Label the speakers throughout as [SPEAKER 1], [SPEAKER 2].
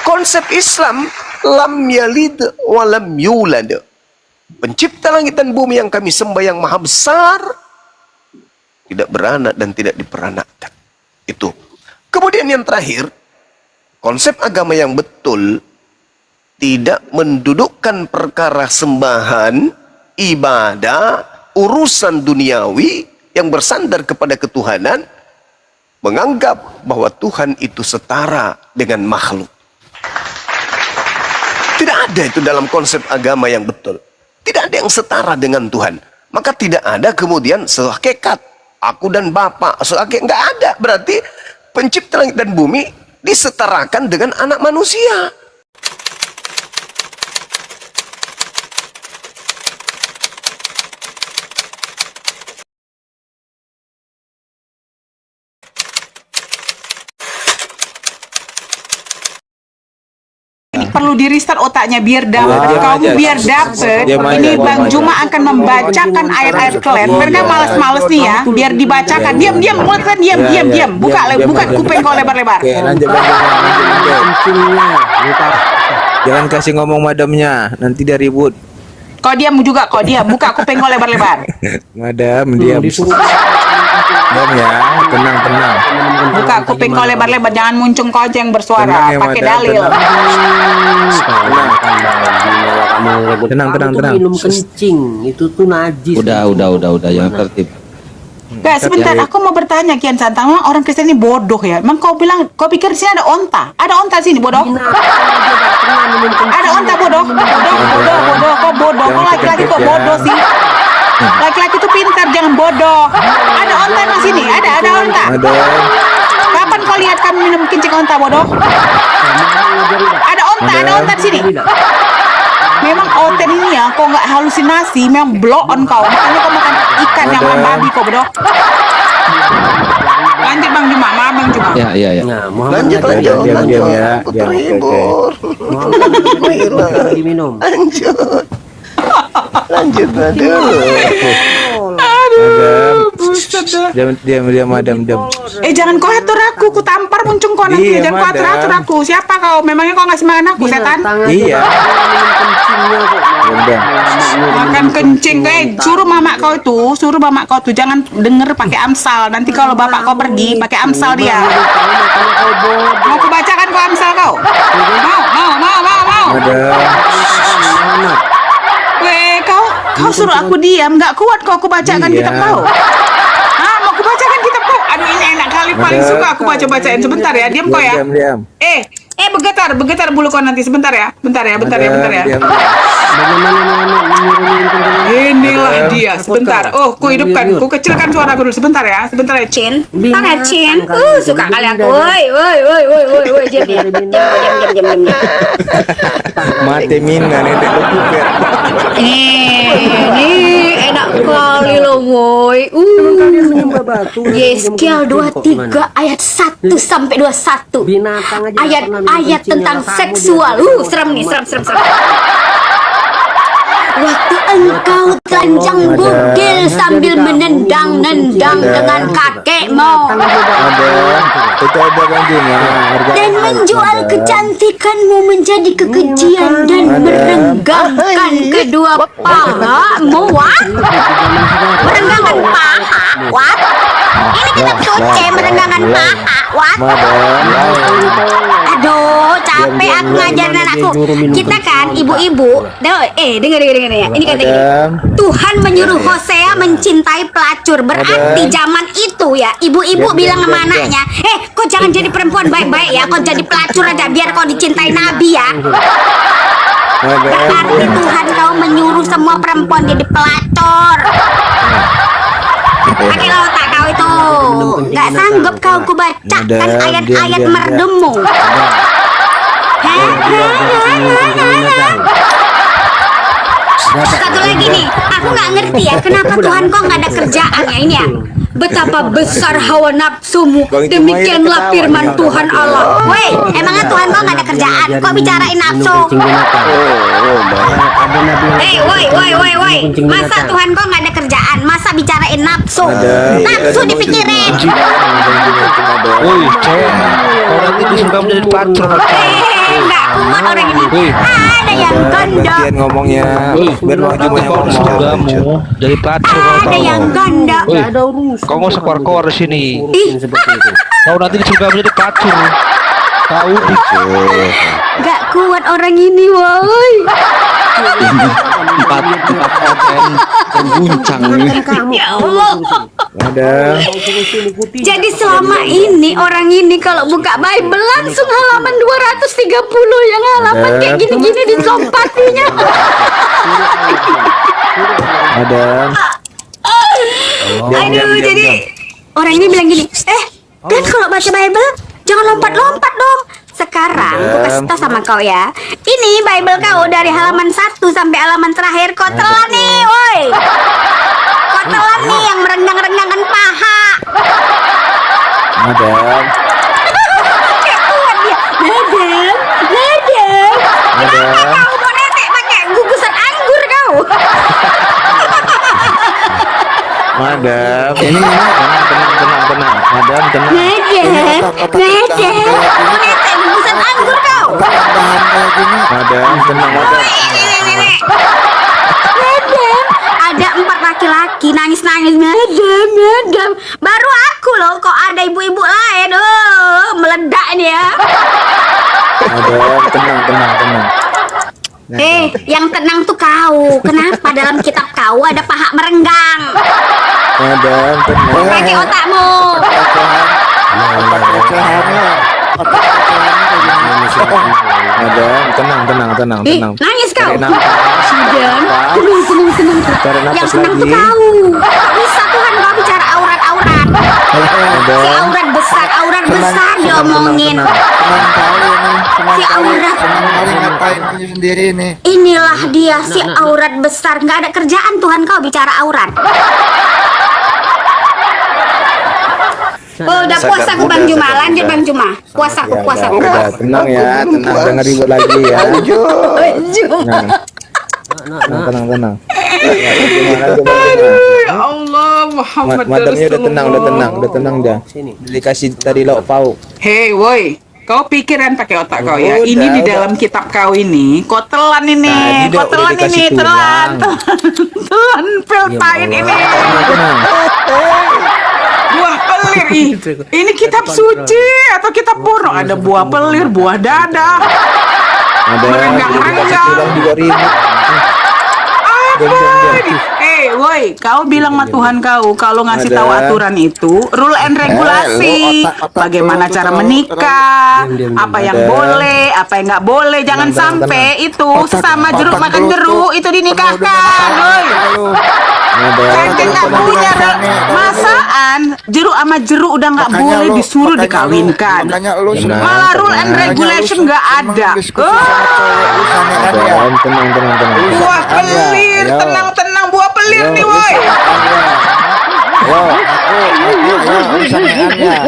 [SPEAKER 1] konsep Islam lam yalid wa lam yulad. Pencipta langit dan bumi yang kami sembah yang maha besar, tidak beranak dan tidak diperanakkan. Itu. Kemudian yang terakhir, konsep agama yang betul tidak mendudukkan perkara sembahan, ibadah, urusan duniawi yang bersandar kepada ketuhanan, menganggap bahwa Tuhan itu setara dengan makhluk. Tidak ada itu dalam konsep agama yang betul. Tidak ada yang setara dengan Tuhan. Maka tidak ada kemudian sehakikat aku dan Bapak, sehakikat, nggak ada. Berarti pencipta langit dan bumi disetarakan dengan anak manusia.
[SPEAKER 2] Perlu di restart otaknya biar dapat. Kamu biar dapet. Ini Bang Juma akan membacakan ayat-ayat kalian. Mereka males-males nih ya. Biar dibacakan. Diam, mulutkan diam. Buka kuping kau lebar-lebar.
[SPEAKER 3] Oke, lanjut. Jangan kasih ngomong madamnya, nanti dia ribut.
[SPEAKER 2] Kau diam juga, kau diam. Buka kuping kau lebar-lebar.
[SPEAKER 3] Madam, diam. Diam ya, tenang.
[SPEAKER 2] Buka kuping kau lebar-lebar. Jangan muncung kau aja yang bersuara. Pakai dalil.
[SPEAKER 3] Tenang.
[SPEAKER 4] Minum kencing itu tuh najis.
[SPEAKER 3] Udah, jangan tertib.
[SPEAKER 2] Guys, sebentar, aku mau bertanya Kian Santang. Memang orang Kristen ini bodoh ya? Emang kau pikir di sini ada onta? Ada onta sini, bodoh? Ada onta, bodoh? Bodoh, kau bodoh. Kau laki-laki kok bodoh sih? Laki-laki itu pintar, jangan bodoh. Ada onta emang sini? Ada onta?
[SPEAKER 3] Ada.
[SPEAKER 2] Kapan kau lihat kami minum kencing onta, bodoh? Ada onta di sini. Memang oten ini ya, kau nggak halusinasi, memang blow on kau. Makanya kau makan ikan yang makan babi kau, bodoh. Lanjut Bang Juma, maaf Bang Juma.
[SPEAKER 3] Iya.
[SPEAKER 4] Nah,
[SPEAKER 1] Lanjut.
[SPEAKER 3] Diam ya.
[SPEAKER 1] Aku terhibur.
[SPEAKER 4] Diminum.
[SPEAKER 1] Lanjut dulu.
[SPEAKER 3] Diam, madam.
[SPEAKER 2] Jangan kau atur aku, ku tampar muncung kau nanti.
[SPEAKER 3] Iya,
[SPEAKER 2] Jangan kau atur aku. Siapa kau? Memangnya kau ngasih makan aku, setan?
[SPEAKER 3] Iya.
[SPEAKER 2] Makan kencing, suruh mamak kau tuh jangan denger pakai Amsal. Nanti kalau bapak kau pergi pakai Amsal dia. Mau ku bacakan kau Amsal kau? Mau. Weh, kau suruh aku diam, nggak kuat kau aku bacakan kitab kau. Mau aku bacakan kitab kau? Aduh, ini enak kali, paling suka aku bacain. Sebentar ya, diam kau ya.
[SPEAKER 3] Diam.
[SPEAKER 2] Bergetar bulu kau nanti. Bentar ya. Inilah dia. Sebentar. Oh, ku hidupkan, ku kecilkan suara dulu. Sebentar ya, Cin. Cin. Suka kali aku. Woi. Diam.
[SPEAKER 3] Mati mina nih pikir.
[SPEAKER 2] Ini enak kali loh, woi.
[SPEAKER 4] Yeskiel
[SPEAKER 5] 23 ayat 1 sampai 21.
[SPEAKER 4] Binatang aja.
[SPEAKER 5] Ayat tentang seksual. Serem nih, serem. Waktu engkau telanjang bugil sambil menendang-nendang dengan kakekmu
[SPEAKER 3] Itu ada Bang Juma.
[SPEAKER 5] dan menjual kecantikanmu menjadi kekejian dan merenggangkan kedua pahamu. Merenggangkan paha? What? Ini kitab suci merenggangkan paha? What? Aduh, capek aku ngajarin anakku. Kita kan ibu-ibu. Dengar ya. Ini kata gini. Tuhan menyuruh Hosea mencintai pelacur. Berarti zaman itu ya, ibu-ibu bilang sama anaknya, kau jangan jadi perempuan baik-baik ya. Kau jadi pelacur aja biar kau dicintai Nabi ya. Berarti Tuhan kau menyuruh semua perempuan jadi pelacur. Pakai otak kau itu. Gak sanggup kau kubacakan ayat-ayat merdemu. Satu lagi nih, aku nggak ngerti ya kenapa Tuhan kok nggak ada kerjaan ya ini ya. Betapa besar hawa nafsumu, demikianlah firman Tuhan Allah. Woi, emangnya Tuhan kok nggak ada kerjaan? Kok bicarain nafsu? Woi. Masa Tuhan kok nggak ada kerjaan? Masa bicarain nafsu? Nafsu dipikirin.
[SPEAKER 3] Woi, orang itu suka menjadi pacar.
[SPEAKER 2] Enggak.
[SPEAKER 5] Ada yang gondok.
[SPEAKER 3] Gantian ngomongnya. Biar Bang Juma yang ngomong.
[SPEAKER 6] Kamu jadi pelacur kau
[SPEAKER 5] Ada
[SPEAKER 6] tahu.
[SPEAKER 5] yang gondok.
[SPEAKER 6] Woi,
[SPEAKER 4] Ada urusan.
[SPEAKER 6] kau nggak usah keluar di sini.
[SPEAKER 5] Ih,
[SPEAKER 4] Seperti itu.
[SPEAKER 6] Kau nanti di surga menjadi pelacur. Tahu di
[SPEAKER 5] gak kuat orang ini, woi.
[SPEAKER 7] empat orang terguncang ini.
[SPEAKER 5] Ya Allah.
[SPEAKER 3] Madam.
[SPEAKER 5] Jadi selama ini orang ini kalau buka Bible langsung halaman 230 yang halaman kayak gini-gini dicompatinya.
[SPEAKER 3] Madam.
[SPEAKER 5] Aduh, jadi orang ini bilang gini, Dan kalau baca Bible jangan lompat-lompat dong. Sekarang aku kasih tau sama kau ya. Ini Bible kau dari halaman 1 sampai halaman terakhir kau telan nih, woi. Kau telan nih yang merenggang-renggangkan paha.
[SPEAKER 3] Madam.
[SPEAKER 5] Kayak kuat dia. Madam. Kenapa kau mau netek pakai gugusan anggur kau?
[SPEAKER 3] Madam. Ini tenang. Madam tenang.
[SPEAKER 5] Madam. Mau netek gugusan anggur kau?
[SPEAKER 3] Madam tenang madam.
[SPEAKER 5] Nenek. Madam, ada 4 laki-laki nangis-nangis. Madam. Baru aku loh, kok ada ibu-ibu lain. Meledak ini ya.
[SPEAKER 3] Madam tenang.
[SPEAKER 5] Yang tenang tuh kau. Kenapa dalam kitab kau ada paha merenggang?
[SPEAKER 3] Madam tenang.
[SPEAKER 5] Pakai otakmu.
[SPEAKER 3] Madam tenang.
[SPEAKER 5] Nangis kau.
[SPEAKER 3] Tarik nafas.
[SPEAKER 5] Sudah. Tenang.
[SPEAKER 3] Tarik
[SPEAKER 5] Yang
[SPEAKER 3] nafas
[SPEAKER 5] tenang tuh
[SPEAKER 3] lagi.
[SPEAKER 5] kau. Gak bisa Tuhan kau bicara aurat-aurat. Si aurat besar diomongin. Si aurat. Inilah dia si aurat besar. Nggak ada kerjaan Tuhan kau bicara aurat. Oh, udah puasa aku Bang Juma. Lanjut Bang Juma. Puasa aku.
[SPEAKER 3] Udah, tenang ya, jangan ribut lagi ya.
[SPEAKER 5] Juma.
[SPEAKER 3] Tenang.
[SPEAKER 2] Ya Allah, Muhammad
[SPEAKER 3] Madamnya udah
[SPEAKER 2] Rasulullah.
[SPEAKER 3] tenang dah. Dikasih tadi lauk pauk.
[SPEAKER 2] Hei, woi. Kau pikiran pakai otak kau ya.
[SPEAKER 3] Udah,
[SPEAKER 2] Ini di
[SPEAKER 3] udah.
[SPEAKER 2] dalam kitab kau ini. Kau telan ini.
[SPEAKER 3] Tadi
[SPEAKER 2] Kau
[SPEAKER 3] udah
[SPEAKER 2] telan
[SPEAKER 3] dikasih
[SPEAKER 2] ini. Telan.
[SPEAKER 3] tulang.
[SPEAKER 2] Telan pil pahit ini.
[SPEAKER 3] Tenang.
[SPEAKER 2] Buah pelir. Ih, ini kitab suci atau kitab porno? Ada buah pelir, buah dada.
[SPEAKER 3] Ada dikasih tulang juga ribut.
[SPEAKER 2] Woi, kau bilang sama Tuhan kau kalau ngasih tahu aturan itu rule and regulasi, bagaimana cara menikah, apa yang boleh, apa yang nggak boleh, jangan sampai itu sesama jeruk makan jeruk itu dinikahkan, woi. Saya nggak punya masaan jeruk sama jeruk udah nggak boleh disuruh dikawinkan, malah rule and regulation nggak ada.
[SPEAKER 3] Tenang.
[SPEAKER 2] Buah pelir, tenang, buah pelir nih, woi. Dengar.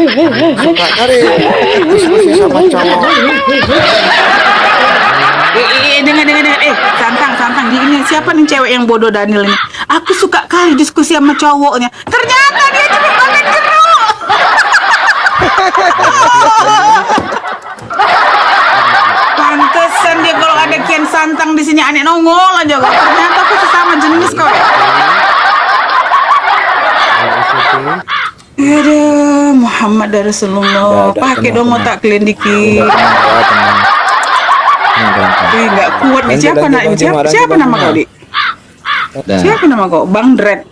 [SPEAKER 2] Santang. Ini siapa nih cewek yang bodoh Daniel ini? Aku suka kali diskusi sama cowoknya. Ternyata dia cuma makan jeruk. Pantesan dia kalau ada kian santang di sini aneh nongol aja kok. Ternyata aku sesama jenis kok. Aduh, Muhammad Rasulullah. Pakai dong otak kalian dikit.
[SPEAKER 3] Tenang.
[SPEAKER 2] Nggak kuat nih. Siapa nama kau, Dik?
[SPEAKER 7] Dah.
[SPEAKER 2] Siapa nama kau? Bang Dred.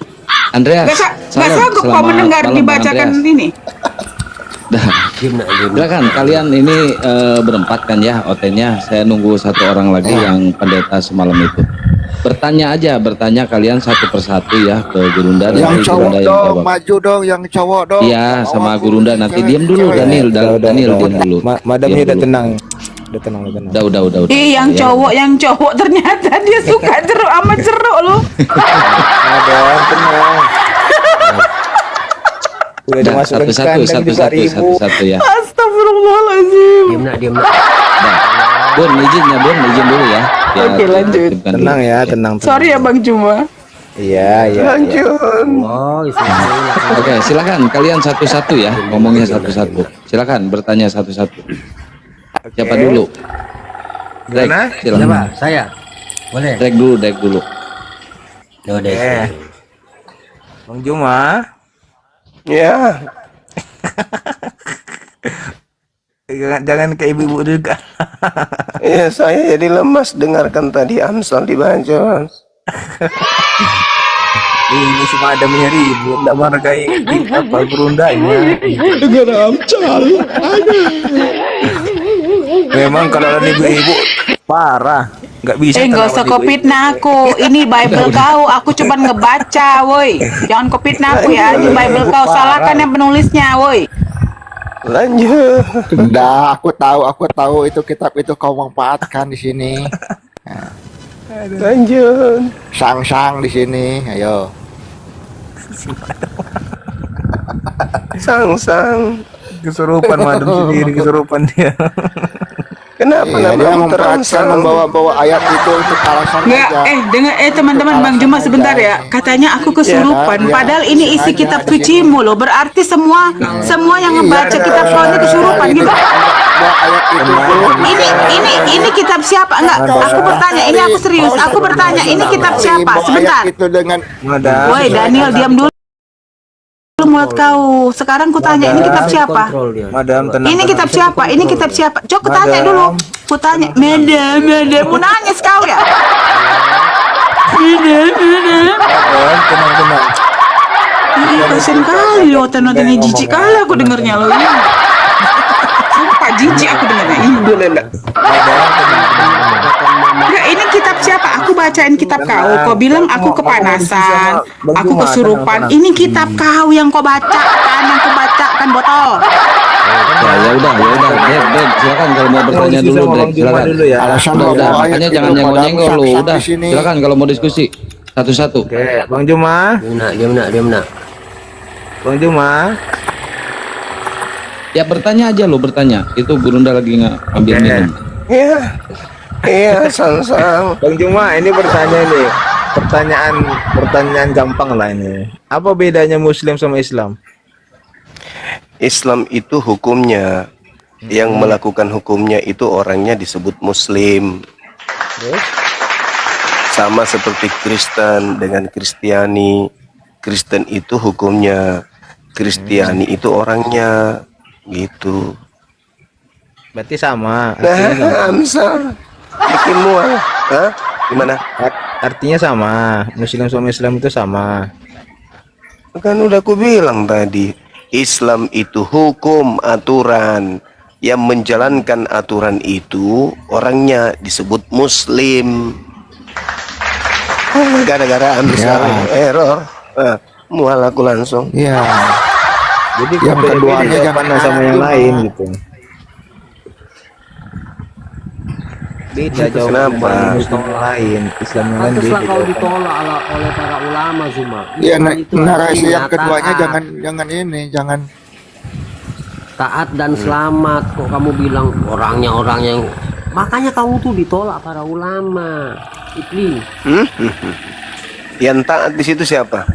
[SPEAKER 7] Andreas.
[SPEAKER 2] Nggak sanggup kau
[SPEAKER 7] Selamat
[SPEAKER 2] mendengar
[SPEAKER 7] malam,
[SPEAKER 2] dibacakan
[SPEAKER 7] Andreas.
[SPEAKER 2] ini.
[SPEAKER 7] Dah. Silakan kalian ini berempat kan ya OT-nya. Saya nunggu satu orang lagi yang pendeta semalam itu. Bertanya kalian satu persatu ya ke Gurunda.
[SPEAKER 8] Yang
[SPEAKER 7] nanti
[SPEAKER 8] cowok
[SPEAKER 7] Gurunda yang
[SPEAKER 8] dong,
[SPEAKER 7] jawab.
[SPEAKER 8] maju dong, yang cowok dong.
[SPEAKER 7] Iya, sama Gurunda nanti diam dulu Daniel, Daniel diam dulu.
[SPEAKER 3] Madamnya
[SPEAKER 7] Diam
[SPEAKER 3] udah
[SPEAKER 7] dulu.
[SPEAKER 3] tenang. Udah tenang.
[SPEAKER 7] Udah.
[SPEAKER 2] Yang cowok ternyata dia suka jeruk sama jeruk loh.
[SPEAKER 3] Madam tenang. Udah
[SPEAKER 7] Dah,
[SPEAKER 3] dimasukin
[SPEAKER 7] satu-satu ya.
[SPEAKER 2] Astagfirullahaladzim.
[SPEAKER 4] Diam.
[SPEAKER 7] Dah. Bun, izin dulu ya.
[SPEAKER 2] Oke, lanjut.
[SPEAKER 7] tertibkan dulu.
[SPEAKER 3] Tenang ya, tenang.
[SPEAKER 2] Sorry ya Bang Juma.
[SPEAKER 3] Iya.
[SPEAKER 4] Oh,
[SPEAKER 7] Oke, silakan kalian satu-satu ya, ngomongnya satu-satu. Silakan bertanya satu-satu. Siapa dulu? Dek,
[SPEAKER 3] Gimana?
[SPEAKER 7] silakan.
[SPEAKER 4] Siapa? Saya. Boleh.
[SPEAKER 7] Dek dulu.
[SPEAKER 4] Oh, deh.
[SPEAKER 3] Bang Juma.
[SPEAKER 1] Ya,
[SPEAKER 3] Jangan ke ibu-ibu juga.
[SPEAKER 1] ya saya jadi lemas dengarkan tadi Amsal dibacot.
[SPEAKER 3] Ini si madamnya ribut, tak menghargai apa berundanya. Memang kalau ada ibu-ibu parah, nggak bisa.
[SPEAKER 2] Nggak usah kau fitnah aku. Ini Bible kau. Aku cuma ngebaca, woi. Jangan kau fitnah aku ya. Ini Bible kau. Salahkan yang penulisnya, woi.
[SPEAKER 1] Lanjut.
[SPEAKER 8] Enggak, aku tahu itu kitab itu kau manfaatkan di sini.
[SPEAKER 1] Lanjut.
[SPEAKER 8] Sang-sang di sini, ayo.
[SPEAKER 1] Sang-sang.
[SPEAKER 3] Kesurupan madam sendiri, kesurupan dia.
[SPEAKER 1] Kenapa
[SPEAKER 8] Iya, dia
[SPEAKER 1] namamu
[SPEAKER 8] memperhatikan
[SPEAKER 1] terangsang?
[SPEAKER 8] membawa-bawa ayat itu untuk alasan
[SPEAKER 2] Nggak,
[SPEAKER 8] aja.
[SPEAKER 2] dengar teman-teman Bang Juma sebentar ya. Katanya aku kesurupan.
[SPEAKER 8] Iya,
[SPEAKER 2] Padahal ini isi
[SPEAKER 8] sengaja
[SPEAKER 2] kitab
[SPEAKER 8] di sini.
[SPEAKER 2] sucimu loh. Berarti semua yang ngebaca kitab soalnya kesurupan gitu.
[SPEAKER 8] Bawa ayat itu dulu.
[SPEAKER 2] Ini kitab siapa? Enggak, aku bertanya. Ini aku serius. Aku bertanya. Ini kitab siapa?
[SPEAKER 8] Bawa
[SPEAKER 2] Sebentar.
[SPEAKER 8] ayat itu dengan
[SPEAKER 3] Madam.
[SPEAKER 2] Woi Daniel, diam dulu mulut kau. Sekarang ku tanya, ini kitab siapa?
[SPEAKER 4] Kontrol dia.
[SPEAKER 3] Madam tenang.
[SPEAKER 2] Ini kitab siapa? Ini kitab siapa? Coba ku tanya dulu. Ku tanya, madam, mau nangis kau ya? Madam.
[SPEAKER 3] Tenang.
[SPEAKER 2] Ih, kasian kali lo, nontonnya jijik kali aku dengernya lo. Sumpah jijik aku dengernya. Enggak, ini kitab siapa? Aku bacain kitab kau. Kau bilang aku kepanasan, aku kesurupan. Ini kitab kau yang kau bacakan, botol.
[SPEAKER 7] Ya udah, Dek, silakan kalau mau bertanya dulu, Dek, silakan.
[SPEAKER 3] Dulu ya.
[SPEAKER 8] alasan
[SPEAKER 7] Udah,
[SPEAKER 8] bawa ayat
[SPEAKER 7] makanya
[SPEAKER 8] itu
[SPEAKER 7] jangan
[SPEAKER 8] pada
[SPEAKER 7] nyenggol-nyenggol lu.
[SPEAKER 8] sang-sang
[SPEAKER 7] Udah,
[SPEAKER 8] di sini.
[SPEAKER 7] silakan kalau mau diskusi satu-satu.
[SPEAKER 3] Oke, Bang Juma.
[SPEAKER 4] Dia nak.
[SPEAKER 3] Bang Juma.
[SPEAKER 7] Ya bertanya aja lo, bertanya. Itu Gurunda lagi ngambil
[SPEAKER 3] Oke.
[SPEAKER 7] minum.
[SPEAKER 1] Iya. Iya, sang-sang.
[SPEAKER 3] Bang Juma, ini bertanya nih. Pertanyaan gampang lah ini. Apa bedanya Muslim sama Islam?
[SPEAKER 1] Islam itu hukumnya, yang melakukan hukumnya itu orangnya disebut Muslim. Sama seperti Kristen dengan Kristiani. Kristen itu hukumnya, Kristiani itu orangnya, gitu.
[SPEAKER 3] Berarti sama. Artinya sama.
[SPEAKER 1] Nah, Amsal bikin mual. Hah? Gimana?
[SPEAKER 3] Artinya sama. Muslim sama Islam itu sama.
[SPEAKER 1] Kan udah aku bilang tadi, Islam itu hukum, aturan. Yang menjalankan aturan itu orangnya disebut Muslim. Gara-gara Amsal error, mual aku langsung.
[SPEAKER 8] Iya.
[SPEAKER 3] Jadi
[SPEAKER 8] Yang keduanya
[SPEAKER 3] beda
[SPEAKER 8] jangan
[SPEAKER 3] jawabannya sama yang lain gitu. Beda jawabannya
[SPEAKER 1] Kenapa?
[SPEAKER 3] sama Muslim yang lain, Islam yang lain
[SPEAKER 4] Pantaslah
[SPEAKER 3] beda.
[SPEAKER 4] kau
[SPEAKER 3] jawabannya.
[SPEAKER 4] ditolak oleh para ulama Zuma.
[SPEAKER 8] Iya,
[SPEAKER 4] Iman itu
[SPEAKER 8] narasi
[SPEAKER 4] artinya
[SPEAKER 8] yang keduanya
[SPEAKER 4] taat.
[SPEAKER 8] jangan
[SPEAKER 4] Taat dan selamat. Kok kamu bilang orang yang makanya kamu tuh ditolak para ulama. Iblis.
[SPEAKER 1] Yang taat di situ siapa?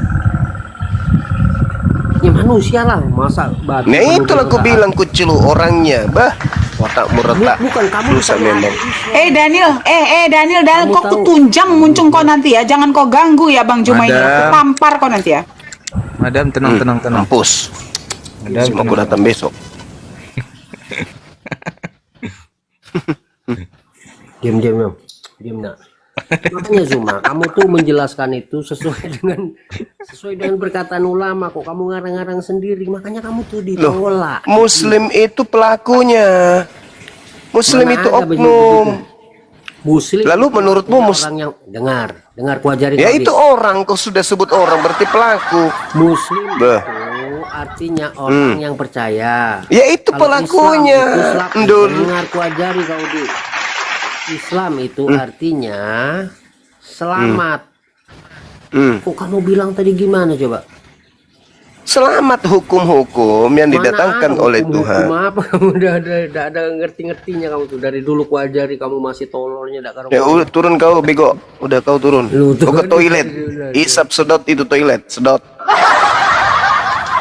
[SPEAKER 4] Ya manusia lah, masa babi.
[SPEAKER 1] Nah
[SPEAKER 4] penuh
[SPEAKER 1] itulah aku
[SPEAKER 4] taat.
[SPEAKER 1] bilang kucilu orangnya, bah. Otakmu retak.
[SPEAKER 4] Bukan kamu
[SPEAKER 1] Dosa
[SPEAKER 4] ditolak
[SPEAKER 1] memang.
[SPEAKER 2] Daniel,
[SPEAKER 4] Kamu
[SPEAKER 2] kok
[SPEAKER 4] tahu.
[SPEAKER 2] kutunjang muncung kau nanti ya. Jangan kau ganggu ya Bang Juma ini.
[SPEAKER 3] Madam.
[SPEAKER 2] Aku tampar kau nanti ya.
[SPEAKER 3] Madam tenang.
[SPEAKER 1] Mampus.
[SPEAKER 3] Madam
[SPEAKER 1] Cuma aku datang besok.
[SPEAKER 4] Diam. Diam nak. Makanya Zuma, kamu tuh menjelaskan itu sesuai dengan perkataan ulama. Kok kamu ngarang-ngarang sendiri? Makanya kamu tuh ditolak.
[SPEAKER 1] Muslim itu pelakunya. Muslim
[SPEAKER 4] Mana
[SPEAKER 1] itu
[SPEAKER 4] ada begitu?
[SPEAKER 1] oknum.
[SPEAKER 4] Muslim.
[SPEAKER 1] Lalu
[SPEAKER 4] itu
[SPEAKER 1] menurutmu
[SPEAKER 4] artinya
[SPEAKER 1] mus-
[SPEAKER 4] orang yang dengar ku ajari
[SPEAKER 1] Ya
[SPEAKER 4] kau,
[SPEAKER 1] itu
[SPEAKER 4] Dis.
[SPEAKER 1] orang, kau sudah sebut orang berarti pelaku.
[SPEAKER 4] Muslim
[SPEAKER 1] Bah.
[SPEAKER 4] itu artinya orang yang percaya.
[SPEAKER 1] Ya itu
[SPEAKER 4] Kalau
[SPEAKER 1] pelakunya.
[SPEAKER 4] Islam,
[SPEAKER 1] Ndul.
[SPEAKER 4] dengar ku ajari kau di. Islam itu artinya selamat. Kok kamu bilang tadi gimana coba?
[SPEAKER 1] Selamat hukum-hukum yang
[SPEAKER 4] Mana
[SPEAKER 1] didatangkan
[SPEAKER 4] ada
[SPEAKER 1] oleh
[SPEAKER 4] hukum-hukum
[SPEAKER 1] Tuhan.
[SPEAKER 4] Apa kamu udah ada ngerti-ngertinya kamu tuh dari dulu ku ajari kamu masih tololnya dak karo.
[SPEAKER 1] Ya udah turun kau bego. Udah kau turun.
[SPEAKER 4] Lu
[SPEAKER 1] Kau ke
[SPEAKER 4] turun.
[SPEAKER 1] toilet. Isap sedot itu toilet, sedot.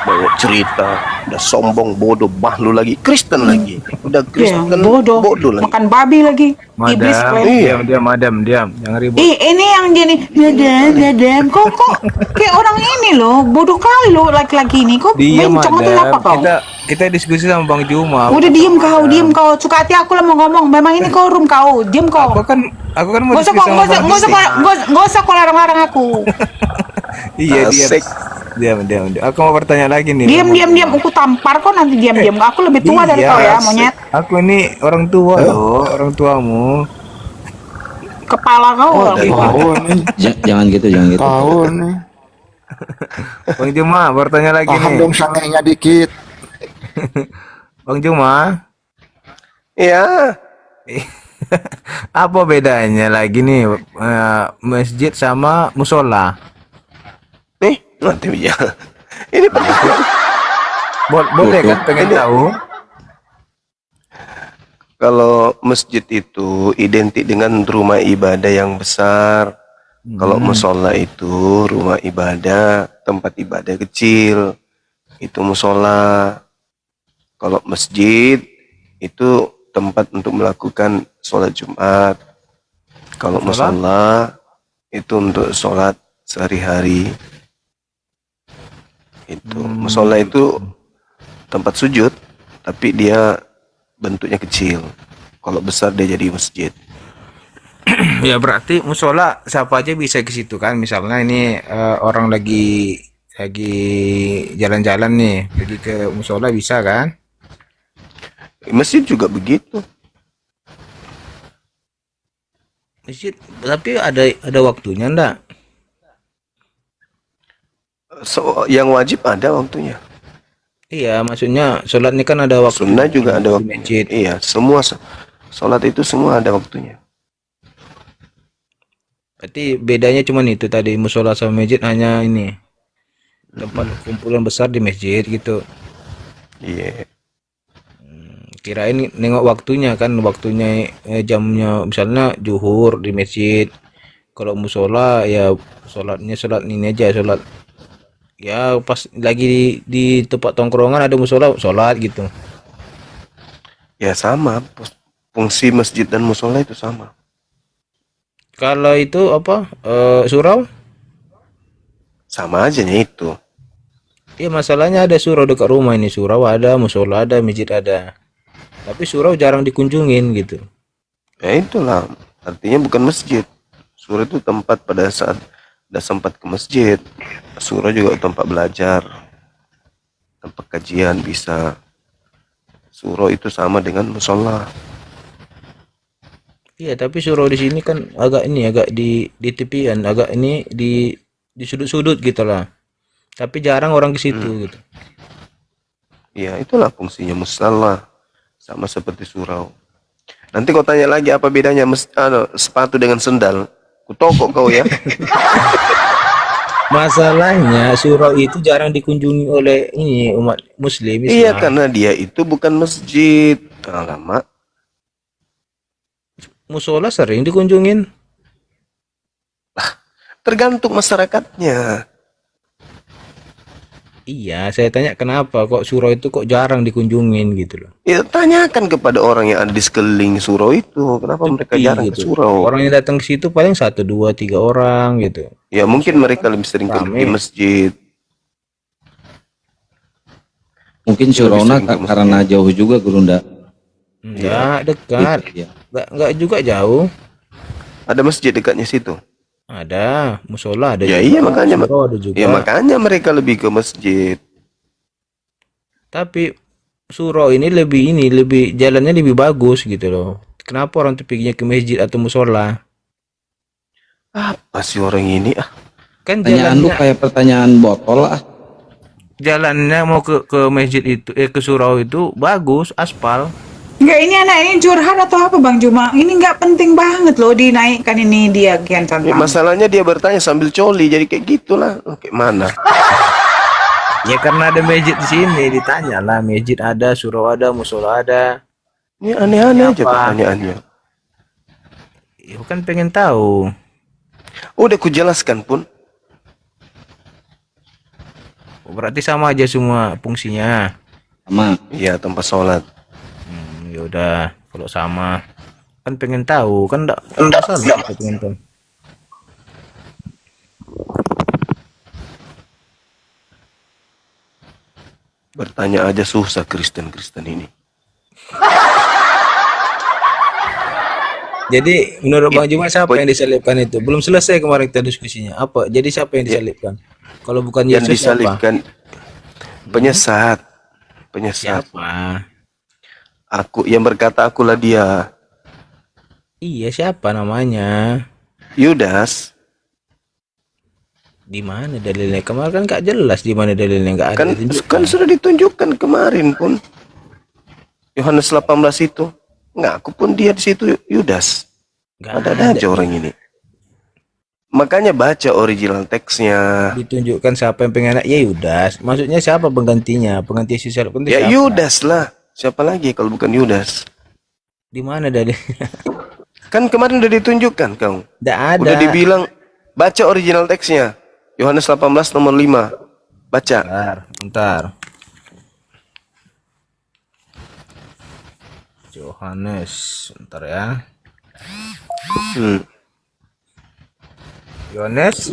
[SPEAKER 1] Banyak cerita. Udah sombong, bodoh, bahlu lagi, Kristen lagi. Udah
[SPEAKER 2] Ya,
[SPEAKER 1] Kristen,
[SPEAKER 2] bodoh.
[SPEAKER 1] bodoh lagi.
[SPEAKER 2] Makan babi lagi. Iblis
[SPEAKER 3] Madam,
[SPEAKER 2] kalian.
[SPEAKER 3] diam, jangan ribut.
[SPEAKER 2] Ini yang gini, dadam, kok kayak orang ini loh, bodoh kali loh laki-laki ini, kok
[SPEAKER 3] Diam,
[SPEAKER 2] bencong atau
[SPEAKER 3] Madam.
[SPEAKER 2] apa kau?
[SPEAKER 3] Kita diskusi sama Bang Juma.
[SPEAKER 2] Udah diem kau, suka hati aku lah mau ngomong, memang ini kau room kau, diem kau.
[SPEAKER 3] Aku kan mau
[SPEAKER 2] Gak usah
[SPEAKER 3] diskusi sama Bang Juma.
[SPEAKER 2] gak usah kau larang-larang aku.
[SPEAKER 3] Iya,
[SPEAKER 1] Asik.
[SPEAKER 3] diam. Aku mau bertanya lagi nih.
[SPEAKER 2] Diam, aku tampar kau nanti diam. Aku lebih tua dari kau ya, monyet.
[SPEAKER 3] Aku ini orang tua loh, orang tuamu.
[SPEAKER 2] Kepala kau orang tua.
[SPEAKER 8] Tahu nih,
[SPEAKER 7] Jangan gitu, jangan gitu.
[SPEAKER 8] tahu nih.
[SPEAKER 3] Bang Juma, bertanya lagi
[SPEAKER 8] Tahan
[SPEAKER 3] nih.
[SPEAKER 8] dong sangainya dikit.
[SPEAKER 3] Bang Juma,
[SPEAKER 1] Ya,
[SPEAKER 3] apa bedanya lagi nih masjid sama musola?
[SPEAKER 1] nih nanti ya. Ini penting.
[SPEAKER 3] Boleh kan pengen tahu?
[SPEAKER 1] Kalau masjid itu identik dengan rumah ibadah yang besar. Kalau musola itu rumah ibadah, tempat ibadah kecil. Itu musola. Kalau masjid itu tempat untuk melakukan sholat Jumat. Kalau musola itu untuk sholat sehari-hari. Itu musola itu tempat sujud, tapi dia bentuknya kecil. Kalau besar dia jadi masjid.
[SPEAKER 3] Ya berarti musola siapa aja bisa ke situ kan? Misalnya ini orang lagi jalan-jalan nih, pergi ke musola bisa kan?
[SPEAKER 1] Masjid juga begitu.
[SPEAKER 3] Masjid, tapi ada waktunya ndak?
[SPEAKER 1] Yang wajib ada waktunya.
[SPEAKER 3] Iya, maksudnya sholat ini kan ada waktu.
[SPEAKER 1] Sunnah juga ada
[SPEAKER 3] di
[SPEAKER 1] waktu.
[SPEAKER 3] masjid.
[SPEAKER 1] Iya, semua sholat itu semua ada waktunya.
[SPEAKER 3] Berarti bedanya cuma itu tadi, musola sama masjid hanya ini tempat kumpulan besar di masjid gitu.
[SPEAKER 1] Iya.
[SPEAKER 3] Kirain nengok waktunya kan, waktunya jamnya misalnya zuhur di masjid. Kalau musola ya sholat ini aja, sholat ya pas lagi di tempat tongkrongan ada musola sholat gitu.
[SPEAKER 1] Ya sama, fungsi masjid dan musola itu sama.
[SPEAKER 3] Kalau itu apa surau?
[SPEAKER 1] Sama aja itu.
[SPEAKER 3] Ya masalahnya ada surau dekat rumah ini, surau ada, musola ada, masjid ada. Tapi surau jarang dikunjungin gitu.
[SPEAKER 1] Ya itulah, artinya bukan masjid. Surau itu tempat pada saat udah sempat ke masjid. Surau juga tempat belajar, tempat kajian bisa. Surau itu sama dengan musola.
[SPEAKER 3] Iya, tapi surau di sini kan agak di tepian, agak ini di sudut-sudut gitu lah. Tapi jarang orang ke situ gitu.
[SPEAKER 1] Ya itulah fungsinya musalla, sama seperti surau. Nanti kau tanya lagi apa bedanya sepatu dengan sendal. Kutokok kau ya.
[SPEAKER 3] Masalahnya surau itu jarang dikunjungi oleh ini umat muslim Islam.
[SPEAKER 1] Iya, karena dia itu bukan masjid. Alamak.
[SPEAKER 3] Musola sering dikunjungin.
[SPEAKER 1] Tergantung masyarakatnya.
[SPEAKER 3] Iya, saya tanya kenapa kok surau itu kok jarang dikunjungin gitu loh.
[SPEAKER 1] Ya tanyakan kepada orang yang ada di sekeliling surau itu. Kenapa mereka
[SPEAKER 3] Sepi
[SPEAKER 1] jarang ke
[SPEAKER 3] gitu.
[SPEAKER 1] surau?
[SPEAKER 3] Orang yang datang ke situ paling 1, 2, 3 orang gitu.
[SPEAKER 1] Ya mungkin mereka lebih sering ke
[SPEAKER 3] Rame.
[SPEAKER 1] di masjid.
[SPEAKER 7] Mungkin surona
[SPEAKER 1] sering ke
[SPEAKER 7] karena jauh juga Gurunda.
[SPEAKER 3] Enggak dekat.
[SPEAKER 7] Iya.
[SPEAKER 3] Enggak juga jauh.
[SPEAKER 1] Ada masjid dekatnya situ.
[SPEAKER 3] Ada, musola ada
[SPEAKER 1] Ya
[SPEAKER 3] juga.
[SPEAKER 1] iya makanya.
[SPEAKER 3] surau ada juga.
[SPEAKER 1] Ya makanya mereka lebih ke masjid.
[SPEAKER 3] Tapi surau ini lebih jalannya lebih bagus gitu loh. Kenapa orang tuh perginya ke masjid atau musola?
[SPEAKER 1] Apa sih orang ini?
[SPEAKER 3] Kan
[SPEAKER 7] Pertanyaan lu kayak pertanyaan botol ah.
[SPEAKER 3] jalannya mau ke masjid itu ke surau itu bagus, aspal.
[SPEAKER 2] Enggak, ini anak ini curhat atau apa Bang Juma? Ini nggak penting banget loh dinaikkan ini dia Kian
[SPEAKER 1] Ya,
[SPEAKER 2] Santang.
[SPEAKER 1] masalahnya dia bertanya sambil coli, jadi kayak gitulah. Kayak mana?
[SPEAKER 3] Ya karena ada masjid di sini ditanya lah, masjid ada, surau ada, musola ada.
[SPEAKER 1] Ini aneh-aneh aja
[SPEAKER 3] Apa?
[SPEAKER 1] pertanyaannya.
[SPEAKER 3] Ya kan pengen tahu.
[SPEAKER 1] Udah ku jelaskan pun.
[SPEAKER 3] Berarti sama aja semua fungsinya.
[SPEAKER 7] Sama.
[SPEAKER 1] Iya, tempat sholat.
[SPEAKER 3] Ya udah, kalau sama kan pengen tahu kan enggak salah kita pengen tahu.
[SPEAKER 1] Bertanya aja susah Kristen-Kristen ini.
[SPEAKER 3] Jadi menurut Bang Juma siapa yang disalibkan itu? Belum selesai kemarin kita diskusinya. Apa? Jadi siapa yang disalibkan? Kalau bukan
[SPEAKER 1] Yang
[SPEAKER 3] Yesus siapa?
[SPEAKER 1] disalibkan penyesat. Penyesat.
[SPEAKER 3] Siapa?
[SPEAKER 1] Aku yang berkata akulah dia.
[SPEAKER 3] Iya, siapa namanya?
[SPEAKER 1] Yudas.
[SPEAKER 3] Di mana dalilnya? Kemarin kan gak jelas di mana dalilnya, nggak ada
[SPEAKER 1] Kan,
[SPEAKER 3] ditunjukkan.
[SPEAKER 1] kan sudah ditunjukkan kemarin pun. Yohanes 18 itu. Ngaku pun dia di situ Yudas.
[SPEAKER 3] Nggak
[SPEAKER 1] Ada aja orang ini. Makanya baca original teksnya.
[SPEAKER 3] ditunjukkan siapa yang pengen ya Yudas. Maksudnya siapa penggantinya? Pengganti Yesus pun
[SPEAKER 1] Ya
[SPEAKER 3] siapa?
[SPEAKER 1] Yudas lah. Siapa lagi kalau bukan Yudas?
[SPEAKER 3] Di mana dalilnya?
[SPEAKER 1] Kan kemarin udah ditunjukkan kau.
[SPEAKER 3] Nggak ada.
[SPEAKER 1] Udah dibilang baca original teksnya. Yohanes 18 nomor 5. Baca.
[SPEAKER 3] Bentar. Yohanes, bentar ya. Yohanes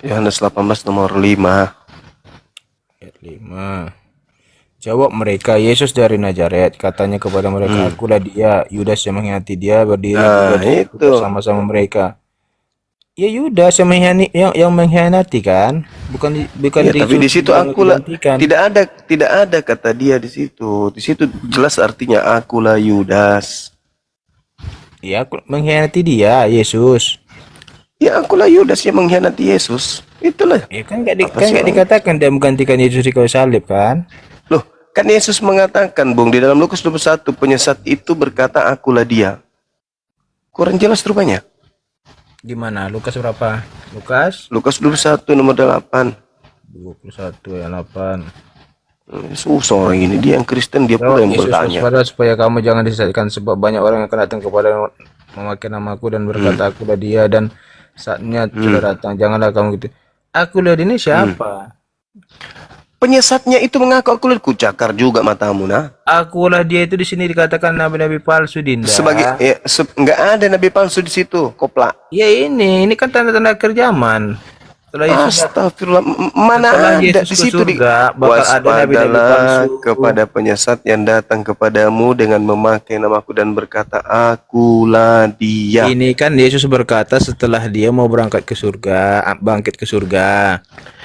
[SPEAKER 1] Yohanes 18 nomor 5.
[SPEAKER 3] ayat 5. Jawab mereka, Yesus dari Nazaret, katanya kepada mereka, akulah dia. Yudas yang mengkhianati dia berdiri
[SPEAKER 1] Nah, itu.
[SPEAKER 3] bersama-sama mereka. Ya Yudas yang mengkhianati kan, bukan
[SPEAKER 1] Ya, tapi di situ akulah
[SPEAKER 3] digantikan.
[SPEAKER 1] tidak ada kata dia di situ. Di situ jelas artinya akulah Yudas.
[SPEAKER 3] Ya, aku mengkhianati dia, Yesus.
[SPEAKER 1] Ya akulah Yudas yang mengkhianati Yesus. Itulah.
[SPEAKER 3] Ya kan
[SPEAKER 1] Apa sih,
[SPEAKER 3] nggak dikatakan dia menggantikan Yesus di kayu salib kan?
[SPEAKER 1] Loh, kan Yesus mengatakan, Bung, di dalam Lukas 21, penyesat itu berkata akulah dia. Kurang jelas rupanya.
[SPEAKER 3] Di mana? Lukas berapa? Lukas
[SPEAKER 1] Lukas 21 nomor 8.
[SPEAKER 3] 21 ayat 8.
[SPEAKER 1] Susah orang ini, dia yang Kristen, dia pula yang
[SPEAKER 3] Yesus
[SPEAKER 1] bertanya.
[SPEAKER 3] waspada supaya kamu jangan disesatkan, sebab banyak orang yang akan datang kepada memakai namaku dan berkata akulah dia, dan saatnya sudah datang janganlah kamu gitu. Akulah dia ini siapa?
[SPEAKER 1] Penyesatnya itu mengaku akulah, ku cakar juga matamu, nah.
[SPEAKER 3] Akulah dia itu di sini dikatakan nabi-nabi palsu, Dinda.
[SPEAKER 1] Sebagai ya, nggak ada nabi palsu di situ, koplak.
[SPEAKER 3] Ya ini kan tanda-tanda akhir zaman. Setelah Yesus
[SPEAKER 1] Astagfirullah, mana
[SPEAKER 3] setelah
[SPEAKER 1] ada
[SPEAKER 3] Yesus
[SPEAKER 1] di
[SPEAKER 3] ke
[SPEAKER 1] situ
[SPEAKER 3] surga, bakal ada nabi-nabi
[SPEAKER 1] waspadalah
[SPEAKER 3] palsu.
[SPEAKER 1] kepada penyesat yang datang kepadamu dengan memakai namaku dan berkata akulah dia.
[SPEAKER 3] Ini kan Yesus berkata setelah dia mau berangkat ke surga, bangkit ke surga.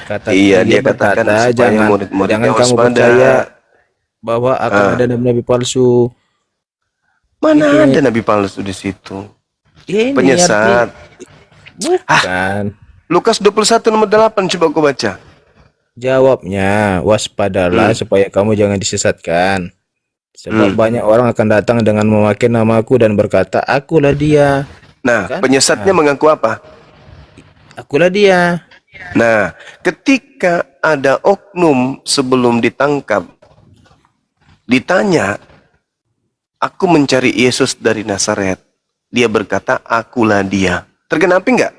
[SPEAKER 3] Kata
[SPEAKER 1] Iya, dia katakan
[SPEAKER 3] berkata,
[SPEAKER 1] supaya
[SPEAKER 3] jangan
[SPEAKER 1] murid-muridnya
[SPEAKER 3] kamu
[SPEAKER 1] waspada.
[SPEAKER 3] percaya bahwa akan ada nabi-nabi palsu.
[SPEAKER 1] Mana ada nabi palsu di situ?
[SPEAKER 3] Ini
[SPEAKER 1] Penyesat.
[SPEAKER 3] bukan.
[SPEAKER 1] Lukas 21 nomor 8, coba aku baca.
[SPEAKER 3] Jawabnya, waspadalah supaya kamu jangan disesatkan. Sebab banyak orang akan datang dengan memakai namaku dan berkata, akulah dia.
[SPEAKER 1] Nah,
[SPEAKER 3] Kan?
[SPEAKER 1] penyesatnya mengaku apa?
[SPEAKER 3] Akulah dia.
[SPEAKER 1] Nah, ketika ada oknum sebelum ditangkap, ditanya, aku mencari Yesus dari Nazaret. Dia berkata, akulah dia. Tergenapi enggak?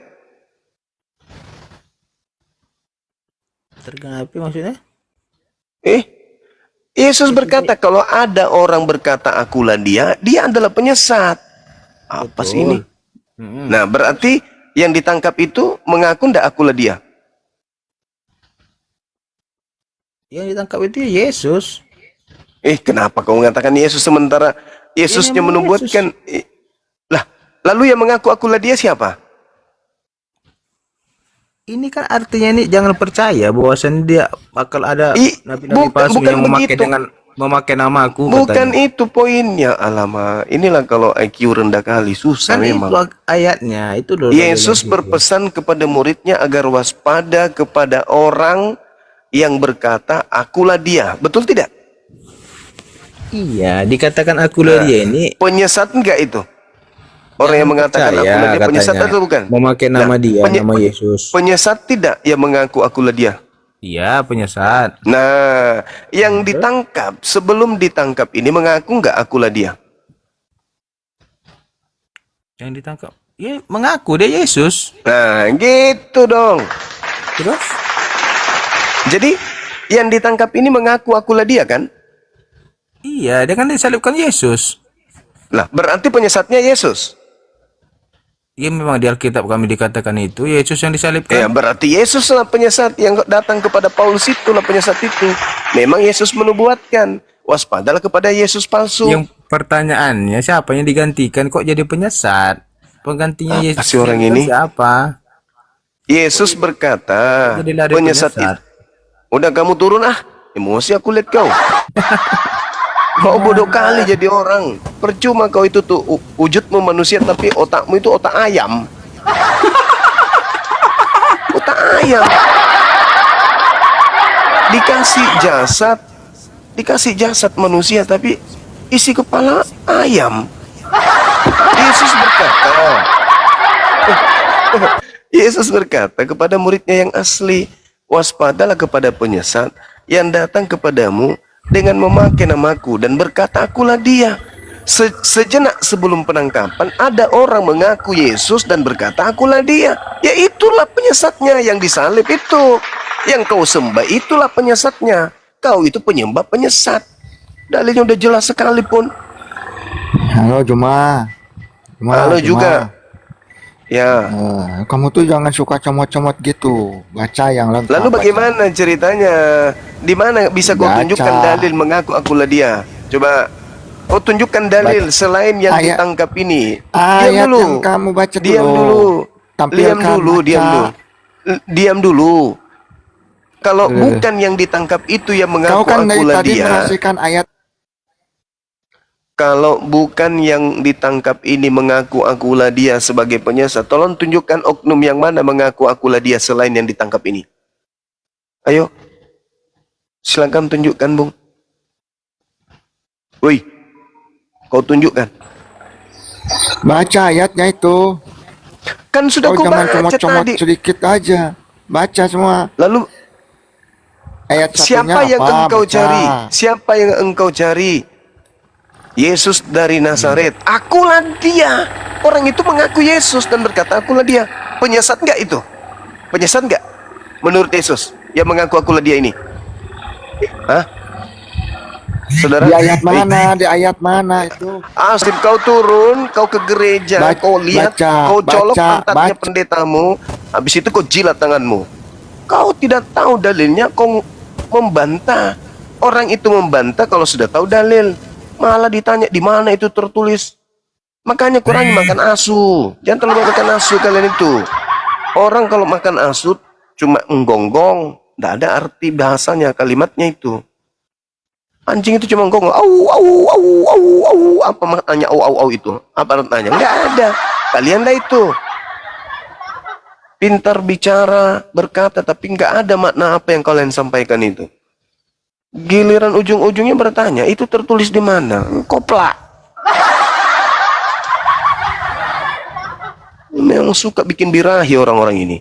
[SPEAKER 3] Tergenapi maksudnya?
[SPEAKER 1] Yesus berkata, kalau ada orang berkata akulah dia, dia adalah penyesat. Apa sih ini? Nah, berarti yang ditangkap itu mengaku ndak akulah dia.
[SPEAKER 3] Yang ditangkap itu Yesus.
[SPEAKER 1] Kenapa kau mengatakan Yesus sementara Yesusnya
[SPEAKER 3] memang
[SPEAKER 1] menubuatkan? Lah, lalu yang mengaku akulah dia siapa?
[SPEAKER 3] Ini kan artinya ini jangan percaya bahwasan dia bakal ada nabi-nabi palsu
[SPEAKER 1] bukan
[SPEAKER 3] yang memakai
[SPEAKER 1] begitu.
[SPEAKER 3] dengan memakai nama aku.
[SPEAKER 1] Bukan itu poinnya. Alamak, inilah kalau IQ rendah kali, susah
[SPEAKER 3] Kan
[SPEAKER 1] memang.
[SPEAKER 3] itu ayatnya itu loh.
[SPEAKER 1] Yesus berpesan kepada muridnya agar waspada kepada orang yang berkata akulah dia. Betul tidak?
[SPEAKER 3] Iya, dikatakan akulah dia ini
[SPEAKER 1] Penyesat enggak itu? Orang yang mengatakan
[SPEAKER 3] percaya,
[SPEAKER 1] akulah dia penyesat
[SPEAKER 3] katanya.
[SPEAKER 1] atau bukan?
[SPEAKER 3] Memakai nama dia, nama Yesus.
[SPEAKER 1] Penyesat tidak yang mengaku akulah dia?
[SPEAKER 3] Iya, penyesat.
[SPEAKER 1] Nah, yang ditangkap sebelum ditangkap ini mengaku enggak akulah dia?
[SPEAKER 3] Yang ditangkap, ya mengaku dia Yesus.
[SPEAKER 1] Nah, gitu dong.
[SPEAKER 3] Terus?
[SPEAKER 1] Jadi Yang ditangkap ini mengaku akulah dia kan?
[SPEAKER 3] Iya, dia kan disalibkan Yesus.
[SPEAKER 1] Lah, berarti penyesatnya Yesus.
[SPEAKER 3] Ya memang di Alkitab kami dikatakan itu Yesus yang
[SPEAKER 1] Ya,
[SPEAKER 3] disalibkan.
[SPEAKER 1] berarti Yesus lah penyesat yang datang kepada Paulus, itulah penyesat itu. Memang Yesus menubuatkan, waspadalah kepada Yesus palsu.
[SPEAKER 3] Yang pertanyaannya siapa yang digantikan kok jadi penyesat? Penggantinya
[SPEAKER 1] Apa
[SPEAKER 3] Yesus
[SPEAKER 1] sih orang
[SPEAKER 3] itu
[SPEAKER 1] ini?
[SPEAKER 3] siapa?
[SPEAKER 1] Yesus berkata,
[SPEAKER 3] Jadi lari
[SPEAKER 1] penyesat
[SPEAKER 3] penyesat.
[SPEAKER 1] itu. Udah kamu turun ah, emosi aku lihat kau. Kau bodoh kali jadi orang. Percuma kau itu tuh wujudmu manusia tapi otakmu itu otak ayam. Otak ayam. Dikasih jasad manusia tapi isi kepala ayam. Yesus berkata, Yesus berkata kepada muridnya yang asli, waspadalah kepada penyesat yang datang kepadamu dengan memakai namaku dan berkata akulah dia. Sejenak sebelum penangkapan ada orang mengaku Yesus dan berkata akulah dia. Ya itulah penyesatnya yang disalib itu. Yang kau sembah itulah penyesatnya. Kau itu penyembah penyesat. Dalilnya udah jelas sekalipun.
[SPEAKER 8] Halo Juma.
[SPEAKER 1] Halo juga. Ya.
[SPEAKER 8] Kamu tuh jangan suka comot-comot gitu. Baca yang lengkap.
[SPEAKER 1] Lalu bagaimana ceritanya? Di mana bisa kau
[SPEAKER 8] Baca.
[SPEAKER 1] tunjukkan dalil mengaku akulah dia? Coba kau tunjukkan dalil selain yang
[SPEAKER 8] Ayat-
[SPEAKER 1] ditangkap ini.
[SPEAKER 8] Ayat yang kamu baca dulu.
[SPEAKER 1] Diam dulu.
[SPEAKER 8] Tampilkan, baca.
[SPEAKER 1] Diam dulu. Kalau bukan yang ditangkap itu yang
[SPEAKER 8] Kau
[SPEAKER 1] mengaku
[SPEAKER 8] kan dari
[SPEAKER 1] akulah
[SPEAKER 8] tadi
[SPEAKER 1] dia.
[SPEAKER 8] merahasiakan ayat.
[SPEAKER 1] Kalau bukan yang ditangkap ini mengaku akulah dia sebagai penyesat, tolong tunjukkan oknum yang mana mengaku akulah dia selain yang ditangkap ini. Ayo, silakan tunjukkan, Bung. Woi, kau tunjukkan.
[SPEAKER 8] Baca ayatnya itu.
[SPEAKER 1] Kan sudah
[SPEAKER 8] Kau
[SPEAKER 1] kau
[SPEAKER 8] jangan
[SPEAKER 1] baca
[SPEAKER 8] comot-comot
[SPEAKER 1] tadi.
[SPEAKER 8] sedikit aja. Baca semua.
[SPEAKER 1] Lalu
[SPEAKER 8] Ayat satunya
[SPEAKER 1] siapa yang
[SPEAKER 8] apa?
[SPEAKER 1] engkau
[SPEAKER 8] Baca.
[SPEAKER 1] cari? Siapa yang engkau cari? Yesus dari Nazaret. Akulah dia. Orang itu mengaku Yesus dan berkata akulah dia. Penyesat enggak itu? Penyesat enggak? Menurut Yesus yang mengaku akulah dia ini. Hah? Saudara?
[SPEAKER 8] Di ayat mana? Di ayat mana itu?
[SPEAKER 1] Asif, kau turun, kau ke gereja, kau lihat, kau colok pantatnya pendetamu, habis itu kau jilat tanganmu. Kau tidak tahu dalilnya, kau membantah. Orang itu membantah kalau sudah tahu dalil. Malah ditanya di mana itu tertulis. Makanya kurangi makan asu. Jangan terlalu makan asu kalian itu. Orang kalau makan asu cuma menggonggong, tidak ada arti bahasanya, kalimatnya itu. Anjing itu cuma ngomong au au au au au, apa maknanya au au au itu? Apa artinya? Enggak ada. Kalian dah itu pintar bicara, berkata tapi enggak ada makna apa yang kalian sampaikan itu. Giliran ujung-ujungnya bertanya, itu tertulis di mana? Koplak. Memang suka bikin birahi orang-orang ini.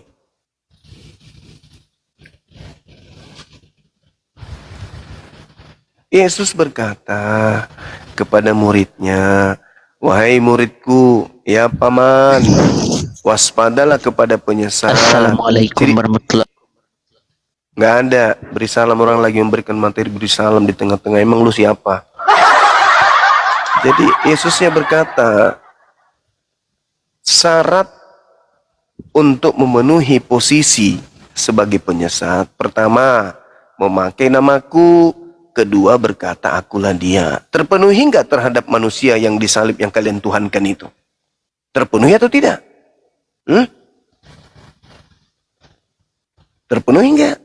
[SPEAKER 1] Yesus berkata kepada muridnya, wahai muridku, ya paman, waspadalah kepada penyesat.
[SPEAKER 6] Assalamualaikum warahmatullahi.
[SPEAKER 1] Nggak ada, beri salam orang lagi memberikan materi beri salam di tengah-tengah. Emang lu siapa? Jadi Yesusnya berkata, syarat untuk memenuhi posisi sebagai penyesat, pertama, memakai namaku. Kedua, berkata akulah dia. Terpenuhi nggak terhadap manusia yang disalib yang kalian tuhankan itu? Terpenuhi atau tidak? Terpenuhi nggak?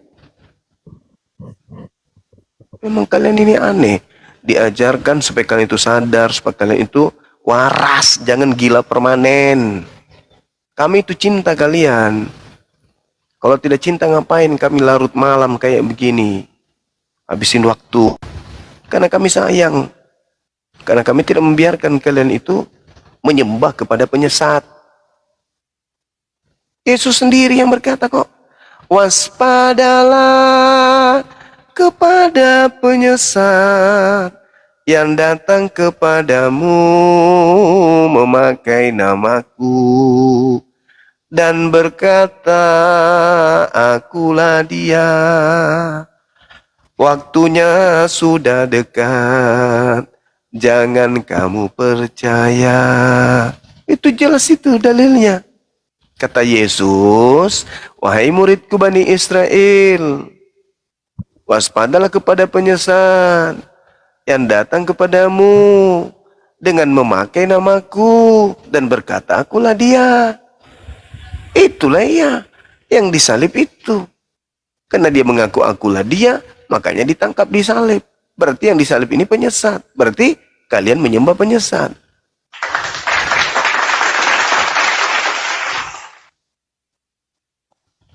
[SPEAKER 1] Memang kalian ini aneh. Diajarkan supaya kalian itu sadar, supaya kalian itu waras, jangan gila permanen. Kami itu cinta kalian. Kalau tidak cinta ngapain kami larut malam kayak begini? Habisin waktu. Karena kami sayang. Karena kami tidak membiarkan kalian itu menyembah kepada penyesat. Yesus sendiri yang berkata kok, waspadalah kepada penyesat yang datang kepadamu memakai namaku dan berkata akulah dia. Waktunya sudah dekat, jangan kamu percaya. Itu jelas itu dalilnya. Kata Yesus, wahai muridku Bani Israel, waspadalah kepada penyesat yang datang kepadamu dengan memakai namaku dan berkata, akulah dia. Itulah ia yang disalib itu. Karena dia mengaku akulah dia, makanya ditangkap disalib. Berarti yang disalib ini penyesat. Berarti kalian menyembah penyesat.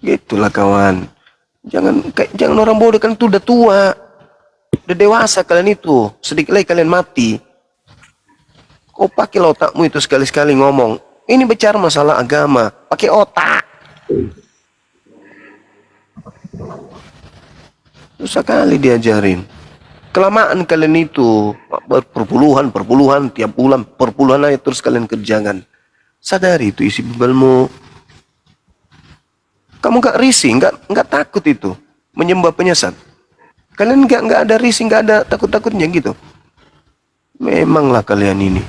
[SPEAKER 1] Gitulah kawan. Jangan orang bodoh, kan itu udah tua. Udah dewasa kalian itu. Sedikit lagi kalian mati. Kau pakai otakmu itu sekali-sekali ngomong. Ini bicara masalah agama. Pakai otak. Susah kali diajarin. Kelamaan kalian itu. Perpuluhan tiap bulan. Perpuluhan ayat terus kalian kerjakan. Sadari itu isi Bibalmu. Kamu gak risih, gak takut itu menyembah penyesat. Kalian gak ada risih, gak ada takut-takutnya gitu. Memanglah kalian ini.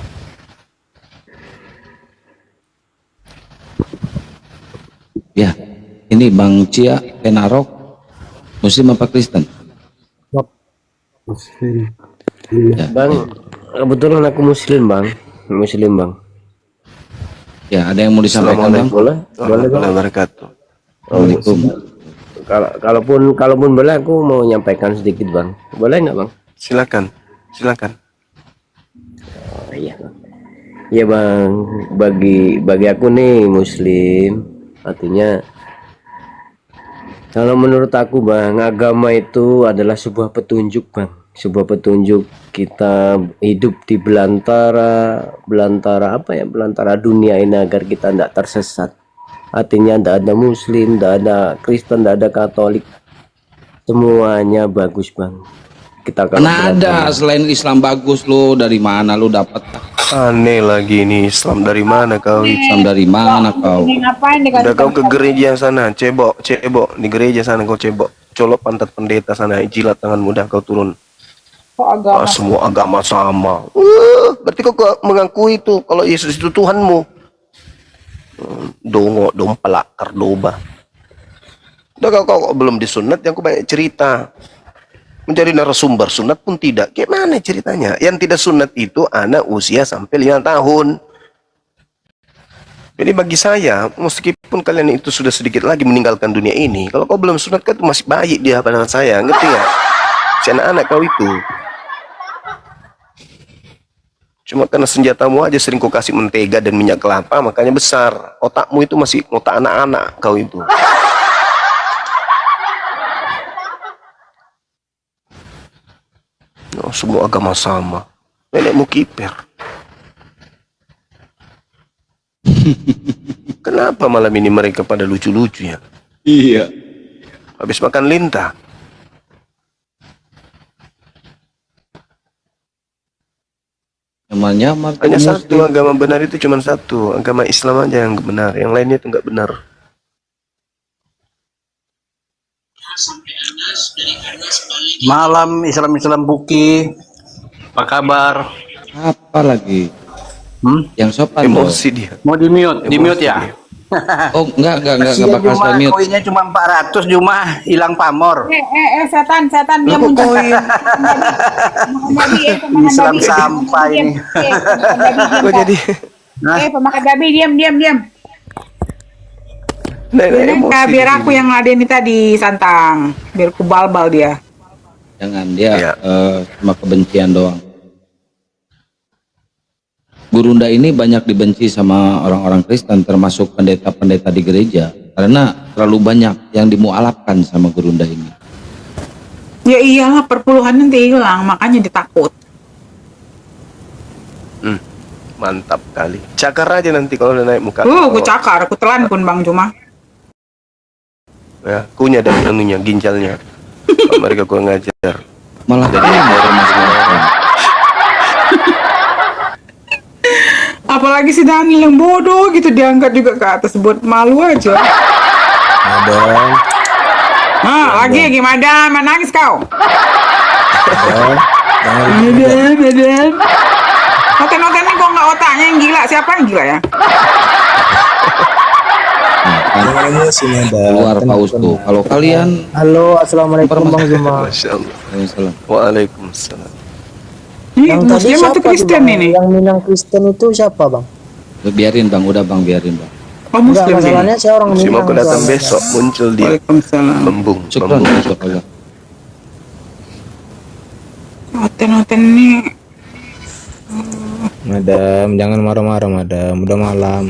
[SPEAKER 7] Ya, ini Bang Cia Penarok, Muslim apa Kristen?
[SPEAKER 4] Muslim.
[SPEAKER 7] Ya,
[SPEAKER 4] Bang, kebetulan aku Muslim bang.
[SPEAKER 7] ya, ada yang mau disampaikan Bang?
[SPEAKER 4] Boleh bang.
[SPEAKER 1] Wabarakatuh.
[SPEAKER 7] Assalamualaikum.
[SPEAKER 4] Kalaupun boleh aku mau menyampaikan sedikit bang. Boleh nggak bang?
[SPEAKER 1] Silakan.
[SPEAKER 4] Oh, iya bang. Iya bang. Bagi aku nih Muslim, artinya kalau menurut aku bang, agama itu adalah sebuah petunjuk bang. Sebuah petunjuk kita hidup di belantara dunia ini agar kita tidak tersesat. Artinya tidak ada Muslim, tidak ada Kristen, tidak ada Katolik, semuanya bagus bang. Kita kalau
[SPEAKER 7] Mana ada selain Islam bagus lo, dari mana lo dapat?
[SPEAKER 1] Aneh lagi ini, Islam dari mana kau?
[SPEAKER 7] Islam dari mana kau?
[SPEAKER 2] Ini ngapain
[SPEAKER 1] Udah kau ke gereja sana, cebok di gereja sana kau cebok, colok pantat pendeta sana, jilat tangan mudah kau turun.
[SPEAKER 2] Kok agama?
[SPEAKER 1] Semua agama sama. Berarti kau mengakui itu kalau Yesus itu Tuhanmu. Dongo, dompelak, kardoba. Udah kau belum disunat, yang aku banyak cerita. Menjadi narasumber sunat pun tidak. Gimana ceritanya? Yang tidak sunat itu anak usia sampai 5 tahun. Jadi bagi saya, meskipun kalian itu sudah sedikit lagi meninggalkan dunia ini, kalau kau belum sunat, kau itu masih bayi di hadapan saya. Ngerti nggak? Si anak-anak kau itu. Cuma karena senjatamu aja sering kau kasih mentega dan minyak kelapa, makanya besar. Otakmu itu masih otak anak-anak kau itu. Oh, semua agama sama. Nenekmu kiper. Kenapa malam ini mereka pada lucu-lucu ya?
[SPEAKER 7] Iya.
[SPEAKER 1] Habis makan lintah.
[SPEAKER 7] Nyamar
[SPEAKER 1] Hanya satu agama benar itu cuma satu. Agama Islam aja yang benar. Yang lainnya itu nggak benar.
[SPEAKER 6] Malam Islam Buki. Apa kabar?
[SPEAKER 7] Apa lagi? Yang sopan
[SPEAKER 1] Emosi dia.
[SPEAKER 6] Mau di mute ya?
[SPEAKER 1] dia.
[SPEAKER 7] Oh, enggak
[SPEAKER 6] Kasihan
[SPEAKER 7] bakal
[SPEAKER 6] cuma
[SPEAKER 7] saya mute.
[SPEAKER 6] koinnya cuma 400 cuma hilang pamor.
[SPEAKER 2] Setan dia
[SPEAKER 1] Loh, kok
[SPEAKER 2] muncul.
[SPEAKER 1] koin?
[SPEAKER 6] Islam sampah ini.
[SPEAKER 1] Kok jadi?
[SPEAKER 2] Pemakan babi, diam.
[SPEAKER 1] Nenek emosi.
[SPEAKER 2] Biar
[SPEAKER 1] di
[SPEAKER 2] aku
[SPEAKER 1] sini.
[SPEAKER 2] yang ngeladein tadi santang, biar ku balbal dia.
[SPEAKER 7] Jangan dia
[SPEAKER 1] Ya.
[SPEAKER 7] cuma kebencian doang. Gurunda ini banyak dibenci sama orang-orang Kristen, termasuk pendeta-pendeta di gereja, karena terlalu banyak yang dimualafkan sama Gurunda ini.
[SPEAKER 2] Ya iyalah, perpuluhan nanti hilang, makanya ditakut.
[SPEAKER 1] Mantap kali. Cakar aja nanti kalau udah naik muka.
[SPEAKER 2] Aku cakar, aku telan pun Bang Juma.
[SPEAKER 1] Ya, kunyah dan anunya, ginjalnya. Kalau mereka kurang ngajar.
[SPEAKER 7] Malah dari orang
[SPEAKER 2] Apalagi si Daniel yang bodoh gitu diangkat juga ke atas buat malu aja.
[SPEAKER 3] Ada.
[SPEAKER 2] Lagi gimana? Menangis kau? Noten ini kok nggak otaknya yang gila? Siapa yang gila ya?
[SPEAKER 7] Keluar Pak Ustu. Kalau kalian
[SPEAKER 9] Halo, assalamualaikum Bang Zuma.
[SPEAKER 1] Masya Allah.
[SPEAKER 7] Waalaikumsalam.
[SPEAKER 1] Waalaikumsalam.
[SPEAKER 2] Ini
[SPEAKER 9] Yang tadi
[SPEAKER 2] Muslim
[SPEAKER 9] siapa
[SPEAKER 2] atau
[SPEAKER 9] tuh,
[SPEAKER 2] Kristen
[SPEAKER 9] Bang?
[SPEAKER 2] ini?
[SPEAKER 9] Yang Minang Kristen itu siapa Bang?
[SPEAKER 7] Biarin Bang, udah Bang, biarin Bang.
[SPEAKER 2] Oh,
[SPEAKER 9] Enggak,
[SPEAKER 2] Muslim
[SPEAKER 9] masalahnya
[SPEAKER 2] ini.
[SPEAKER 9] saya orang
[SPEAKER 1] Si
[SPEAKER 9] Minang.
[SPEAKER 1] mau datang
[SPEAKER 9] soalnya.
[SPEAKER 1] besok muncul dia.
[SPEAKER 2] Waalaikumsalam.
[SPEAKER 1] Membung.
[SPEAKER 7] Syukran,
[SPEAKER 1] membung.
[SPEAKER 7] syukran.
[SPEAKER 2] Noten ini.
[SPEAKER 3] Madam, jangan marah-marah, Madam. Udah malam.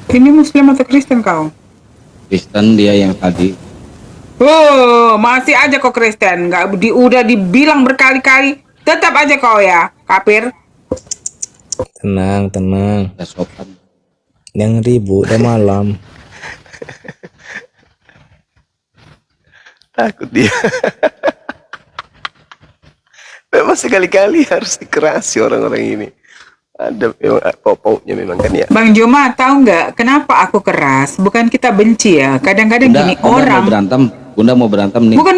[SPEAKER 2] Ini Muslim atau Kristen kau?
[SPEAKER 7] Kristen dia yang tadi.
[SPEAKER 2] Oh, masih aja kau Kristen. Udah dibilang berkali-kali. Tetap aja kau ya, kafir.
[SPEAKER 3] Tenang, tenang.
[SPEAKER 7] Udah sopan.
[SPEAKER 3] Jangan ribut, udah malam.
[SPEAKER 1] Takut dia. Memang sekali-kali harus dikerasi orang-orang ini. Ada memang pokoknya memang kan ya.
[SPEAKER 2] Bang Juma, tahu nggak kenapa aku keras? Bukan kita benci ya. Kadang-kadang
[SPEAKER 7] Bunda,
[SPEAKER 2] gini
[SPEAKER 7] Bunda
[SPEAKER 2] orang.
[SPEAKER 7] mau berantem. Bunda mau berantem nih.
[SPEAKER 2] Bukan.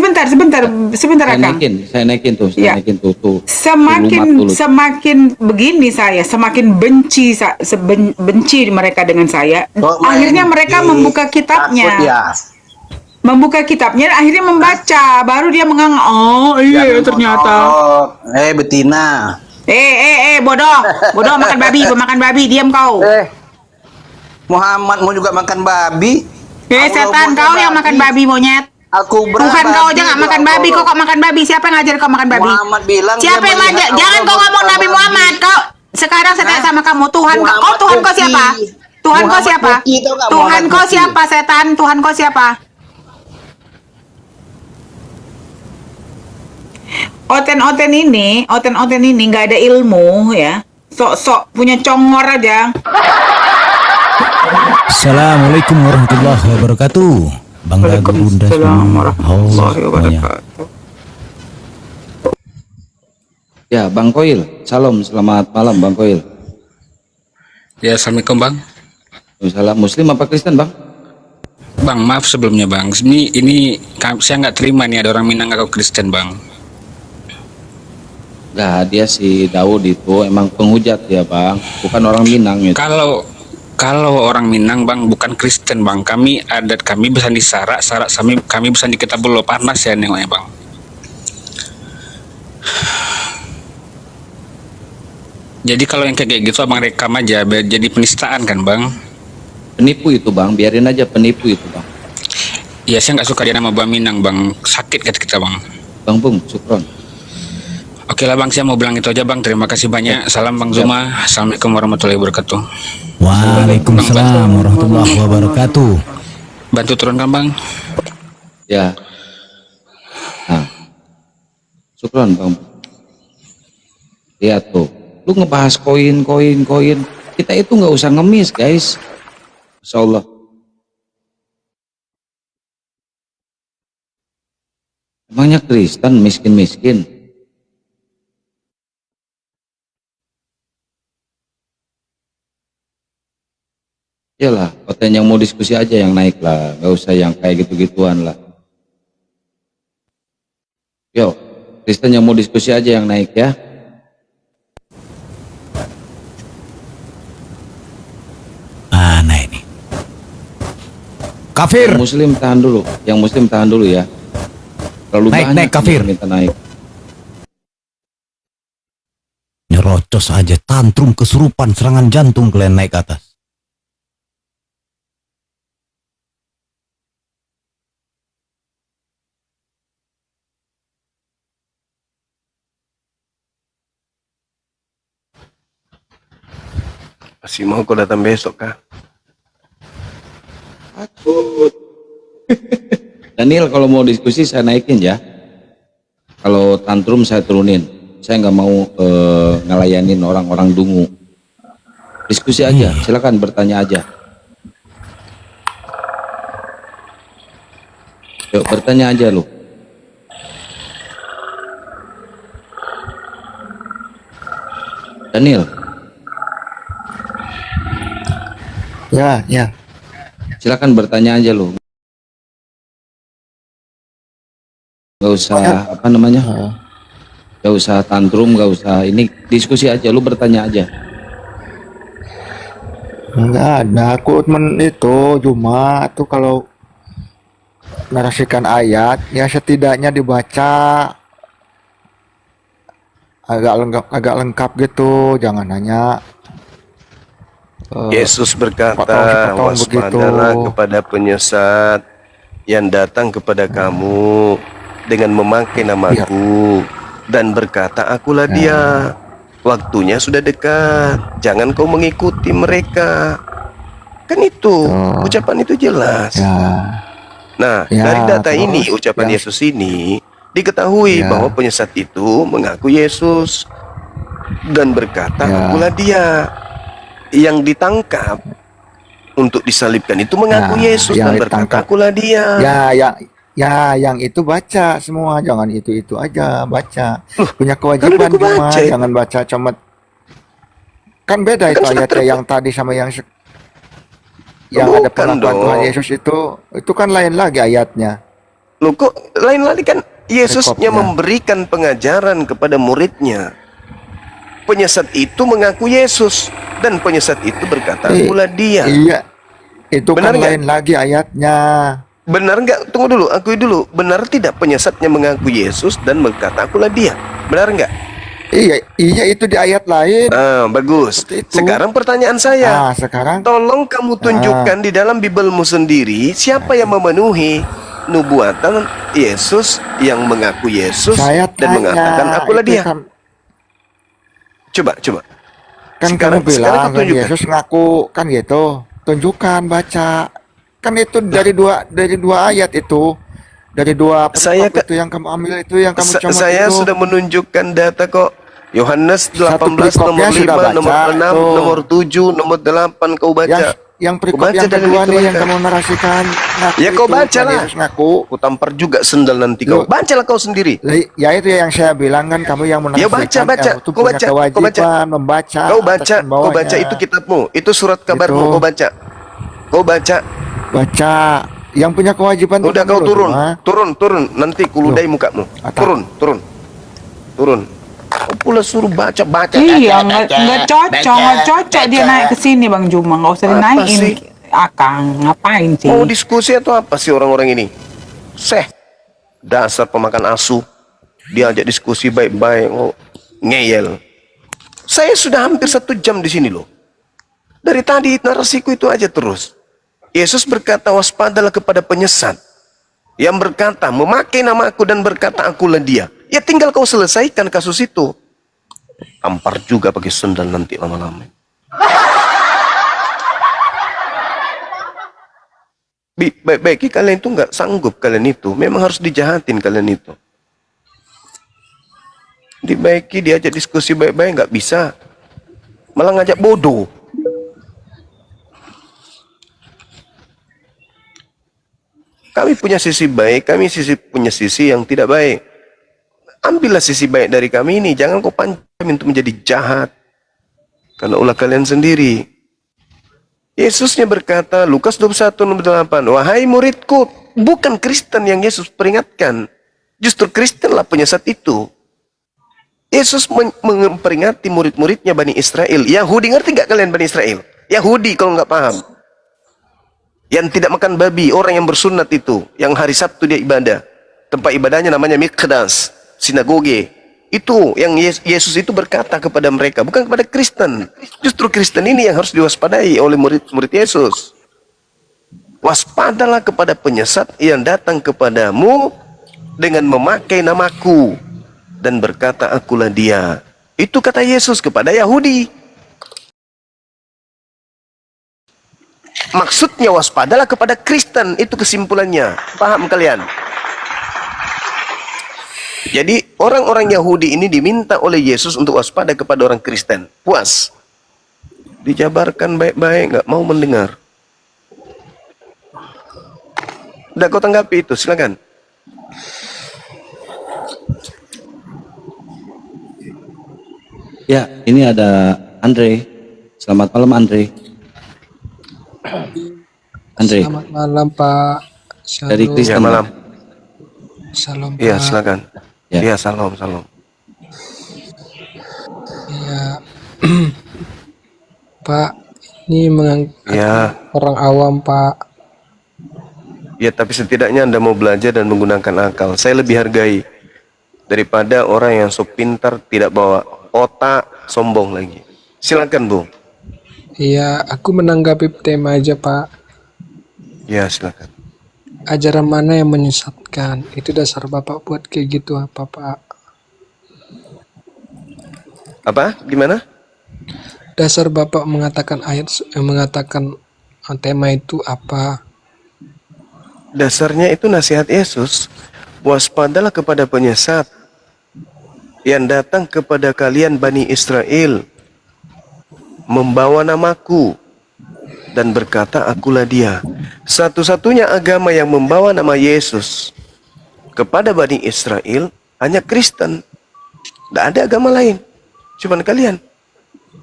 [SPEAKER 2] Sebentar
[SPEAKER 7] Saya
[SPEAKER 2] Akang.
[SPEAKER 7] naikin tuh,
[SPEAKER 2] Ya.
[SPEAKER 7] tuh.
[SPEAKER 2] Semakin begini saya, semakin benci mereka dengan saya. Akhirnya mereka membuka kitabnya. Membuka kitabnya, akhirnya membaca. Baru dia menganggap, oh iya ternyata.
[SPEAKER 6] Betina.
[SPEAKER 2] Bodoh makan babi, diam kau.
[SPEAKER 6] Muhammad mau juga makan babi.
[SPEAKER 2] Setan kau yang makan babi monyet.
[SPEAKER 6] Aku
[SPEAKER 2] Tuhan kau aja nggak makan babi, kok makan babi? Siapa yang ngajar kau makan babi?
[SPEAKER 6] Muhammad bilang
[SPEAKER 2] Siapa
[SPEAKER 6] dia
[SPEAKER 2] yang ngajar?
[SPEAKER 6] melihat
[SPEAKER 2] Jangan
[SPEAKER 6] Allah
[SPEAKER 2] kau ngomong
[SPEAKER 6] bersama
[SPEAKER 2] Nabi Muhammad. Kau sekarang saya tanya sama kamu, Tuhan kau
[SPEAKER 6] Muhammad
[SPEAKER 2] Tuhan kau
[SPEAKER 6] Putih.
[SPEAKER 2] siapa? Tuhan kau
[SPEAKER 6] Muhammad
[SPEAKER 2] siapa?
[SPEAKER 6] Putih, tau nggak
[SPEAKER 2] Tuhan
[SPEAKER 6] Muhammad
[SPEAKER 2] kau
[SPEAKER 6] Putih?
[SPEAKER 2] siapa setan? Tuhan kau siapa? Oten-oten ini nggak ada ilmu ya. Sok-sok punya congor aja.
[SPEAKER 10] Assalamualaikum warahmatullahi wabarakatuh. Bangga Bunda semua. Semuanya.
[SPEAKER 7] Ya, Bang Koil. Salam, selamat malam Bang Koil.
[SPEAKER 11] Ya, assalamualaikum Bang.
[SPEAKER 7] Salam. Muslim apa Kristen Bang?
[SPEAKER 11] Bang, maaf sebelumnya Bang. Ini saya nggak terima nih ada orang Minang atau Kristen Bang.
[SPEAKER 7] Enggak, dia si Daud itu emang penghujat ya Bang, bukan orang Minang gitu.
[SPEAKER 11] Kalau orang Minang Bang bukan Kristen Bang. Kami adat kami bisa disarak kami bisa di Kitabul panas ya nengoknya Bang. Jadi kalau yang kayak gitu Abang rekam aja biar jadi penistaan kan Bang.
[SPEAKER 7] Penipu itu Bang, biarin aja penipu itu Bang.
[SPEAKER 11] Iya, saya nggak suka dia nama Bang Minang Bang, sakit kata kita Bang.
[SPEAKER 7] Bang Bung, syukron.
[SPEAKER 11] Oke lah Bang, saya mau bilang itu aja Bang. Terima kasih banyak. Salam Bang Zuma. Assalamualaikum warahmatullahi wabarakatuh.
[SPEAKER 10] Waalaikumsalam warahmatullahi wabarakatuh.
[SPEAKER 11] Bantu turunkan Bang.
[SPEAKER 7] Ya. Nah. Syukron Bang. Lihat tuh, lu ngebahas koin. Kita itu nggak usah ngemis guys. Masya Allah. Emangnya Kristen miskin-miskin? Iyalah, konten yang mau diskusi aja yang naik lah, nggak usah yang kayak gitu-gituan lah. Yo, Kristen yang mau diskusi aja yang naik ya.
[SPEAKER 10] Nah ini. Kafir.
[SPEAKER 7] Yang Muslim tahan dulu ya. Terlalu
[SPEAKER 10] Naik, kafir.
[SPEAKER 7] yang minta naik.
[SPEAKER 10] Nyerocos aja, tantrum kesurupan, serangan jantung kalian naik ke atas.
[SPEAKER 1] Masih mau kau datang besok kah?
[SPEAKER 7] Takut. Daniel, kalau mau diskusi saya naikin ya. Kalau tantrum saya turunin. Saya nggak mau ngelayanin orang-orang dungu. Diskusi aja, silakan bertanya aja. Yuk bertanya aja lu. Daniel.
[SPEAKER 8] Ya.
[SPEAKER 7] Silakan bertanya aja lu. usah apa namanya, gak usah tantrum, gak usah ini, diskusi aja, lu bertanya aja.
[SPEAKER 8] Enggak ada, aku itu cuma tuh kalau narasikan ayat ya setidaknya dibaca agak lengkap gitu, jangan hanya
[SPEAKER 1] Yesus berkata,
[SPEAKER 8] potong-potong begitu.
[SPEAKER 1] waspadalah kepada penyesat yang datang kepada kamu dengan memakai namaku dan berkata, akulah dia. Waktunya sudah dekat, jangan kau mengikuti mereka. Kan itu, ucapan itu jelas. Nah, dari data ini, ucapan Yesus ini, diketahui bahwa penyesat itu mengaku Yesus dan berkata, akulah dia. Yang ditangkap untuk disalibkan itu mengaku Yesus dan berkata, akulah dia.
[SPEAKER 8] Yang itu baca semua, jangan itu aja baca. Punya kewajiban cuma jangan baca cuma. Kan beda itu ayatnya yang tadi sama yang ada pengakuan Tuhan Yesus itu kan lain lagi ayatnya.
[SPEAKER 1] Loh kok lain lagi, kan Yesusnya memberikan pengajaran kepada muridnya. Penyesat itu mengaku Yesus dan penyesat itu berkata, akulah dia.
[SPEAKER 8] Iya, itu
[SPEAKER 1] benar
[SPEAKER 8] kan lain lagi ayatnya.
[SPEAKER 1] Benar nggak? Tunggu dulu, akui dulu. Benar tidak penyesatnya mengaku Yesus dan berkata, akulah dia? Benar nggak?
[SPEAKER 8] Iya itu di ayat lain.
[SPEAKER 1] Bagus. Sekarang pertanyaan saya.
[SPEAKER 8] Sekarang
[SPEAKER 1] tolong kamu tunjukkan di dalam Bibelmu sendiri siapa yang memenuhi nubuatan Yesus yang mengaku Yesus dan mengatakan akulah dia. Coba.
[SPEAKER 8] Kan kamu bilang kan Yesus ngaku kan gitu. Tunjukkan, baca. Kan itu dari dua ayat itu. Dari dua itu yang kamu ambil itu yang kamu comot
[SPEAKER 1] saya
[SPEAKER 8] itu.
[SPEAKER 1] Sudah menunjukkan data kok. Yohanes 18 nomor 5, nomor 6, nomor 7, nomor 8 kau baca.
[SPEAKER 8] Yang perikop yang kedua nih yang kamu narasikan.
[SPEAKER 1] Ya kau bacalah. Aku tampar juga sendal nanti kau. Bacalah kau sendiri.
[SPEAKER 8] Ya itu yang saya bilang kan, kamu yang menarasikan.
[SPEAKER 1] Ya baca. Kau baca.
[SPEAKER 8] Membaca.
[SPEAKER 1] Kau baca itu kitabmu. Itu surat kabarmu kau baca. Kau baca.
[SPEAKER 8] Yang punya kewajiban.
[SPEAKER 1] Udah kau turun. Nanti kuludai mukamu. Turun. Kau pula suruh baca.
[SPEAKER 2] Iya, nggak cocok dia naik ke sini Bang Juma, nggak usah dinaikin. Akang ngapain sih?
[SPEAKER 1] Mau diskusi atau apa sih orang-orang ini? Dasar pemakan asu. Diajak diskusi baik-baik, ngeyel. Saya sudah hampir 1 jam di sini loh. Dari tadi narasiku itu aja terus. Yesus berkata, waspadalah kepada penyesat yang berkata, memakai namaku dan berkata, akulah dia. Ya tinggal kau selesaikan kasus itu. Tampar juga pakai sendal nanti lama-lama. Baik-baik kalian itu nggak sanggup, kalian itu memang harus dijahatin kalian itu. Dibaiki, diajak diskusi baik-baik nggak bisa, malah ngajak bodoh. Kami punya sisi baik, kami punya sisi yang tidak baik. Ambillah sisi baik dari kami ini, jangan kau pancam untuk menjadi jahat. Karena ulah kalian sendiri. Yesusnya berkata, Lukas 21:8, wahai muridku, bukan Kristen yang Yesus peringatkan. Justru Kristenlah penyesat itu. Yesus memperingati murid-muridnya Bani Israel. Yahudi, ngerti gak kalian Bani Israel? Yahudi kalau nggak paham. Yang tidak makan babi, orang yang bersunat itu, yang hari Sabtu dia ibadah. Tempat ibadahnya namanya Mikdas, sinagoge. Itu yang Yesus itu berkata kepada mereka, bukan kepada Kristen. Justru Kristen ini yang harus diwaspadai oleh murid-murid Yesus. Waspadalah kepada penyesat yang datang kepadamu dengan memakai namaku dan berkata, akulah dia. Itu kata Yesus kepada Yahudi. Maksudnya waspadalah kepada Kristen, itu kesimpulannya. Paham kalian? Jadi orang-orang Yahudi ini diminta oleh Yesus untuk waspada kepada orang Kristen. Puas. Dijabarkan baik-baik, nggak mau mendengar. Udah kau tanggapi itu, silakan.
[SPEAKER 7] Ya, ini ada Andre. Selamat malam Andre.
[SPEAKER 12] Selamat malam Pak.
[SPEAKER 7] Dari Kristen.
[SPEAKER 1] Malam.
[SPEAKER 12] Salam
[SPEAKER 1] Iya,
[SPEAKER 12] Pak.
[SPEAKER 1] silakan.
[SPEAKER 7] Ya.
[SPEAKER 1] Iya, salam.
[SPEAKER 12] Ya, Pak, ini mengangkat
[SPEAKER 1] Ya,
[SPEAKER 12] orang awam Pak.
[SPEAKER 1] ya, tapi setidaknya Anda mau belajar dan menggunakan akal. Saya lebih hargai daripada orang yang so pintar tidak bawa otak, sombong lagi. Silakan, Bung.
[SPEAKER 12] Iya, aku menanggapi tema aja Pak.
[SPEAKER 1] Ya, silakan.
[SPEAKER 12] Ajaran mana yang menyesatkan? Itu dasar Bapak buat kayak gitu apa Pak?
[SPEAKER 1] Apa? Gimana?
[SPEAKER 12] Dasar Bapak mengatakan mengatakan tema itu apa?
[SPEAKER 1] Dasarnya itu nasihat Yesus. Waspadalah kepada penyesat yang datang kepada kalian Bani Israel, membawa namaku dan berkata, akulah dia. Satu-satunya agama yang membawa nama Yesus kepada Bani Israel hanya Kristen. Tidak ada agama lain, cuman kalian.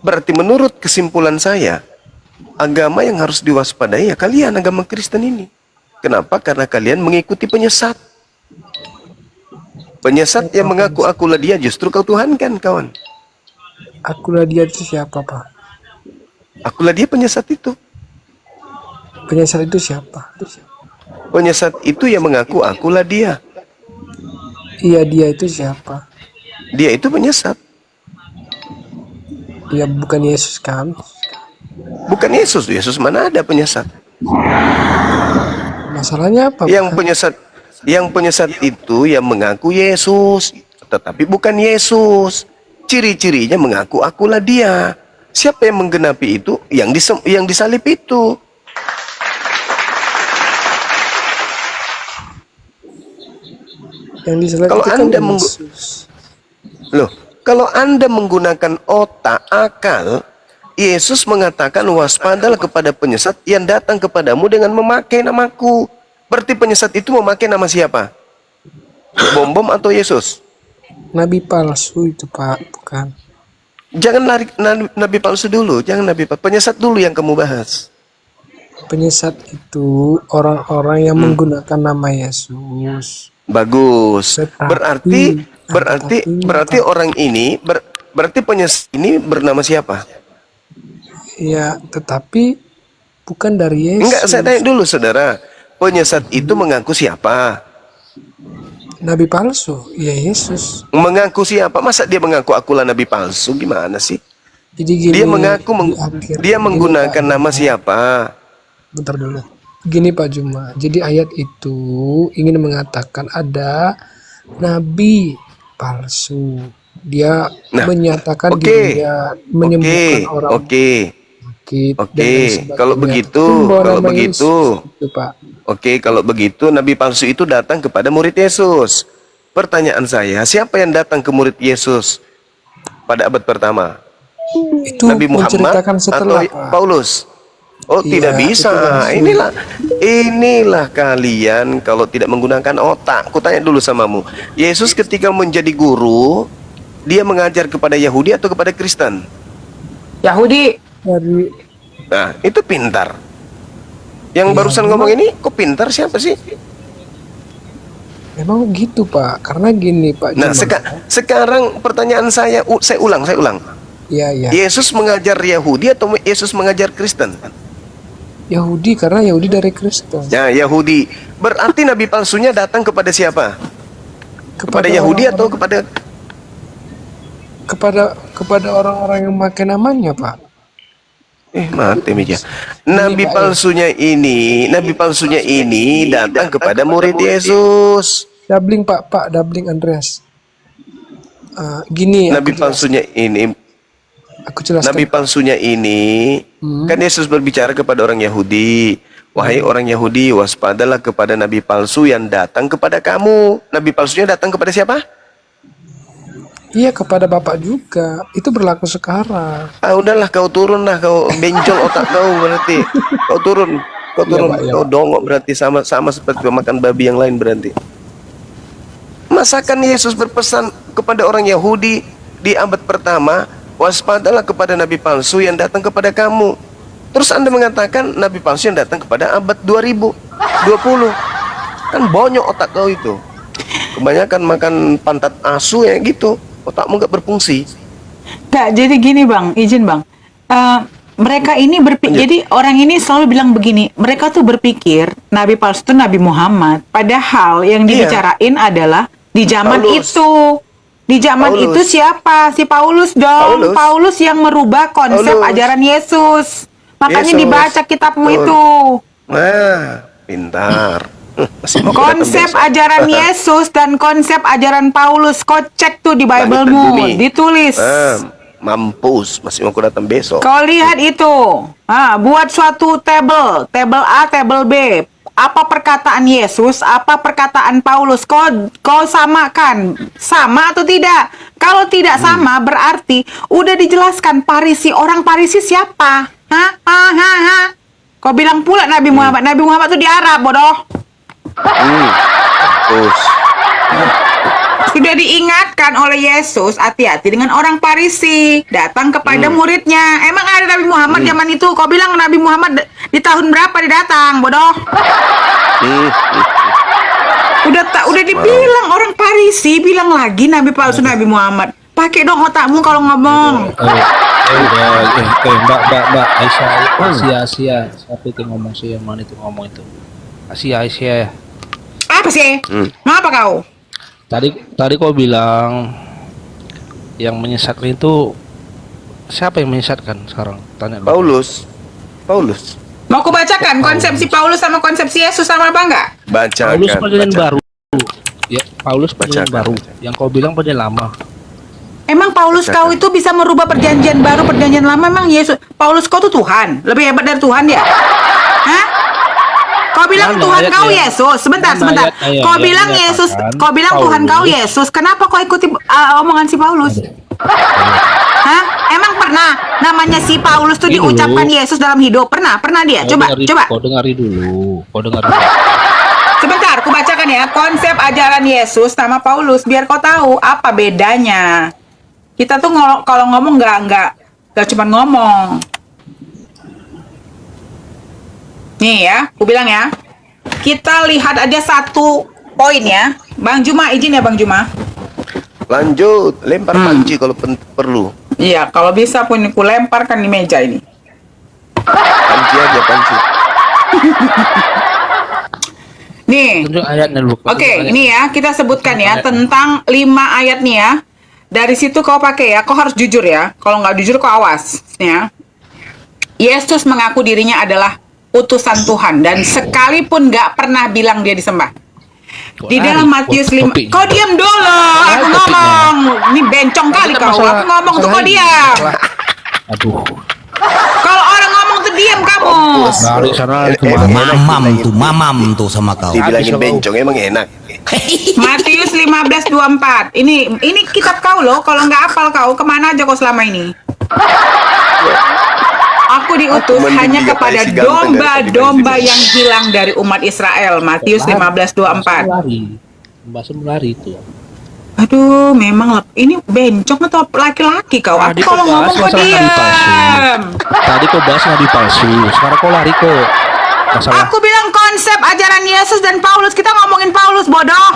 [SPEAKER 1] Berarti menurut kesimpulan saya, agama yang harus diwaspadai ya kalian, agama Kristen ini. Kenapa? Karena kalian mengikuti penyesat. Penyesat yang mengaku akulah dia justru kau tuhankan, kawan.
[SPEAKER 12] Akulah dia itu siapa Pak?
[SPEAKER 1] Akulah dia penyesat itu.
[SPEAKER 12] Penyesat itu siapa?
[SPEAKER 1] Penyesat itu yang mengaku akulah dia.
[SPEAKER 12] Iya, dia itu siapa?
[SPEAKER 1] Dia itu penyesat.
[SPEAKER 12] Dia bukan Yesus kan?
[SPEAKER 1] Bukan Yesus. Yesus mana ada penyesat?
[SPEAKER 12] Masalahnya apa?
[SPEAKER 1] Yang penyesat itu yang mengaku Yesus, tetapi bukan Yesus. Ciri-cirinya mengaku akulah dia. Siapa yang menggenapi itu? Yang disalib itu.
[SPEAKER 12] Yang disalib
[SPEAKER 1] Kalau
[SPEAKER 12] itu kan
[SPEAKER 1] Anda
[SPEAKER 12] Yesus.
[SPEAKER 1] Loh, kalau Anda menggunakan otak, akal, Yesus mengatakan waspadalah kepada penyesat yang datang kepadamu dengan memakai namaku. Berarti penyesat itu memakai nama siapa? Bom atau Yesus?
[SPEAKER 12] Nabi palsu itu Pak, bukan.
[SPEAKER 1] Jangan lari nabi palsu dulu, jangan nabi palsu. Penyesat dulu yang kamu bahas.
[SPEAKER 12] Penyesat itu orang-orang yang menggunakan nama Yesus.
[SPEAKER 1] Bagus.
[SPEAKER 12] Tetapi-
[SPEAKER 1] Berarti orang ini berarti penyesat ini bernama siapa?
[SPEAKER 12] Ya, tetapi bukan dari Yesus.
[SPEAKER 1] Enggak, saya tanya dulu saudara. Penyesat itu mengaku siapa?
[SPEAKER 12] Nabi palsu, ya Yesus.
[SPEAKER 1] Mengaku siapa? Masa dia mengaku akulah nabi palsu? Gimana sih?
[SPEAKER 12] Jadi gini,
[SPEAKER 1] Dia mengaku
[SPEAKER 12] di akhir-
[SPEAKER 1] dia
[SPEAKER 12] gini,
[SPEAKER 1] menggunakan
[SPEAKER 12] Pak.
[SPEAKER 1] nama siapa?
[SPEAKER 12] Bentar dulu. Gini Pak Juma, jadi ayat itu ingin mengatakan ada nabi palsu. Dia
[SPEAKER 1] Nah,
[SPEAKER 12] menyatakan
[SPEAKER 1] oke.
[SPEAKER 12] dirinya menyembuhkan orang
[SPEAKER 1] Oke.
[SPEAKER 12] sakit dan lain
[SPEAKER 1] Oke,
[SPEAKER 12] sebagainya.
[SPEAKER 1] kalau begitu,
[SPEAKER 12] Membawa
[SPEAKER 1] kalau
[SPEAKER 12] nama
[SPEAKER 1] begitu,
[SPEAKER 12] Yesus, itu, Pak.
[SPEAKER 1] Oke, kalau begitu nabi palsu itu datang kepada murid Yesus. Pertanyaan saya, siapa yang datang ke murid Yesus pada abad pertama?
[SPEAKER 12] Itu
[SPEAKER 1] Nabi Muhammad
[SPEAKER 12] menceritakan setelah,
[SPEAKER 1] atau
[SPEAKER 12] Pak.
[SPEAKER 1] Paulus? Oh,
[SPEAKER 12] Iya,
[SPEAKER 1] tidak bisa.
[SPEAKER 12] itu langsung.
[SPEAKER 1] Inilah kalian kalau tidak menggunakan otak. Ku tanya dulu samamu. Yesus ketika menjadi guru, dia mengajar kepada Yahudi atau kepada Kristen?
[SPEAKER 2] Yahudi.
[SPEAKER 12] Dari
[SPEAKER 1] Nah, itu pintar. Yang
[SPEAKER 12] Iya,
[SPEAKER 1] barusan
[SPEAKER 12] memang.
[SPEAKER 1] ngomong ini, kok pintar siapa sih?
[SPEAKER 12] memang gitu Pak, karena gini Pak
[SPEAKER 1] Nah,
[SPEAKER 12] Juma.
[SPEAKER 1] sekarang pertanyaan saya ulang.
[SPEAKER 12] Iya, iya.
[SPEAKER 1] Yesus mengajar Yahudi atau Yesus mengajar Kristen?
[SPEAKER 12] Yahudi, karena Yahudi dari Kristen.
[SPEAKER 1] Ya, Yahudi. Berarti nabi palsunya datang kepada siapa? Kepada Yahudi atau
[SPEAKER 12] kepada orang-orang yang pakai namanya, Pak.
[SPEAKER 1] mati meja. Nabi palsunya ini datang kepada murid Yesus.
[SPEAKER 12] Dabling Pak, Dabling Andreas. Gini,
[SPEAKER 1] Nabi palsunya ini,
[SPEAKER 12] aku jelaskan.
[SPEAKER 1] nabi palsunya ini, kan Yesus berbicara kepada orang Yahudi. Wahai orang Yahudi, waspadalah kepada nabi palsu yang datang kepada kamu. Nabi palsunya datang kepada siapa?
[SPEAKER 12] Iya, kepada Bapak juga. Itu berlaku sekarang.
[SPEAKER 1] Udahlah, kau turun lah, kau bencol otak kau berarti. Kau turun,
[SPEAKER 12] Iya, Pak.
[SPEAKER 1] kau dongok berarti sama seperti makan babi yang lain berarti. Masakan Yesus berpesan kepada orang Yahudi di abad pertama, waspadalah kepada nabi palsu yang datang kepada kamu. Terus Anda mengatakan nabi palsu yang datang kepada abad 2020. Kan bonyok otak kau itu. Kebanyakan makan pantat asu ya gitu. Otakmu nggak berfungsi.
[SPEAKER 2] Nggak, jadi gini bang, izin bang. Mereka ini berpikir, jadi orang ini selalu bilang begini, mereka tuh berpikir Nabi palsu itu Nabi Muhammad. Padahal yang dibicarain adalah di zaman
[SPEAKER 1] Paulus.
[SPEAKER 2] itu. Di zaman
[SPEAKER 1] Paulus.
[SPEAKER 2] itu siapa? Si Paulus dong.
[SPEAKER 1] Paulus.
[SPEAKER 2] Paulus yang merubah konsep
[SPEAKER 1] Paulus.
[SPEAKER 2] ajaran Yesus. Makanya
[SPEAKER 1] Yesus.
[SPEAKER 2] dibaca kitabmu
[SPEAKER 1] Betul.
[SPEAKER 2] itu.
[SPEAKER 1] Nah, pintar. Masih mau datang
[SPEAKER 2] Konsep
[SPEAKER 1] besok.
[SPEAKER 2] ajaran Yesus dan konsep ajaran Paulus, kau cek tuh di
[SPEAKER 1] Langit dan
[SPEAKER 2] Bible-mu,
[SPEAKER 1] bumi.
[SPEAKER 2] ditulis.
[SPEAKER 1] Mampus, masih mau datang besok.
[SPEAKER 2] Kau lihat itu, buat suatu table A, table B. Apa perkataan Yesus, apa perkataan Paulus? Kau samakan, sama atau tidak? Kalau tidak sama, berarti udah dijelaskan orang Parisi siapa? Kau bilang pula Nabi Muhammad. Nabi Muhammad tuh di Arab, bodoh.
[SPEAKER 1] Terus.
[SPEAKER 2] Sudah diingatkan oleh Yesus, hati-hati dengan orang Parisi. Datang kepada muridnya. Emang ada Nabi Muhammad zaman itu? Kau bilang Nabi Muhammad di tahun berapa dia datang, bodoh? Udah dibilang orang Parisi, bilang lagi Nabi palsu Nabi Muhammad. Pakai dong otakmu kalau ngomong.
[SPEAKER 6] Mbak Aisyah, siapa itu ngomong sih, yang mana itu ngomong itu? Aisyah.
[SPEAKER 2] Apa sih? Ngapa kau?
[SPEAKER 6] Tadi kau bilang yang menyesatkan itu siapa yang menyesatkan sekarang? Tanya dulu.
[SPEAKER 1] Paulus.
[SPEAKER 2] Mau aku bacakan konsepsi Paulus sama konsepsi Yesus sama apa enggak?
[SPEAKER 1] Bacakan.
[SPEAKER 6] Paulus perjanjian
[SPEAKER 1] bacakan.
[SPEAKER 6] baru. Ya, Paulus perjanjian
[SPEAKER 1] Bacakan.
[SPEAKER 6] baru. Yang kau bilang perjanjian lama.
[SPEAKER 2] Emang Paulus kau itu bisa merubah perjanjian baru, perjanjian lama? Emang Yesus, Paulus kau tuh Tuhan? Lebih hebat dari Tuhan dia? Hah? Kau bilang
[SPEAKER 6] Mana
[SPEAKER 2] Tuhan kau
[SPEAKER 6] ayatnya?
[SPEAKER 2] Yesus? Sebentar.
[SPEAKER 6] Mana
[SPEAKER 2] Kau
[SPEAKER 6] yang
[SPEAKER 2] bilang
[SPEAKER 6] menyatakan
[SPEAKER 2] Yesus, kau bilang Tuhan kau
[SPEAKER 6] Paulus?
[SPEAKER 2] Yesus. Kenapa kau ikuti omongan si Paulus? Hah? Emang pernah namanya si Paulus tuh
[SPEAKER 6] Ini dulu.
[SPEAKER 2] diucapkan Yesus dalam hidup? Pernah dia? Coba.
[SPEAKER 6] Kau dengari dulu.
[SPEAKER 2] Sebentar, aku bacakan ya konsep ajaran Yesus sama Paulus biar kau tahu apa bedanya. Kita tuh kalau ngomong nggak cuma ngomong. Nih ya, aku bilang ya. Kita lihat aja satu poin ya. Bang Juma, izin ya Bang Juma.
[SPEAKER 1] Lanjut, lempar panci kalau perlu.
[SPEAKER 2] Iya, kalau bisa pun aku lemparkan di meja ini.
[SPEAKER 1] Panci aja, panci.
[SPEAKER 2] Nih.
[SPEAKER 6] Tunjuk ayatnya dulu.
[SPEAKER 2] Oke, ini ya kita sebutkan ya tentang 5 ayat nih ya. Dari situ kau pakai ya, kau harus jujur ya. Kalau nggak jujur kau awas ya. Yesus mengaku dirinya adalah utusan Tuhan dan sekalipun nggak pernah bilang dia disembah. Di dalam Matius 5, kau diam dulu, aku ngomong. Ini bencong kali kau. Aku ngomong tuh kau diam.
[SPEAKER 6] Aduh.
[SPEAKER 2] Kalau orang ngomong tuh diam kamu.
[SPEAKER 6] Dari sana itu
[SPEAKER 10] Mamam tuh sama kau.
[SPEAKER 1] Dibilangin bencong emang enak.
[SPEAKER 2] Matius 15:24. Ini kitab kau loh. Kalau nggak hafal kau, kemana aja kau selama ini? Aku diutus hanya kepada domba-domba yang hilang dari umat Israel. Matius 15:24.
[SPEAKER 6] Bahasa melari itu.
[SPEAKER 2] Aduh, memang ini bencong atau laki-laki kau? Aku kalau ngomong kau diam.
[SPEAKER 6] Tadi kau bahas nabi palsu, sekarang kau lari kok. Masalah.
[SPEAKER 2] Aku bilang konsep ajaran Yesus dan Paulus. Kita ngomongin Paulus, bodoh.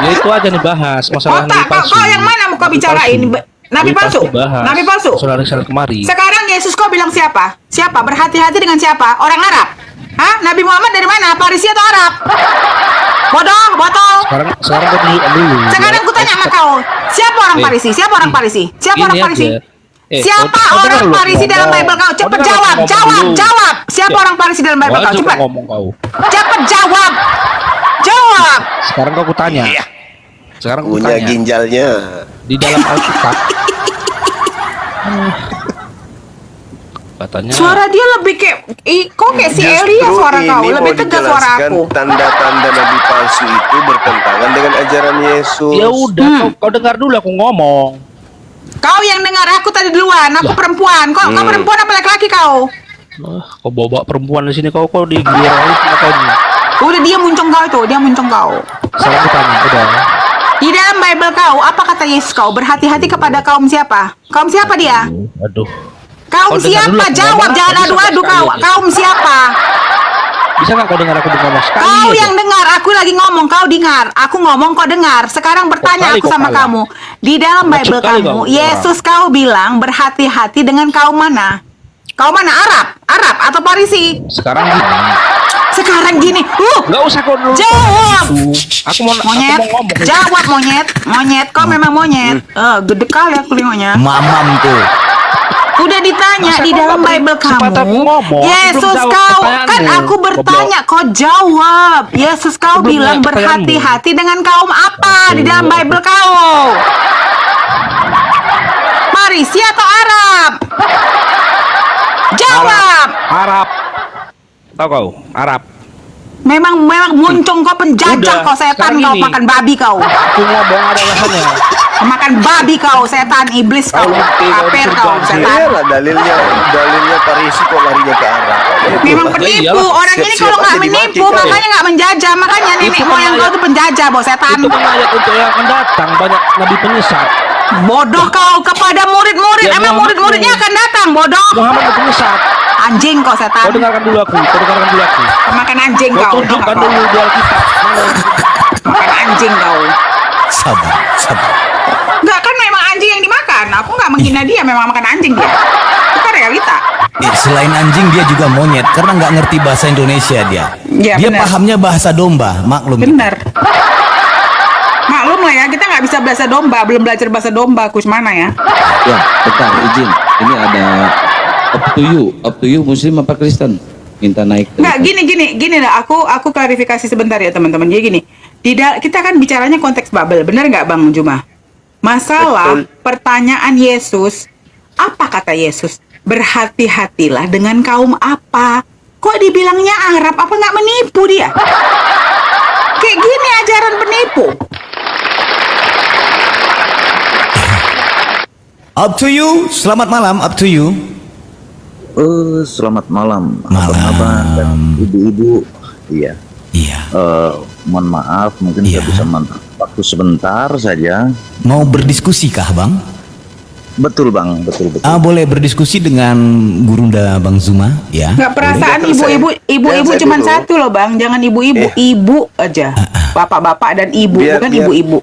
[SPEAKER 6] Ya itu aja nih bahas masalah nabi palsu.
[SPEAKER 2] Kau yang mana mau kau bicarain? Nabi palsu? Nabi palsu?
[SPEAKER 6] Saudara kemari.
[SPEAKER 2] Sekarang Yesus kau bilang siapa? Siapa? Berhati-hati dengan siapa? Orang Arab? Hah? Nabi Muhammad dari mana? Parisi atau Arab? Bodoh, botol.
[SPEAKER 6] Sekarang kau tunjukkan dulu.
[SPEAKER 2] Sekarang aku tanya sama kau. Siapa orang Parisi? Siapa orang Parisi? Siapa orang Parisi? Siapa orang Parisi dalam Bible kau? Cepat jawab, jawab. Siapa orang Parisi dalam Bible kau? Cepat. Cepat jawab. Jawab.
[SPEAKER 6] Sekarang kau kutanya. Sekarang kau
[SPEAKER 1] Punya
[SPEAKER 6] tanya.
[SPEAKER 1] ginjalnya.
[SPEAKER 6] Di dalam Alkitab katanya
[SPEAKER 2] Suara dia lebih kok kayak si Elia suara kau, lebih tegas suara aku.
[SPEAKER 1] Tanda-tanda nabi palsu itu bertentangan dengan ajaran Yesus.
[SPEAKER 6] ya udah kau dengar dulu aku ngomong.
[SPEAKER 2] Kau yang dengar aku tadi duluan, aku perempuan. Kau perempuan apa laki-laki kau?
[SPEAKER 6] Kau bawa perempuan di sini kau digilir lagi sama kau ini.
[SPEAKER 2] Udah dia muncung kau itu, dia muncung kau.
[SPEAKER 6] Sekarang aku tanya, udah.
[SPEAKER 2] Di dalam Bible kau, apa kata Yesus kau? Berhati-hati kepada kaum siapa? Kaum siapa dia?
[SPEAKER 6] Aduh.
[SPEAKER 2] Kaum
[SPEAKER 6] Kau dengar dulu
[SPEAKER 2] siapa?
[SPEAKER 6] aku
[SPEAKER 2] Jawab,
[SPEAKER 6] ngomong,
[SPEAKER 2] jangan
[SPEAKER 6] tadi
[SPEAKER 2] adu-adu
[SPEAKER 6] sampai
[SPEAKER 2] kau.
[SPEAKER 6] sekali aja.
[SPEAKER 2] Kaum siapa?
[SPEAKER 6] Di Bisa nggak kau dengar aku ngomong sekali?
[SPEAKER 2] Kau
[SPEAKER 6] aja?
[SPEAKER 2] yang dengar, aku lagi ngomong, kau dengar. Aku ngomong, kau dengar. Sekarang bertanya
[SPEAKER 6] Kali
[SPEAKER 2] aku
[SPEAKER 6] kau
[SPEAKER 2] sama
[SPEAKER 6] kalah.
[SPEAKER 2] kamu. Di dalam
[SPEAKER 6] Macet
[SPEAKER 2] Bible
[SPEAKER 6] kali
[SPEAKER 2] kamu,
[SPEAKER 6] kau,
[SPEAKER 2] Yesus kau bilang berhati-hati dengan kaum mana? Kaum mana? Arab atau Parisi?
[SPEAKER 6] Sekarang gini.
[SPEAKER 2] Sekarang gini,
[SPEAKER 6] Nggak usah kau dulu.
[SPEAKER 2] jawab.
[SPEAKER 6] Aku mau
[SPEAKER 2] Monyet,
[SPEAKER 6] ngomong.
[SPEAKER 2] jawab monyet, kau memang monyet. Gede kali aku lingoknya.
[SPEAKER 10] Mamam tuh.
[SPEAKER 2] Udah ditanya di dalam Bible
[SPEAKER 6] sempat aku
[SPEAKER 2] kamu,
[SPEAKER 6] ngomong,
[SPEAKER 2] Yesus
[SPEAKER 6] belum jawab
[SPEAKER 2] kau,
[SPEAKER 6] pertanyaanmu.
[SPEAKER 2] kan aku bertanya, kau jawab. Yesus kau
[SPEAKER 6] Belum
[SPEAKER 2] bilang
[SPEAKER 6] jawab pertanyaanmu.
[SPEAKER 2] berhati-hati dengan kaum apa di dalam Bible kau? Parisi atau Arab? Jawab.
[SPEAKER 6] Arab. Tahu kau? Arab.
[SPEAKER 2] Memang muncung kau penjajah,
[SPEAKER 6] Udah,
[SPEAKER 2] kau setan,
[SPEAKER 6] sekarang
[SPEAKER 2] kau
[SPEAKER 6] gini.
[SPEAKER 2] makan babi kau.
[SPEAKER 6] Aku ngomong ada alasannya.
[SPEAKER 2] Makan babi kau, setan, iblis kau, kafir kau, setan.
[SPEAKER 1] Iyalah dalilnya Parisi kok larinya ke Arab.
[SPEAKER 2] Memang penipu, orang ini kalau nggak menipu makanya nggak menjajah, makanya nenek moyang kau tuh penjajah, bos setan.
[SPEAKER 6] Itu ayat untuk yang akan datang banyak nabi penyesat.
[SPEAKER 2] Bodoh kau kepada murid-murid,
[SPEAKER 6] Ya,
[SPEAKER 2] emang
[SPEAKER 6] Muhammad
[SPEAKER 2] murid-muridnya
[SPEAKER 6] tuh.
[SPEAKER 2] akan datang, bodoh.
[SPEAKER 6] Muhammad itu penyesat.
[SPEAKER 2] Anjing kau
[SPEAKER 6] Kau
[SPEAKER 2] setan,
[SPEAKER 6] dengarkan dulu aku.
[SPEAKER 2] makan anjing
[SPEAKER 6] Kau
[SPEAKER 2] kau.
[SPEAKER 6] tunjukkan dulu di Alkitab. Mana?
[SPEAKER 2] Makan anjing kau.
[SPEAKER 10] Sabar.
[SPEAKER 2] Enggak, kan memang anjing yang dimakan. Aku nggak menghina dia, memang makan anjing dia. Itu realita.
[SPEAKER 10] Selain anjing dia juga monyet karena nggak ngerti bahasa Indonesia dia.
[SPEAKER 2] Iya,
[SPEAKER 10] Dia
[SPEAKER 2] benar.
[SPEAKER 10] pahamnya bahasa domba, maklum.
[SPEAKER 2] Bener. Maklum lah ya, kita nggak bisa bahasa domba, belum belajar bahasa domba, kus mana ya?
[SPEAKER 7] Ya, bentar, izin. Ini ada up to you, Muslim apa Kristen? Minta naik.
[SPEAKER 2] Nggak, gini lah. Aku klarifikasi sebentar ya teman-teman. Jadi gini, kita kan bicaranya konteks Babel, benar nggak Bang Juma? Masalah pertanyaan Yesus, apa kata Yesus? Berhati-hatilah dengan kaum apa? Kok dibilangnya Arab? Apa nggak menipu dia? Kayak gini ajaran penipu.
[SPEAKER 10] Up to you. Selamat malam. Up to you.
[SPEAKER 13] Selamat malam,
[SPEAKER 10] Malam.
[SPEAKER 13] abang-abang dan ibu-ibu. Iya.
[SPEAKER 10] Iya.
[SPEAKER 13] Mohon maaf, mungkin
[SPEAKER 10] Iya.
[SPEAKER 13] saya bisa waktu sebentar saja.
[SPEAKER 10] Mau berdiskusi kah, Bang?
[SPEAKER 13] Betul, Bang. Betul.
[SPEAKER 10] Boleh berdiskusi dengan Gurunda Bang Zuma, ya.
[SPEAKER 2] Nggak, perasaan
[SPEAKER 1] Boleh.
[SPEAKER 2] ibu-ibu
[SPEAKER 1] Saya
[SPEAKER 2] cuma
[SPEAKER 1] dulu.
[SPEAKER 2] satu loh Bang. Jangan ibu-ibu, ibu aja. Bapak-bapak dan ibu, bukan
[SPEAKER 1] Biar-
[SPEAKER 2] ibu-ibu.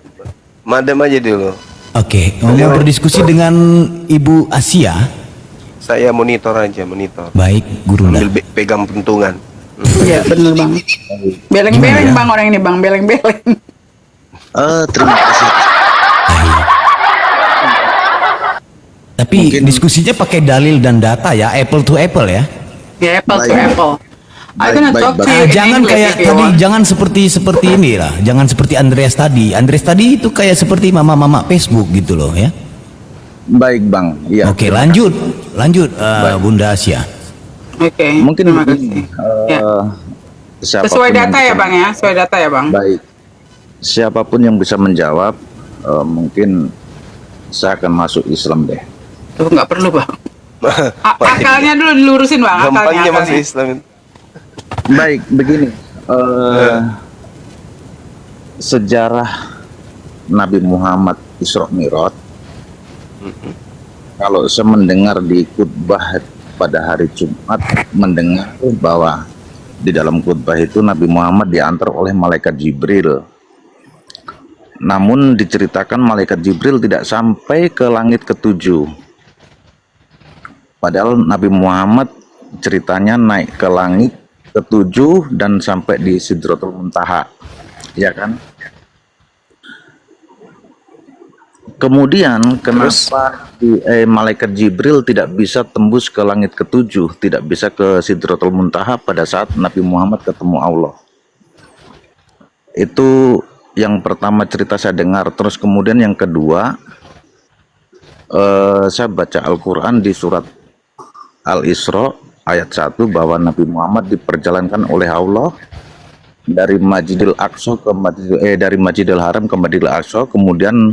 [SPEAKER 1] Madem aja dulu.
[SPEAKER 10] Oke, mau berdiskusi dengan Ibu Asia.
[SPEAKER 1] Saya monitor aja, monitor.
[SPEAKER 10] Baik, Gurunda.
[SPEAKER 1] Ambil pegang pentungan.
[SPEAKER 2] Iya, bener Bang. Beleng-beleng Bang orang ini Bang, beleng-beleng.
[SPEAKER 13] Terima kasih.
[SPEAKER 10] Tapi diskusinya pakai dalil dan data ya, apple to apple ya.
[SPEAKER 2] Ya, apple to
[SPEAKER 13] Baik.
[SPEAKER 2] apple. I cannot talk to you in
[SPEAKER 10] Jangan
[SPEAKER 2] English
[SPEAKER 10] kayak
[SPEAKER 2] if you
[SPEAKER 10] tadi,
[SPEAKER 2] want.
[SPEAKER 10] jangan seperti ini lah. Jangan seperti Andreas tadi. Andreas tadi itu kayak seperti mama-mama Facebook gitu loh ya.
[SPEAKER 13] Baik, Bang. Iya.
[SPEAKER 10] Oke, lanjut Bunda Asia.
[SPEAKER 2] Oke.
[SPEAKER 13] Mungkin
[SPEAKER 2] terima
[SPEAKER 13] begini,
[SPEAKER 2] kasih.
[SPEAKER 13] siapapun
[SPEAKER 2] Sesuai
[SPEAKER 13] yang
[SPEAKER 2] data ya
[SPEAKER 13] bisa-
[SPEAKER 2] Bang ya, sesuai data ya Bang.
[SPEAKER 13] Baik. Siapapun yang bisa menjawab, mungkin saya akan masuk Islam deh.
[SPEAKER 2] Tuh nggak perlu Bang. Akalnya dulu dilurusin Bang,
[SPEAKER 1] Gampangnya
[SPEAKER 2] akalnya.
[SPEAKER 1] masuk Islam.
[SPEAKER 13] Baik, begini. Sejarah Nabi Muhammad Isra Mi'raj. Kalau saya mendengar di khutbah pada hari Jumat, mendengar bahwa di dalam khutbah itu Nabi Muhammad diantar oleh malaikat Jibril. Namun diceritakan malaikat Jibril tidak sampai ke langit ketujuh. Padahal Nabi Muhammad ceritanya naik ke langit ketujuh dan sampai di Sidratul Muntaha, ya kan? Kemudian kenapa malaikat Jibril tidak bisa tembus ke langit ketujuh, tidak bisa ke Sidratul Muntaha pada saat Nabi Muhammad ketemu Allah? Itu yang pertama cerita saya dengar. Terus kemudian yang kedua, saya baca Al-Quran di surat Al-Isra ayat 1 bahwa Nabi Muhammad diperjalankan oleh Allah dari Masjidil Aqsa ke dari Masjidil Haram ke Masjidil Aqsa, kemudian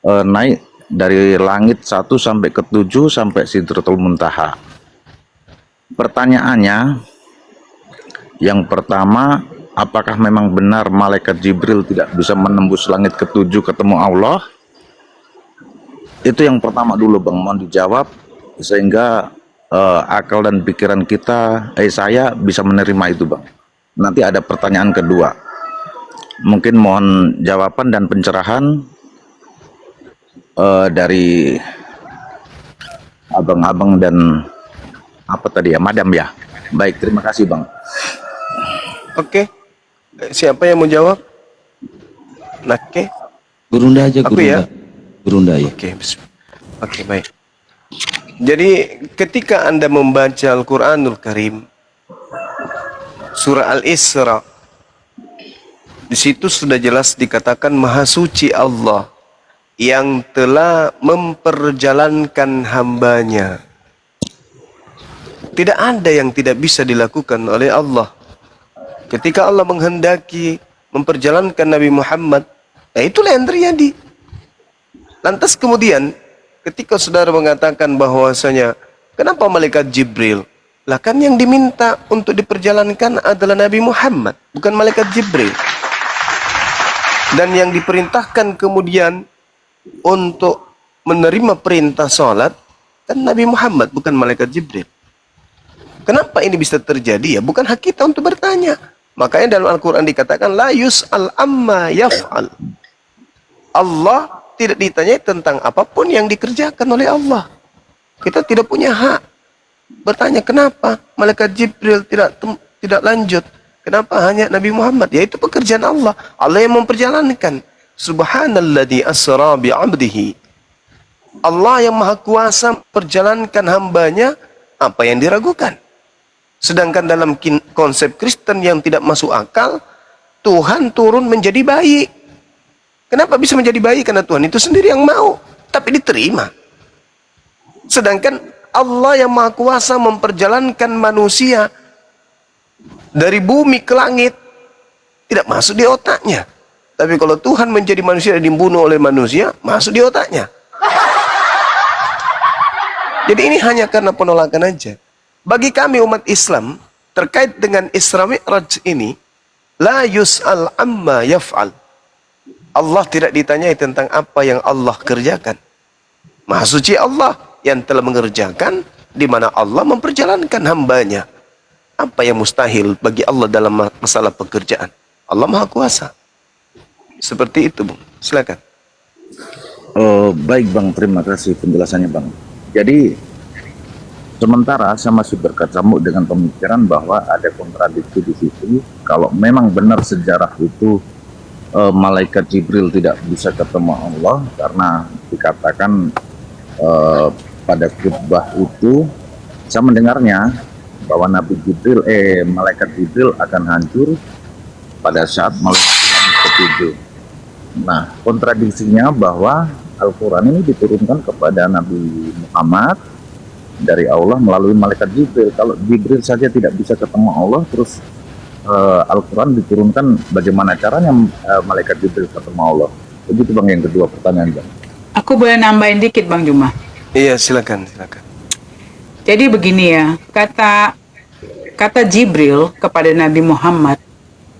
[SPEAKER 13] naik dari langit 1 sampai ke 7 sampai Sidratul Muntaha. Pertanyaannya, yang pertama, apakah memang benar malaikat Jibril tidak bisa menembus langit ke-7 ketemu Allah? Itu yang pertama dulu Bang, mohon dijawab sehingga akal dan pikiran kita, saya bisa menerima itu Bang. Nanti ada pertanyaan kedua. Mungkin mohon jawaban dan pencerahan dari abang-abang dan apa tadi ya, madam ya. Baik, terima kasih Bang.
[SPEAKER 1] Oke. Siapa yang mau jawab? Nake?
[SPEAKER 7] Gurunda aja,
[SPEAKER 1] Aku
[SPEAKER 7] Gurunda.
[SPEAKER 1] ya?
[SPEAKER 7] Gurunda ya.
[SPEAKER 1] Oke, baik. Jadi ketika Anda membaca Al-Quranul Karim, surah Al-Isra, di situ sudah jelas dikatakan Maha Suci Allah yang telah memperjalankan hambanya. Tidak ada yang tidak bisa dilakukan oleh Allah. Ketika Allah menghendaki memperjalankan Nabi Muhammad, itulah yang terjadi. Lantas kemudian, ketika saudara mengatakan bahwasanya, kenapa malaikat Jibril? Lah kan yang diminta untuk diperjalankan adalah Nabi Muhammad, bukan malaikat Jibril. Dan yang diperintahkan kemudian untuk menerima perintah sholat, kan Nabi Muhammad, bukan malaikat Jibril. Kenapa ini bisa terjadi? Ya bukan hak kita untuk bertanya. Makanya dalam Al-Quran dikatakan, La yus'al amma yaf'al. Allah tidak ditanyai tentang apapun yang dikerjakan oleh Allah. Kita tidak punya hak bertanya kenapa malaikat Jibril tidak lanjut. Kenapa hanya Nabi Muhammad? Ya itu pekerjaan Allah. Allah yang memperjalankan. Subhanalladzi asra bi'abdihi. Allah yang maha kuasa perjalankan hambanya, apa yang diragukan? Sedangkan dalam konsep Kristen yang tidak masuk akal, Tuhan turun menjadi bayi. Kenapa bisa menjadi bayi? Karena Tuhan itu sendiri yang mau, tapi diterima. Sedangkan Allah yang maha kuasa memperjalankan manusia dari bumi ke langit, tidak masuk di otaknya. Tapi kalau Tuhan menjadi manusia dan dibunuh oleh manusia, masuk di otaknya. Jadi ini hanya karena penolakan aja. Bagi kami umat Islam, terkait dengan Isra Mi'raj ini, la yus'al amma yaf'al. Allah tidak ditanyai tentang apa yang Allah kerjakan. Maha suci Allah yang telah mengerjakan, di mana Allah memperjalankan hambanya. Apa yang mustahil bagi Allah dalam masalah pekerjaan? Allah Maha Kuasa. Seperti itu, Bung. Silakan.
[SPEAKER 13] Baik Bang, terima kasih penjelasannya Bang. Jadi sementara saya masih berkecamuk dengan pemikiran bahwa ada kontradiksi di situ. Kalau memang benar sejarah itu malaikat Jibril tidak bisa ketemu Allah karena dikatakan pada khutbah itu saya mendengarnya bahwa malaikat Jibril akan hancur pada saat malaikat ketujuh. Nah, kontradiksinya bahwa Al-Quran ini diturunkan kepada Nabi Muhammad dari Allah melalui malaikat Jibril. Kalau Jibril saja tidak bisa ketemu Allah, terus Al-Quran diturunkan, bagaimana caranya malaikat Jibril ketemu Allah? Begitu Bang, yang kedua pertanyaan Bang.
[SPEAKER 2] Aku boleh nambahin dikit Bang Juma?
[SPEAKER 1] Iya, silakan.
[SPEAKER 2] Jadi begini ya, kata Jibril kepada Nabi Muhammad,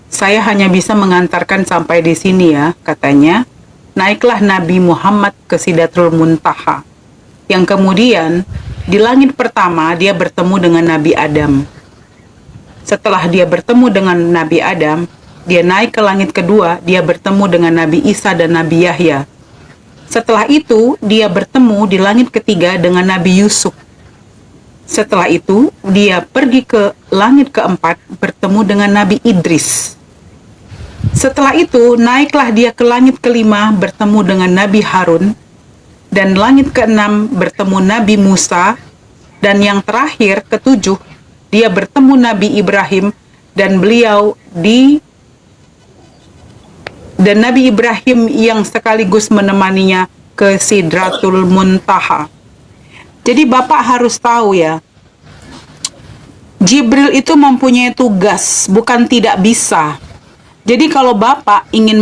[SPEAKER 2] saya hanya bisa mengantarkan sampai di sini ya, katanya. Naiklah Nabi Muhammad ke Sidratul Muntaha. Yang kemudian di langit pertama dia bertemu dengan Nabi Adam. Setelah dia bertemu dengan Nabi Adam, dia naik ke langit kedua, dia bertemu dengan Nabi Isa dan Nabi Yahya. Setelah itu dia bertemu di langit ketiga dengan Nabi Yusuf. Setelah itu dia pergi ke langit keempat, bertemu dengan Nabi Idris. Setelah itu naiklah dia ke langit kelima, bertemu dengan Nabi Harun. Dan langit keenam bertemu Nabi Musa. Dan yang terakhir, ketujuh, dia bertemu Nabi Ibrahim. Dan Nabi Ibrahim yang sekaligus menemaninya ke Sidratul Muntaha. Jadi Bapak harus tahu ya, Jibril itu mempunyai tugas, bukan tidak bisa. Jadi kalau Bapak ingin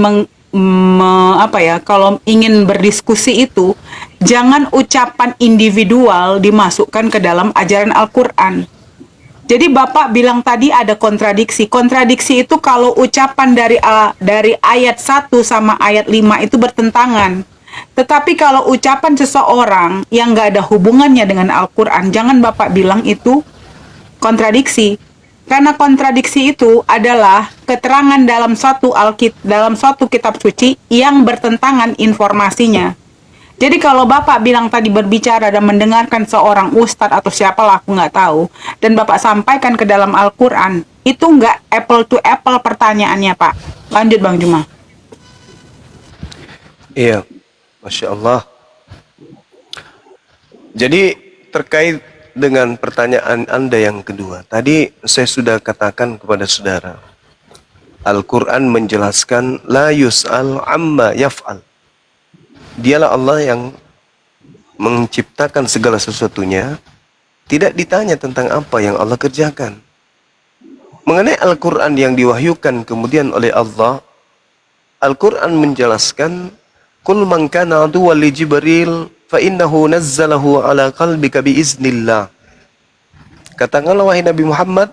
[SPEAKER 2] kalau ingin berdiskusi itu, jangan ucapan individual dimasukkan ke dalam ajaran Al-Quran. Jadi Bapak bilang tadi ada kontradiksi. Kontradiksi itu kalau ucapan dari ayat 1 sama ayat 5 itu bertentangan. Tetapi kalau ucapan seseorang yang nggak ada hubungannya dengan Al-Quran, jangan Bapak bilang itu kontradiksi. Karena kontradiksi itu adalah keterangan dalam suatu kitab suci yang bertentangan informasinya. Jadi kalau Bapak bilang tadi berbicara dan mendengarkan seorang ustadz atau siapalah aku nggak tahu, dan Bapak sampaikan ke dalam Al-Quran, itu nggak apple to apple pertanyaannya, Pak. Lanjut Bang Juma.
[SPEAKER 1] Iya, Masya Allah. Jadi terkait dengan pertanyaan Anda yang kedua, tadi saya sudah katakan kepada saudara, Al-Quran menjelaskan, La yus'al amma yaf'al. Dialah Allah yang menciptakan segala sesuatunya, tidak ditanya tentang apa yang Allah kerjakan. Mengenai Al-Quran yang diwahyukan kemudian oleh Allah, Al-Quran menjelaskan, Qul man kana aduwwan li Jibril fa innahu nazzalahu ala qalbika biiznillah. Katakanlah wahai Nabi Muhammad,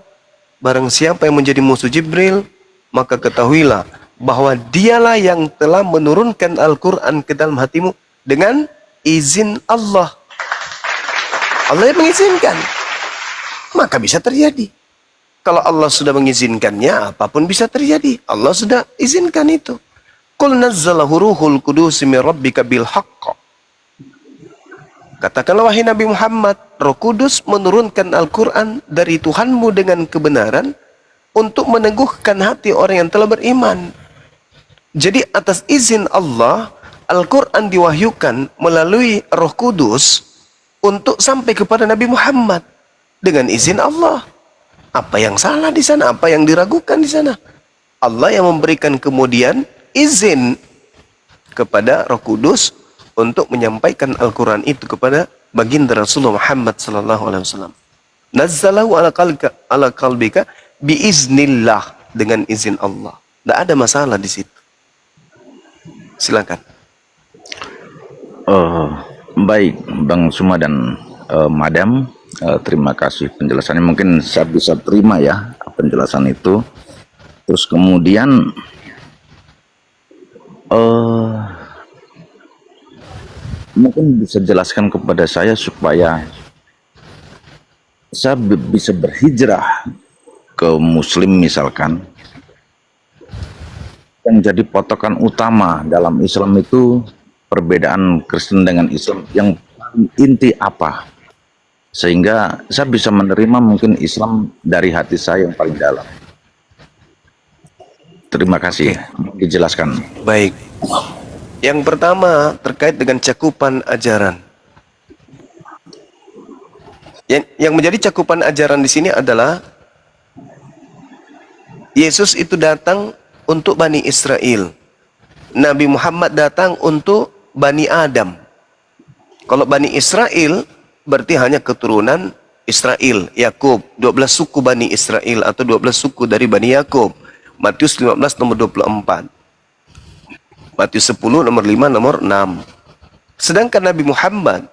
[SPEAKER 1] barang siapa yang menjadi musuh Jibril, maka ketahuilah bahwa dialah yang telah menurunkan Al-Quran ke dalam hatimu dengan izin Allah. Allah yang mengizinkan, maka bisa terjadi. Kalau Allah sudah mengizinkannya, apapun bisa terjadi. Allah sudah izinkan itu. Qul nazzalahu ruhul qudus min rabbika bil haqq. Katakanlah wahai Nabi Muhammad, Roh Kudus menurunkan Al-Quran dari Tuhanmu dengan kebenaran untuk meneguhkan hati orang yang telah beriman. Jadi atas izin Allah, Al-Quran diwahyukan melalui Roh Kudus untuk sampai kepada Nabi Muhammad dengan izin Allah. Apa yang salah di sana? Apa yang diragukan di sana? Allah yang memberikan kemudian izin kepada Roh Kudus untuk menyampaikan Al-Quran itu kepada baginda Rasulullah Muhammad sallallahu alaihi wasallam. Nazzalahu ala qalbika biiznillah, dengan izin Allah. Tidak ada masalah di situ. Silakan.
[SPEAKER 13] Baik, Bang Suma dan Madam, terima kasih penjelasannya. Mungkin saya bisa terima ya penjelasan itu. Terus kemudian mungkin bisa jelaskan kepada saya supaya saya bisa berhijrah ke Muslim misalkan. Yang jadi patokan utama dalam Islam itu perbedaan Kristen dengan Islam yang inti apa, sehingga saya bisa menerima mungkin Islam dari hati saya yang paling dalam. Terima kasih. Dijelaskan.
[SPEAKER 1] Baik. Yang pertama terkait dengan cakupan ajaran. Yang menjadi cakupan ajaran di sini adalah Yesus itu datang untuk Bani Israel. Nabi Muhammad datang untuk Bani Adam. Kalau Bani Israel berarti hanya keturunan Israel, Yakub, 12 suku Bani Israel atau 12 suku dari Bani Yakub. Matius 15 nomor 24. Matius 10 nomor 5 nomor 6. Sedangkan Nabi Muhammad,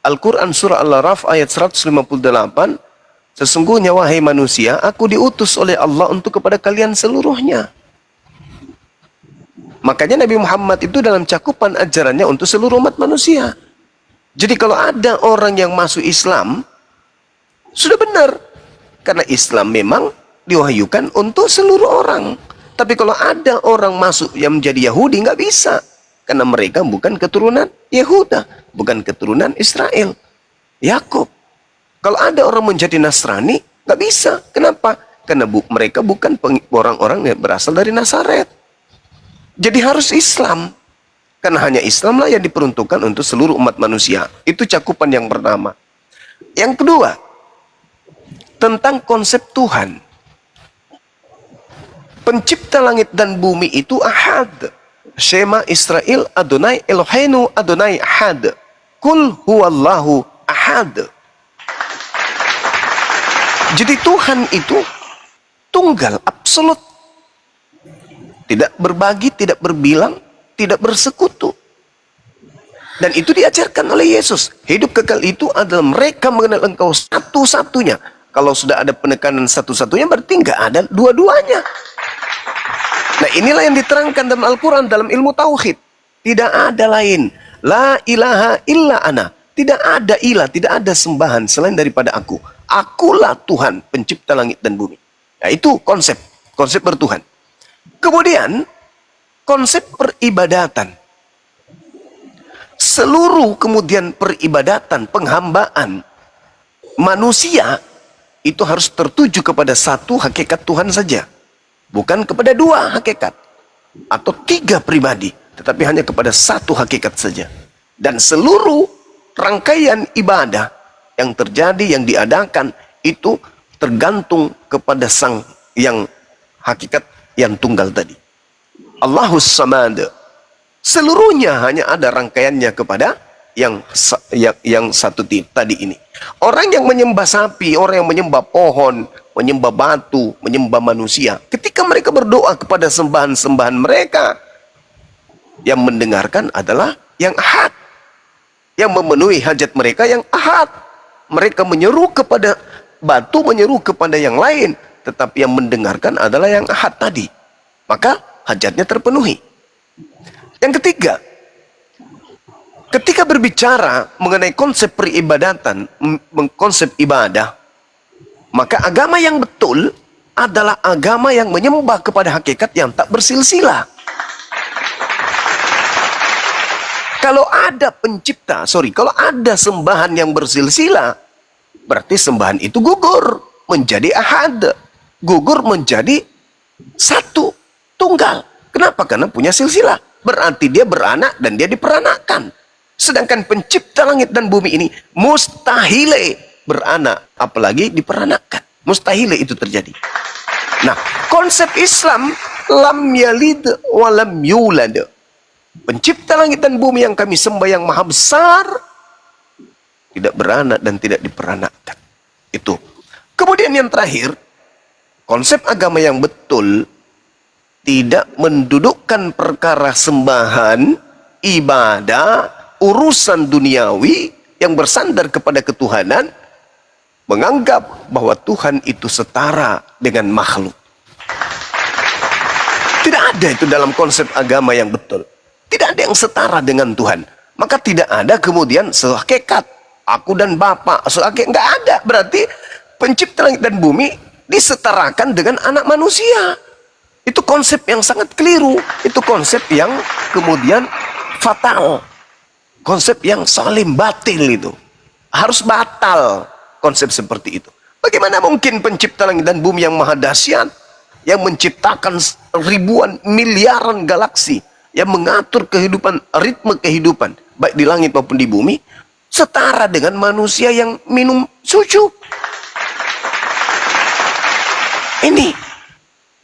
[SPEAKER 1] Al-Quran surah Al-Araf ayat 158, sesungguhnya wahai manusia, aku diutus oleh Allah untuk kepada kalian seluruhnya. Makanya Nabi Muhammad itu dalam cakupan ajarannya untuk seluruh umat manusia. Jadi kalau ada orang yang masuk Islam, sudah benar. Karena Islam memang diwahyukan untuk seluruh orang. Tapi kalau ada orang masuk yang menjadi Yahudi, nggak bisa. Karena mereka bukan keturunan Yehuda, bukan keturunan Israel, Yakub. Kalau ada orang menjadi Nasrani, nggak bisa. Kenapa? Karena mereka bukan orang-orang yang berasal dari Nazaret. Jadi harus Islam. Karena hanya Islamlah yang diperuntukkan untuk seluruh umat manusia. Itu cakupan yang pertama. Yang kedua, tentang konsep Tuhan. Pencipta langit dan bumi itu ahad. Shema Israel Adonai Eloheinu Adonai ahad. Kul huwallahu ahad. Jadi Tuhan itu tunggal, absolut. Tidak berbagi, tidak berbilang, tidak bersekutu. Dan itu diajarkan oleh Yesus. Hidup kekal itu adalah mereka mengenal Engkau satu-satunya. Kalau sudah ada penekanan satu-satunya, berarti nggak ada dua-duanya. Nah inilah yang diterangkan dalam Al-Quran, dalam ilmu Tauhid. Tidak ada lain. La ilaha illa ana. Tidak ada ilah, tidak ada sembahan selain daripada aku. Akulah Tuhan, pencipta langit dan bumi. Nah, itu konsep bertuhan. Kemudian konsep peribadatan. Seluruh kemudian peribadatan, penghambaan manusia itu harus tertuju kepada satu hakikat Tuhan saja. Bukan kepada dua hakikat atau tiga pribadi, tetapi hanya kepada satu hakikat saja. Dan seluruh rangkaian ibadah yang terjadi, yang diadakan, itu tergantung kepada sang yang hakikat yang tunggal tadi. Allahus Samad. Seluruhnya hanya ada rangkaiannya kepada yang satu tadi ini. Orang yang menyembah sapi, orang yang menyembah pohon, menyembah batu, menyembah manusia, ketika mereka berdoa kepada sembahan-sembahan mereka, yang mendengarkan adalah yang ahad, yang memenuhi hajat mereka yang ahad. Mereka menyeru kepada batu, menyeru kepada yang lain, tetapi yang mendengarkan adalah yang ahad tadi. Maka hajatnya terpenuhi. Yang ketiga, ketika berbicara mengenai konsep peribadatan, konsep ibadah, maka agama yang betul adalah agama yang menyembah kepada hakikat yang tak bersilsilah. Kalau ada pencipta, kalau ada sembahan yang bersilsilah, berarti sembahan itu gugur menjadi ahad, gugur menjadi satu, tunggal. Kenapa? Karena punya silsilah. Berarti dia beranak dan dia diperanakkan. Sedangkan pencipta langit dan bumi ini mustahile beranak, apalagi diperanakkan. Mustahile itu terjadi. Nah, konsep Islam lam yalid wa lam yulad. Pencipta langit dan bumi yang kami sembah yang maha besar, tidak beranak dan tidak diperanakkan. Itu. Kemudian yang terakhir, konsep agama yang betul tidak mendudukkan perkara sembahan, ibadah, urusan duniawi yang bersandar kepada ketuhanan, menganggap bahwa Tuhan itu setara dengan makhluk. Tidak ada itu dalam konsep agama yang betul. Tidak ada yang setara dengan Tuhan. Maka tidak ada kemudian sehakikat aku dan Bapa, sehakikat, nggak ada. Berarti pencipta langit dan bumi disetarakan dengan anak manusia. Itu konsep yang sangat keliru. Itu konsep yang kemudian fatal. Konsep yang salim batil itu. Harus batal konsep seperti itu. Bagaimana mungkin pencipta langit dan bumi yang maha dahsyat, yang menciptakan ribuan miliaran galaksi, yang mengatur kehidupan, ritme kehidupan, baik di langit maupun di bumi, setara dengan manusia yang minum susu?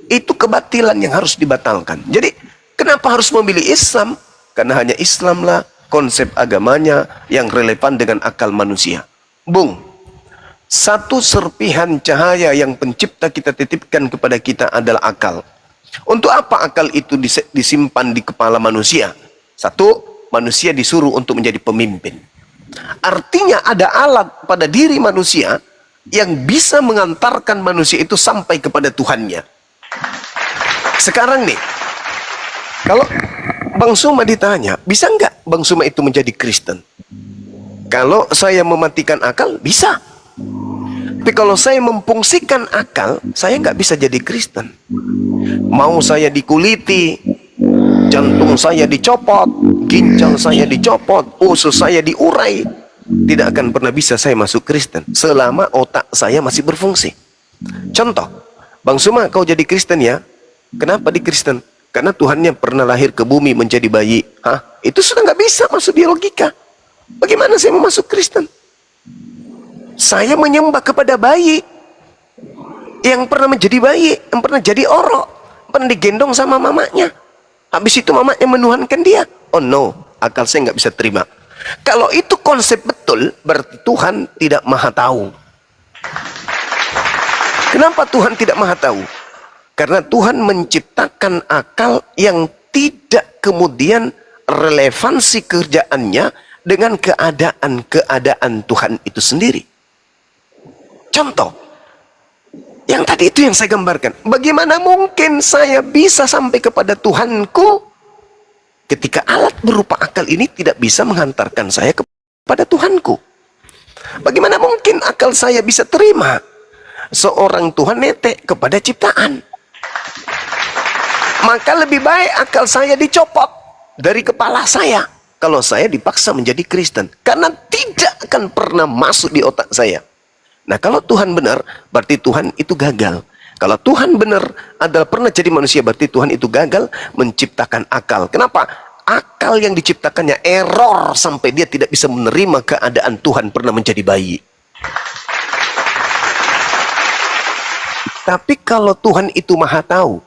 [SPEAKER 1] Itu kebatilan yang harus dibatalkan. Jadi, kenapa harus memilih Islam? Karena hanya Islamlah konsep agamanya yang relevan dengan akal manusia. Bung, satu serpihan cahaya yang pencipta kita titipkan kepada kita adalah akal. Untuk apa akal itu disimpan di kepala manusia? Satu, manusia disuruh untuk menjadi pemimpin. Artinya ada alat pada diri manusia yang bisa mengantarkan manusia itu sampai kepada Tuhannya. Sekarang nih, kalau Bang Suma ditanya, bisa nggak Bang Suma itu menjadi Kristen? Kalau saya mematikan akal, bisa. Tapi kalau saya memfungsikan akal, saya nggak bisa jadi Kristen. Mau saya dikuliti, jantung saya dicopot, ginjal saya dicopot, usus saya diurai, tidak akan pernah bisa saya masuk Kristen selama otak saya masih berfungsi. Contoh, Bang Suma, kau jadi Kristen ya? Kenapa di Kristen? Karena Tuhannya pernah lahir ke bumi menjadi bayi. Hah? Itu sudah nggak bisa masuk di logika. Bagaimana saya mau masuk Kristen? Saya menyembah kepada bayi yang pernah menjadi bayi, yang pernah jadi orok, pernah digendong sama mamanya. Habis itu mamanya menuhankan dia. Oh no, akal saya nggak bisa terima. Kalau itu konsep betul, berarti Tuhan tidak maha tahu. Kenapa Tuhan tidak maha tahu? Karena Tuhan menciptakan akal yang tidak kemudian relevansi kerjaannya dengan keadaan Tuhan itu sendiri. Contoh, yang tadi itu yang saya gambarkan. Bagaimana mungkin saya bisa sampai kepada Tuhanku ketika alat berupa akal ini tidak bisa menghantarkan saya kepada Tuhanku? Bagaimana mungkin akal saya bisa terima seorang Tuhan netek kepada ciptaan. Maka lebih baik akal saya dicopot dari kepala saya kalau saya dipaksa menjadi Kristen, karena tidak akan pernah masuk di otak saya. Nah, kalau Tuhan benar, berarti Tuhan itu gagal. Kalau Tuhan benar adalah pernah jadi manusia, berarti Tuhan itu gagal menciptakan akal. Kenapa? Akal yang diciptakannya error sampai dia tidak bisa menerima keadaan Tuhan pernah menjadi bayi. Tapi kalau Tuhan itu maha tahu,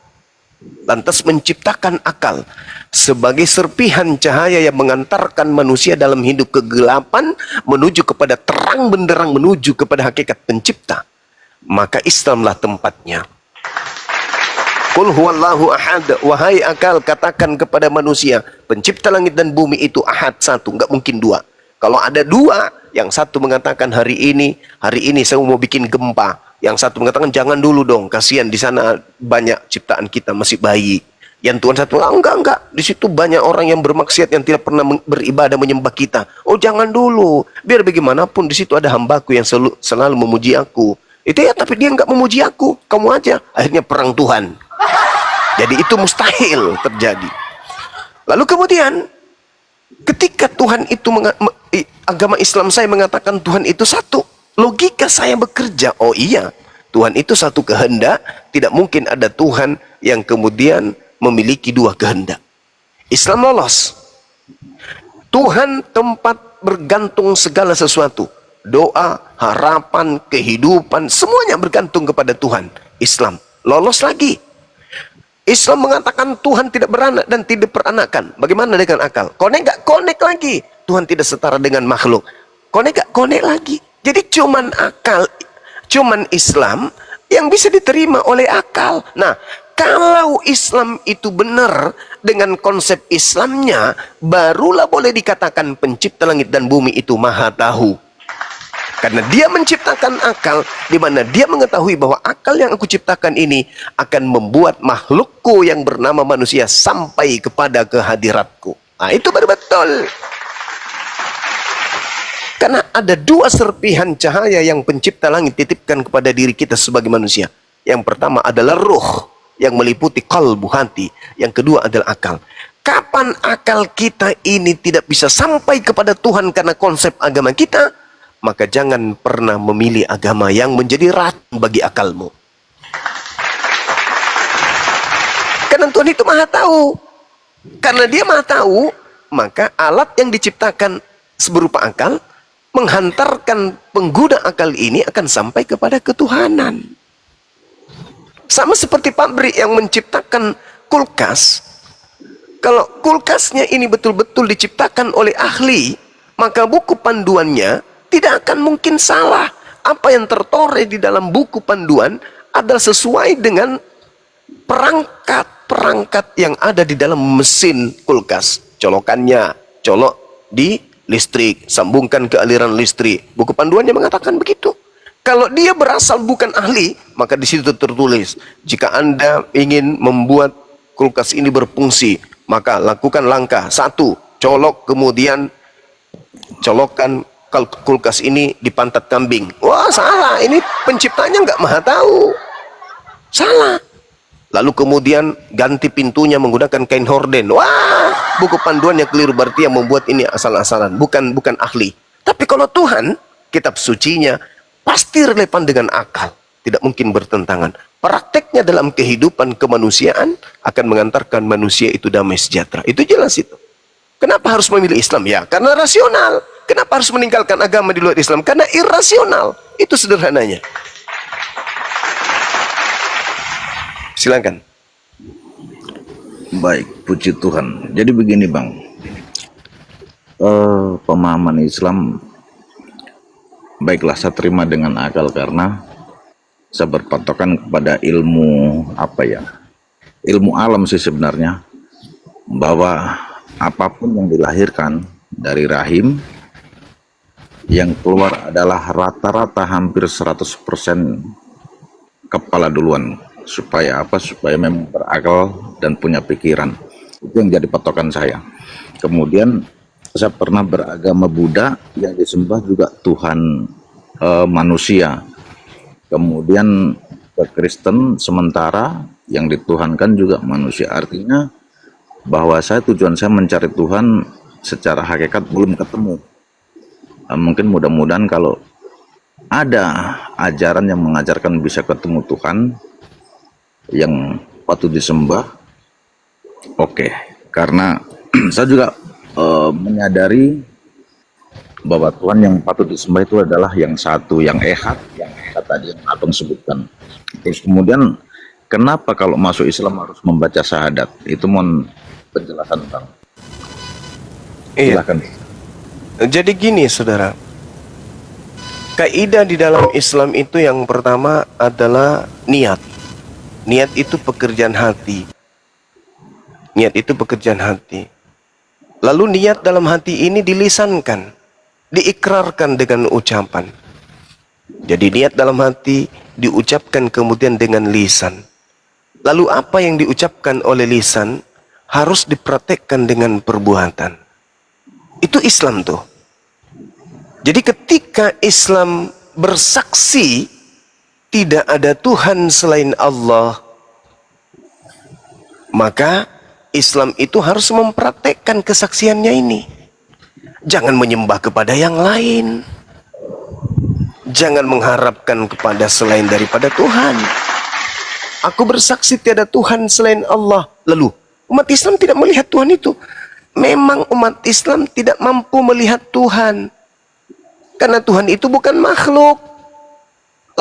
[SPEAKER 1] lantas menciptakan akal sebagai serpihan cahaya yang mengantarkan manusia dalam hidup kegelapan menuju kepada terang benderang, menuju kepada hakikat pencipta, maka Islamlah tempatnya. Qul huwallahu ahad, wahai akal katakan kepada manusia, pencipta langit dan bumi itu ahad, satu, nggak mungkin dua. Kalau ada dua, yang satu mengatakan hari ini saya mau bikin gempa, yang satu mengatakan jangan dulu dong, kasihan di sana banyak ciptaan kita masih bayi. Yang Tuhan satu, enggak, di situ banyak orang yang bermaksiat yang tidak pernah beribadah menyembah kita. Oh jangan dulu, biar bagaimanapun di situ ada hambaku yang selalu memuji aku. Itu ya, tapi dia nggak memuji aku, kamu aja. Akhirnya perang Tuhan. Jadi itu mustahil terjadi. Lalu kemudian ketika Tuhan itu agama Islam saya mengatakan Tuhan itu satu, logika saya bekerja. Oh iya, Tuhan itu satu kehendak, tidak mungkin ada Tuhan yang kemudian memiliki dua kehendak. Islam lolos. Tuhan tempat bergantung segala sesuatu. Doa, harapan, kehidupan, semuanya bergantung kepada Tuhan. Islam lolos lagi. Islam mengatakan Tuhan tidak beranak dan tidak peranakan. Bagaimana dengan akal? Konek gak konek lagi. Tuhan tidak setara dengan makhluk. Konek gak konek lagi. Jadi cuman akal, cuman Islam yang bisa diterima oleh akal. Nah, kalau Islam itu benar dengan konsep Islamnya, barulah boleh dikatakan pencipta langit dan bumi itu maha tahu. Karena dia menciptakan akal, di mana dia mengetahui bahwa akal yang aku ciptakan ini akan membuat makhlukku yang bernama manusia sampai kepada kehadiratku. Nah, itu baru betul. Karena ada dua serpihan cahaya yang pencipta langit titipkan kepada diri kita sebagai manusia. Yang pertama adalah ruh yang meliputi kalbu, hati. Yang kedua adalah akal. Kapan akal kita ini tidak bisa sampai kepada Tuhan karena konsep agama kita, maka jangan pernah memilih agama yang menjadi racun bagi akalmu. Karena Tuhan itu maha tahu. Karena dia maha tahu, maka alat yang diciptakan berupa akal menghantarkan pengguna akal ini akan sampai kepada ketuhanan. Sama seperti pabrik yang menciptakan kulkas. Kalau kulkasnya ini betul-betul diciptakan oleh ahli, maka buku panduannya tidak akan mungkin salah. Apa yang tertore di dalam buku panduan adalah sesuai dengan perangkat-perangkat yang ada di dalam mesin kulkas. Colokannya, colok di listrik, sambungkan ke aliran listrik. Buku panduannya mengatakan begitu. Kalau dia berasal bukan ahli, maka di situ tertulis, jika Anda ingin membuat kulkas ini berfungsi, maka lakukan langkah 1, colok, kemudian colokkan kulkas ini di pantat kambing. Wah, salah. Ini penciptanya nggak maha tahu. Salah. Lalu kemudian ganti pintunya menggunakan kain horden. Wah, buku panduannya keliru, berarti yang membuat ini asal-asalan, bukan ahli. Tapi kalau Tuhan, kitab sucinya pasti relevan dengan akal, tidak mungkin bertentangan. Prakteknya dalam kehidupan kemanusiaan akan mengantarkan manusia itu damai sejahtera. Itu jelas itu. Kenapa harus memilih Islam? Ya, karena rasional. Kenapa harus meninggalkan agama di luar Islam? Karena irasional. Itu sederhananya. Silakan.
[SPEAKER 13] Baik, puji Tuhan. Jadi begini Bang, pemahaman Islam baiklah saya terima dengan akal karena saya berpatokan kepada ilmu ilmu alam sih sebenarnya, bahwa apapun yang dilahirkan dari rahim, yang keluar adalah rata-rata hampir 100% kepala duluan. Supaya apa? Supaya memang berakal dan punya pikiran. Itu yang jadi patokan saya. Kemudian saya pernah beragama Buddha yang disembah juga Tuhan manusia. kemudian ke Kristen sementara yang dituhankan juga manusia. Artinya bahwa tujuan saya mencari Tuhan secara hakikat belum ketemu. Mungkin mudah-mudahan kalau ada ajaran yang mengajarkan bisa ketemu Tuhan yang patut disembah, oke. Karena saya juga menyadari bahwa Tuhan yang patut disembah itu adalah yang satu, yang ehad tadi yang Abang sebutkan. Terus kemudian kenapa kalau masuk Islam harus membaca syahadat? Itu mohon penjelasan, Bang.
[SPEAKER 1] Iya.
[SPEAKER 13] Silakan.
[SPEAKER 1] Jadi gini, saudara. Kaidah di dalam Islam itu yang pertama adalah niat. Niat itu pekerjaan hati. Niat itu pekerjaan hati. Lalu niat dalam hati ini dilisankan, diikrarkan dengan ucapan. Jadi niat dalam hati diucapkan kemudian dengan lisan. Lalu apa yang diucapkan oleh lisan harus dipraktekkan dengan perbuatan. Itu Islam tuh. Jadi ketika Islam bersaksi tidak ada Tuhan selain Allah, maka Islam itu harus mempraktekkan kesaksiannya ini. Jangan menyembah kepada yang lain. Jangan mengharapkan kepada selain daripada Tuhan. Aku bersaksi tiada Tuhan selain Allah. Lalu umat Islam tidak melihat Tuhan itu. Memang umat Islam tidak mampu melihat Tuhan. Karena Tuhan itu bukan makhluk.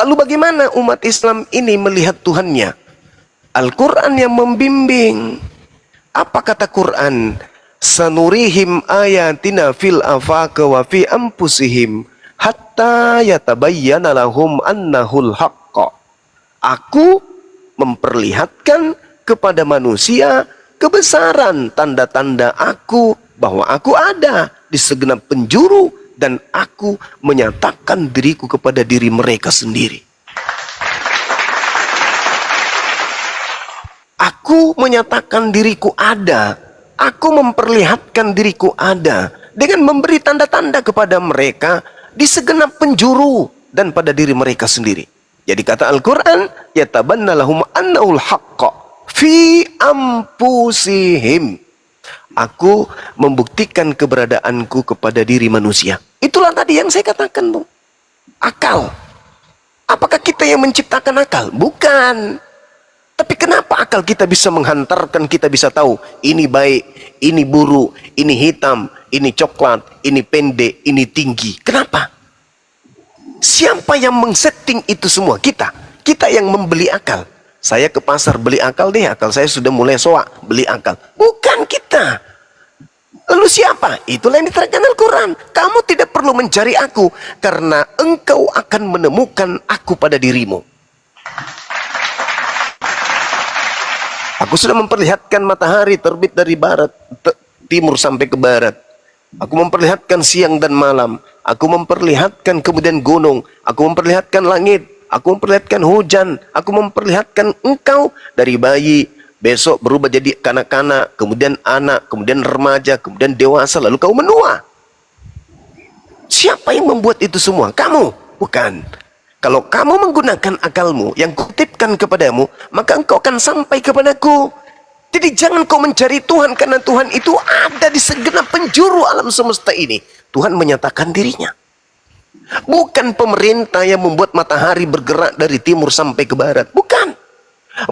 [SPEAKER 1] Lalu bagaimana umat Islam ini melihat Tuhannya? Al-Quran yang membimbing. Apa kata Quran? Sanurihim ayatina fil afaq wa fi anfusihim hatta yatabayyana lahum annahul haqq. Aku memperlihatkan kepada manusia kebesaran tanda-tanda aku, bahwa aku ada di segenap penjuru dan aku menyatakan diriku kepada diri mereka sendiri. Aku menyatakan diriku ada. Aku memperlihatkan diriku ada dengan memberi tanda-tanda kepada mereka di segenap penjuru dan pada diri mereka sendiri. Jadi kata Al-Quran, yatabanna lahum annahul haqqa fi anfusihim. Aku membuktikan keberadaanku kepada diri manusia. Itulah tadi yang saya katakan, Bung. Akal. Apakah kita yang menciptakan akal? Bukan. Tapi kenapa akal kita bisa menghantarkan, kita bisa tahu ini baik, ini buruk, ini hitam, ini coklat, ini pendek, ini tinggi. Kenapa? Siapa yang mengsetting itu semua? Kita. Kita yang membeli akal. Saya ke pasar beli akal deh, akal saya sudah mulai soak, beli akal. Bukan kita. Lalu siapa? Itulah yang diterangkan Al-Quran. Kamu tidak perlu mencari aku, karena engkau akan menemukan aku pada dirimu. Aku sudah memperlihatkan matahari terbit dari barat, timur sampai ke barat. Aku memperlihatkan siang dan malam. Aku memperlihatkan kemudian gunung. Aku memperlihatkan langit. Aku memperlihatkan hujan. Aku memperlihatkan engkau dari bayi, besok berubah jadi kanak-kanak, kemudian anak, kemudian remaja, kemudian dewasa, lalu kau menua. Siapa yang membuat itu semua? Kamu? Bukan. Kalau kamu menggunakan akalmu yang kutipkan kepadamu, maka engkau akan sampai kepadaku. Jadi jangan kau mencari Tuhan, karena Tuhan itu ada di segenap penjuru alam semesta ini. Tuhan menyatakan dirinya. Bukan pemerintah yang membuat matahari bergerak dari timur sampai ke barat. Bukan.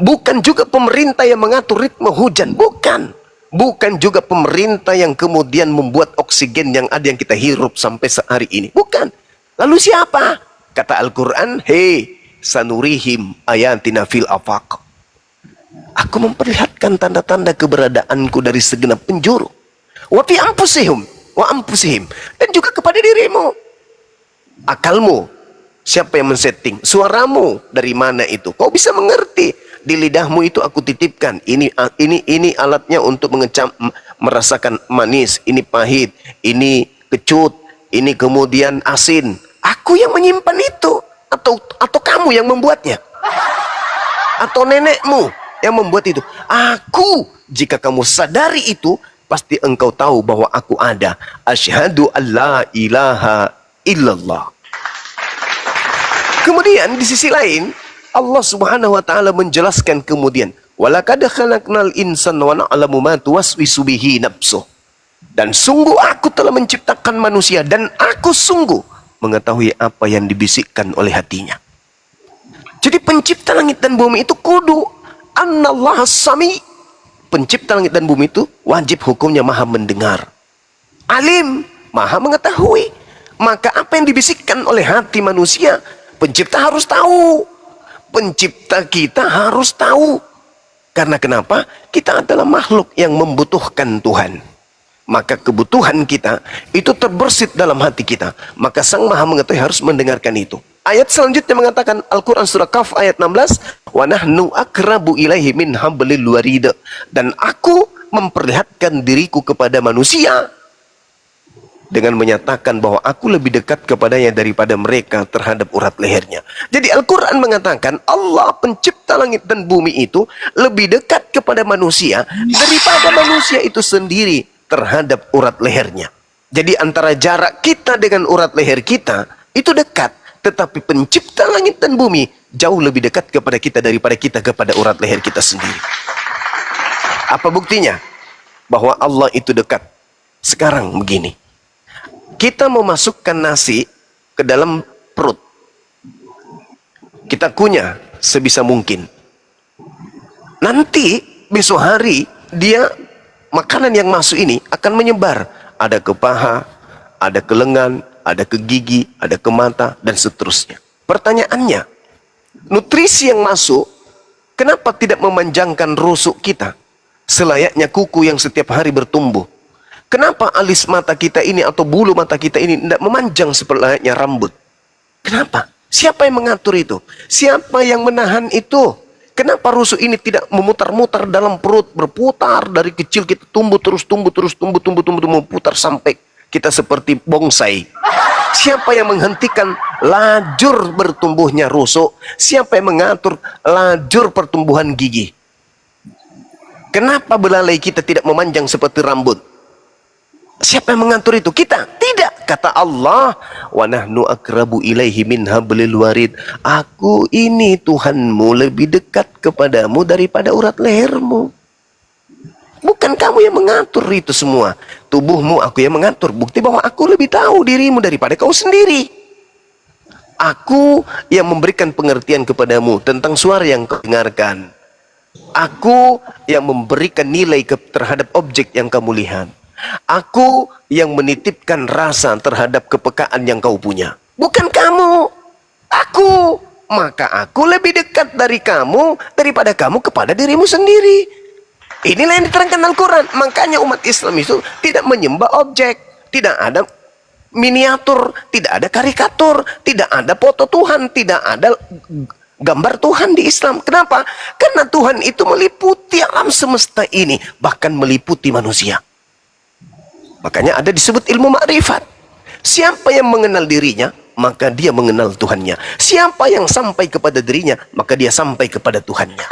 [SPEAKER 1] Bukan juga pemerintah yang mengatur ritme hujan. Bukan. Bukan juga pemerintah yang kemudian membuat oksigen yang ada yang kita hirup sampai sehari ini. Bukan. Lalu siapa? Kata Al-Quran, hei, sanurihim ayatina fil afaq. Aku memperlihatkan tanda-tanda keberadaanku dari segenap penjuru. Wa fi anfusihim, dan juga kepada dirimu. Akalmu, siapa yang men-setting? Suaramu dari mana itu? Kau bisa mengerti. Di lidahmu itu aku titipkan. Ini alatnya untuk merasakan manis, ini pahit, ini kecut, ini kemudian asin. Aku yang menyimpan itu, atau kamu yang membuatnya, atau nenekmu yang membuat itu. Aku, jika kamu sadari itu, pasti engkau tahu bahwa aku ada. Asyhadu an la ilaha illallah. Kemudian di sisi lain Allah Subhanahu wa taala menjelaskan kemudian, walaqad khalaqnal insana wa na'lamu ma tuwaswisu bihi nafsuh. Dan sungguh aku telah menciptakan manusia dan aku sungguh mengetahui apa yang dibisikkan oleh hatinya. Jadi pencipta langit dan bumi itu kudu Anallah sami. Pencipta langit dan bumi itu wajib hukumnya maha mendengar. Alim, maha mengetahui. Maka apa yang dibisikkan oleh hati manusia, pencipta harus tahu. Pencipta kita harus tahu. Karena kenapa? Kita adalah makhluk yang membutuhkan Tuhan. Maka kebutuhan kita itu terbersit dalam hati kita. Maka Sang Maha Mengetahui harus mendengarkan itu. Ayat selanjutnya mengatakan, Al-Quran surah Kaf ayat 16, wa nahnu akrabu ilaihi min hablil warid. Dan aku memperlihatkan diriku kepada manusia dengan menyatakan bahwa aku lebih dekat kepadanya daripada mereka terhadap urat lehernya. Jadi Al-Quran mengatakan Allah pencipta langit dan bumi itu lebih dekat kepada manusia daripada manusia itu sendiri terhadap urat lehernya. Jadi antara jarak kita dengan urat leher kita itu dekat, tetapi pencipta langit dan bumi jauh lebih dekat kepada kita daripada kita kepada urat leher kita sendiri. Apa buktinya? Bahwa Allah itu dekat. Sekarang begini, kita memasukkan nasi ke dalam perut, kita kunyah sebisa mungkin. Nanti besok hari dia makanan yang masuk ini akan menyebar. Ada ke paha, ada ke lengan, ada ke gigi, ada ke mata, dan seterusnya. Pertanyaannya, nutrisi yang masuk, kenapa tidak memanjangkan rusuk kita? Selayaknya kuku yang setiap hari bertumbuh. Kenapa alis mata kita ini atau bulu mata kita ini tidak memanjang seperti layaknya rambut? Kenapa? Siapa yang mengatur itu? Siapa yang menahan itu? Kenapa rusuk ini tidak memutar-mutar dalam perut, berputar dari kecil kita tumbuh terus, tumbuh, putar sampai kita seperti bonsai. Siapa yang menghentikan lajur bertumbuhnya rusuk? Siapa yang mengatur lajur pertumbuhan gigi? Kenapa belalai kita tidak memanjang seperti rambut? Siapa yang mengatur itu? Kita? Tidak. Kata Allah, wa nahnu akrabu ilaihi min hablil warid. Aku ini Tuhanmu lebih dekat kepadamu daripada urat lehermu. Bukan kamu yang mengatur itu semua. Tubuhmu aku yang mengatur. Bukti bahwa aku lebih tahu dirimu daripada kau sendiri. Aku yang memberikan pengertian kepadamu tentang suara yang kau dengarkan. Aku yang memberikan nilai terhadap objek yang kamu lihat. Aku yang menitipkan rasa terhadap kepekaan yang kau punya. Bukan kamu. Aku. Maka aku lebih dekat dari kamu daripada kamu kepada dirimu sendiri. Inilah yang diterangkan Al-Quran. Makanya umat Islam itu tidak menyembah objek. Tidak ada miniatur, tidak ada karikatur, tidak ada foto Tuhan, tidak ada gambar Tuhan di Islam. Kenapa? Karena Tuhan itu meliputi alam semesta ini, bahkan meliputi manusia. Makanya ada disebut ilmu makrifat. Siapa yang mengenal dirinya, maka dia mengenal Tuhannya. Siapa yang sampai kepada dirinya, maka dia sampai kepada Tuhannya.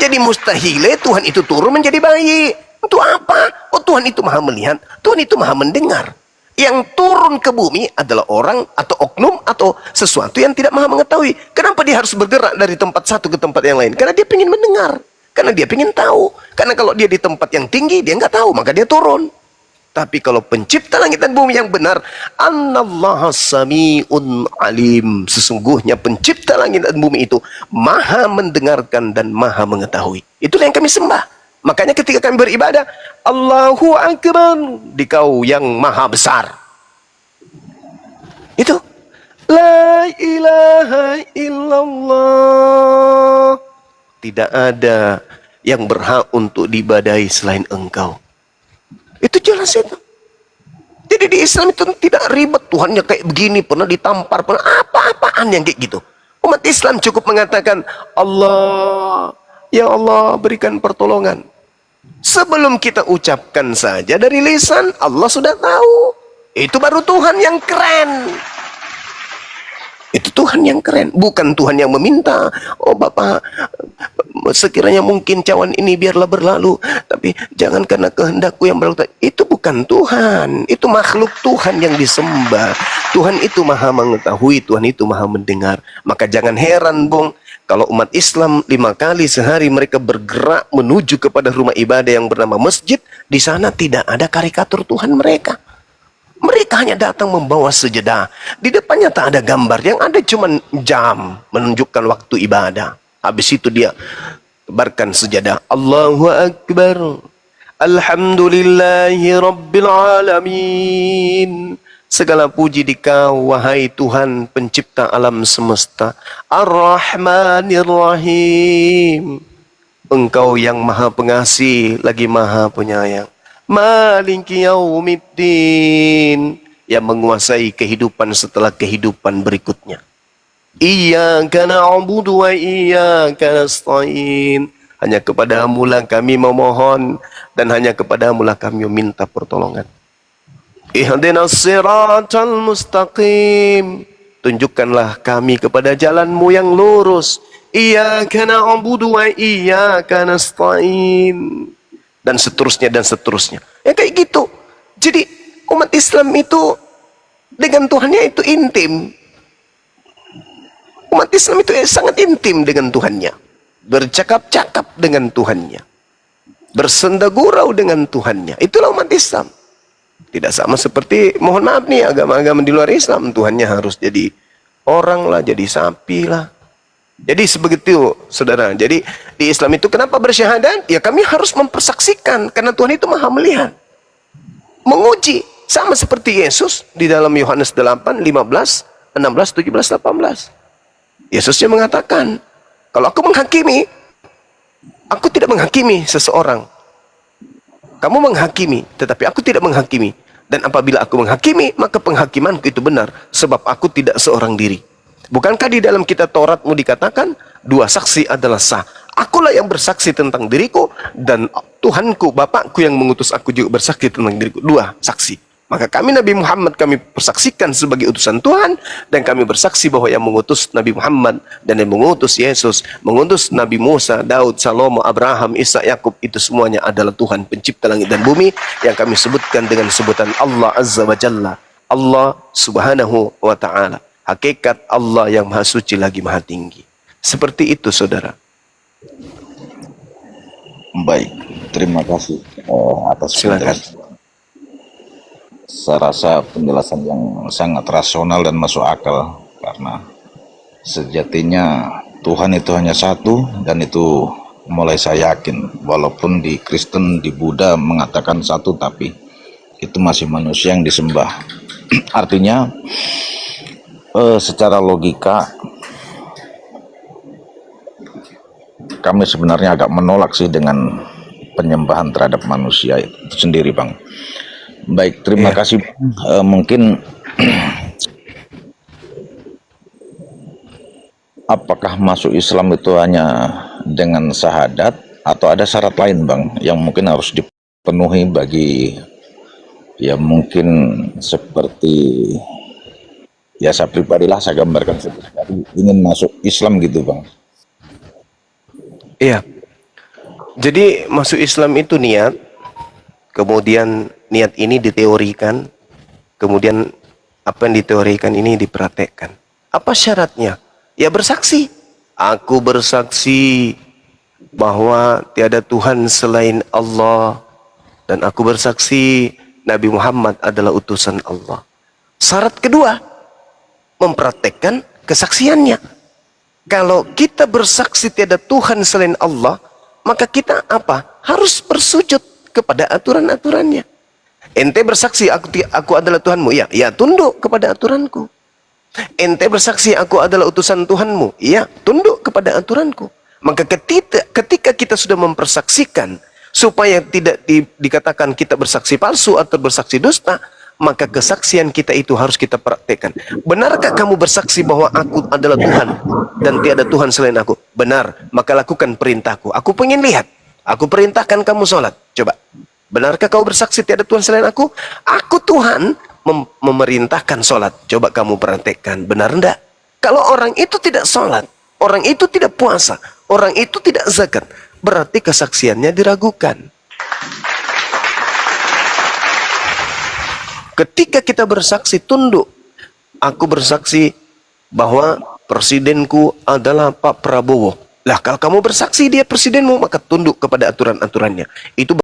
[SPEAKER 1] Jadi mustahil Tuhan itu turun menjadi bayi. Untuk apa? Oh, Tuhan itu maha melihat, Tuhan itu maha mendengar. Yang turun ke bumi adalah orang atau oknum atau sesuatu yang tidak maha mengetahui. Kenapa dia harus bergerak dari tempat satu ke tempat yang lain? Karena dia ingin mendengar. Karena dia ingin tahu. Karena kalau dia di tempat yang tinggi, dia nggak tahu, maka dia turun. Tapi kalau pencipta langit dan bumi yang benar, Anallaha sami'un alim. Sesungguhnya pencipta langit dan bumi itu maha mendengarkan dan maha mengetahui. Itulah yang kami sembah. Makanya ketika kami beribadah, Allahu Akbar, Dikau yang maha besar. Itu. La ilaha illallah. Tidak ada yang berhak untuk diibadahi selain Engkau. Itu jelas itu. Jadi di Islam itu tidak ribet. Tuhannya kayak begini, pernah ditampar, pernah apa-apaan yang kayak gitu. Umat Islam cukup mengatakan, Allah, ya Allah berikan pertolongan. Sebelum kita ucapkan saja dari lisan, Allah sudah tahu. Itu baru Tuhan yang keren. Itu Tuhan yang keren. Bukan Tuhan yang meminta, oh Bapak sekiranya mungkin cawan ini biarlah berlalu, tapi jangan karena kehendakku yang berlalu. Itu bukan Tuhan, itu makhluk Tuhan yang disembah. Tuhan itu maha mengetahui, Tuhan itu maha mendengar. Maka jangan heran, Bung, kalau umat Islam 5 kali sehari mereka bergerak menuju kepada rumah ibadah yang bernama masjid, di sana tidak ada karikatur Tuhan mereka. Mereka hanya datang membawa sejadah. Di depannya tak ada gambar, yang ada cuma jam menunjukkan waktu ibadah. Habis itu dia tebarkan sejadah. Allahu Akbar. Alhamdulillahi Rabbil Alamin. Segala puji di Kau, wahai Tuhan pencipta alam semesta. Ar-Rahmanir Rahim. Engkau yang maha pengasih lagi maha penyayang. Maliki yaumiddin, yang menguasai kehidupan setelah kehidupan berikutnya. Iyyaka na'budu wa iyyaka nasta'in. Hanya kepadamu lah kami memohon dan hanya kepadamu lah kami meminta pertolongan. Ihdinas siratal mustaqim. Tunjukkanlah kami kepada jalanmu yang lurus. Iyyaka na'budu wa iyyaka nasta'in. Dan seterusnya dan seterusnya. Ya kayak gitu. Jadi umat Islam itu dengan Tuhannya itu intim. Umat Islam itu sangat intim dengan Tuhannya. Bercakap-cakap dengan Tuhannya. Bersenda gurau dengan Tuhannya. Itulah umat Islam. Tidak sama seperti, mohon maaf nih, agama-agama di luar Islam. Tuhannya harus jadi orang lah, jadi sapi lah. Jadi sebegitu, saudara. Jadi di Islam itu kenapa bersyahadat? Ya kami harus mempersaksikan karena Tuhan itu maha melihat. Menguji. Sama seperti Yesus di dalam Yohanes 8, 15, 16, 17, 18. Yesusnya mengatakan, kalau aku menghakimi, aku tidak menghakimi seseorang. Kamu menghakimi, tetapi aku tidak menghakimi. Dan apabila aku menghakimi, maka penghakimanku itu benar. Sebab aku tidak seorang diri. Bukankah di dalam kitab Tauratmu dikatakan, 2 saksi adalah sah. Akulah yang bersaksi tentang diriku, dan Tuhanku, Bapakku yang mengutus aku juga bersaksi tentang diriku. 2 saksi. Maka kami Nabi Muhammad kami persaksikan sebagai utusan Tuhan, dan kami bersaksi bahwa yang mengutus Nabi Muhammad, dan yang mengutus Yesus, mengutus Nabi Musa, Daud, Salomo, Abraham, Isa, Yakub, itu semuanya adalah Tuhan pencipta langit dan bumi, yang kami sebutkan dengan sebutan Allah Azza wa Jalla. Allah Subhanahu wa Ta'ala. Hakikat Allah yang maha suci lagi maha tinggi. Seperti itu, saudara.
[SPEAKER 13] Baik, terima kasih atas penjelasan. Saya rasa penjelasan yang sangat rasional dan masuk akal, karena sejatinya Tuhan itu hanya satu, dan itu mulai saya yakin, walaupun di Kristen, di Buddha mengatakan satu, tapi itu masih manusia yang disembah. Artinya secara logika kami sebenarnya agak menolak sih dengan penyembahan terhadap manusia itu sendiri, Bang. Baik, terima kasih. Mungkin apakah masuk Islam itu hanya dengan syahadat atau ada syarat lain, Bang, yang mungkin harus dipenuhi bagi, ya mungkin seperti, ya saya pribadilah, saya gambarkan seperti ingin masuk Islam gitu, Bang.
[SPEAKER 1] Iya. Jadi masuk Islam itu niat, kemudian niat ini diteorikan, kemudian apa yang diteorikan ini dipraktekkan. Apa syaratnya? Ya bersaksi. Aku bersaksi bahwa tiada Tuhan selain Allah, dan aku bersaksi Nabi Muhammad adalah utusan Allah. Syarat kedua, mempraktekkan kesaksiannya. Kalau kita bersaksi tiada Tuhan selain Allah, maka kita apa? Harus bersujud kepada aturan-aturannya. Ente bersaksi aku adalah Tuhanmu, ya tunduk kepada aturanku. Ente bersaksi aku adalah utusan Tuhanmu, ya tunduk kepada aturanku. Maka ketika kita sudah mempersaksikan supaya tidak dikatakan kita bersaksi palsu atau bersaksi dusta, maka kesaksian kita itu harus kita praktekkan. Benarkah kamu bersaksi bahwa aku adalah Tuhan dan tiada Tuhan selain aku? Benar, maka lakukan perintahku. Aku pengen lihat. Aku perintahkan kamu sholat. Coba. Benarkah kau bersaksi tiada Tuhan selain aku? Aku Tuhan memerintahkan sholat. Coba kamu praktekkan. Benar enggak? Kalau orang itu tidak sholat, orang itu tidak puasa, orang itu tidak zakat, berarti kesaksiannya diragukan. Ketika kita bersaksi tunduk, aku bersaksi bahwa presidenku adalah Pak Prabowo. Lah kalau kamu bersaksi dia presidenmu, maka tunduk kepada aturan-aturannya. Itu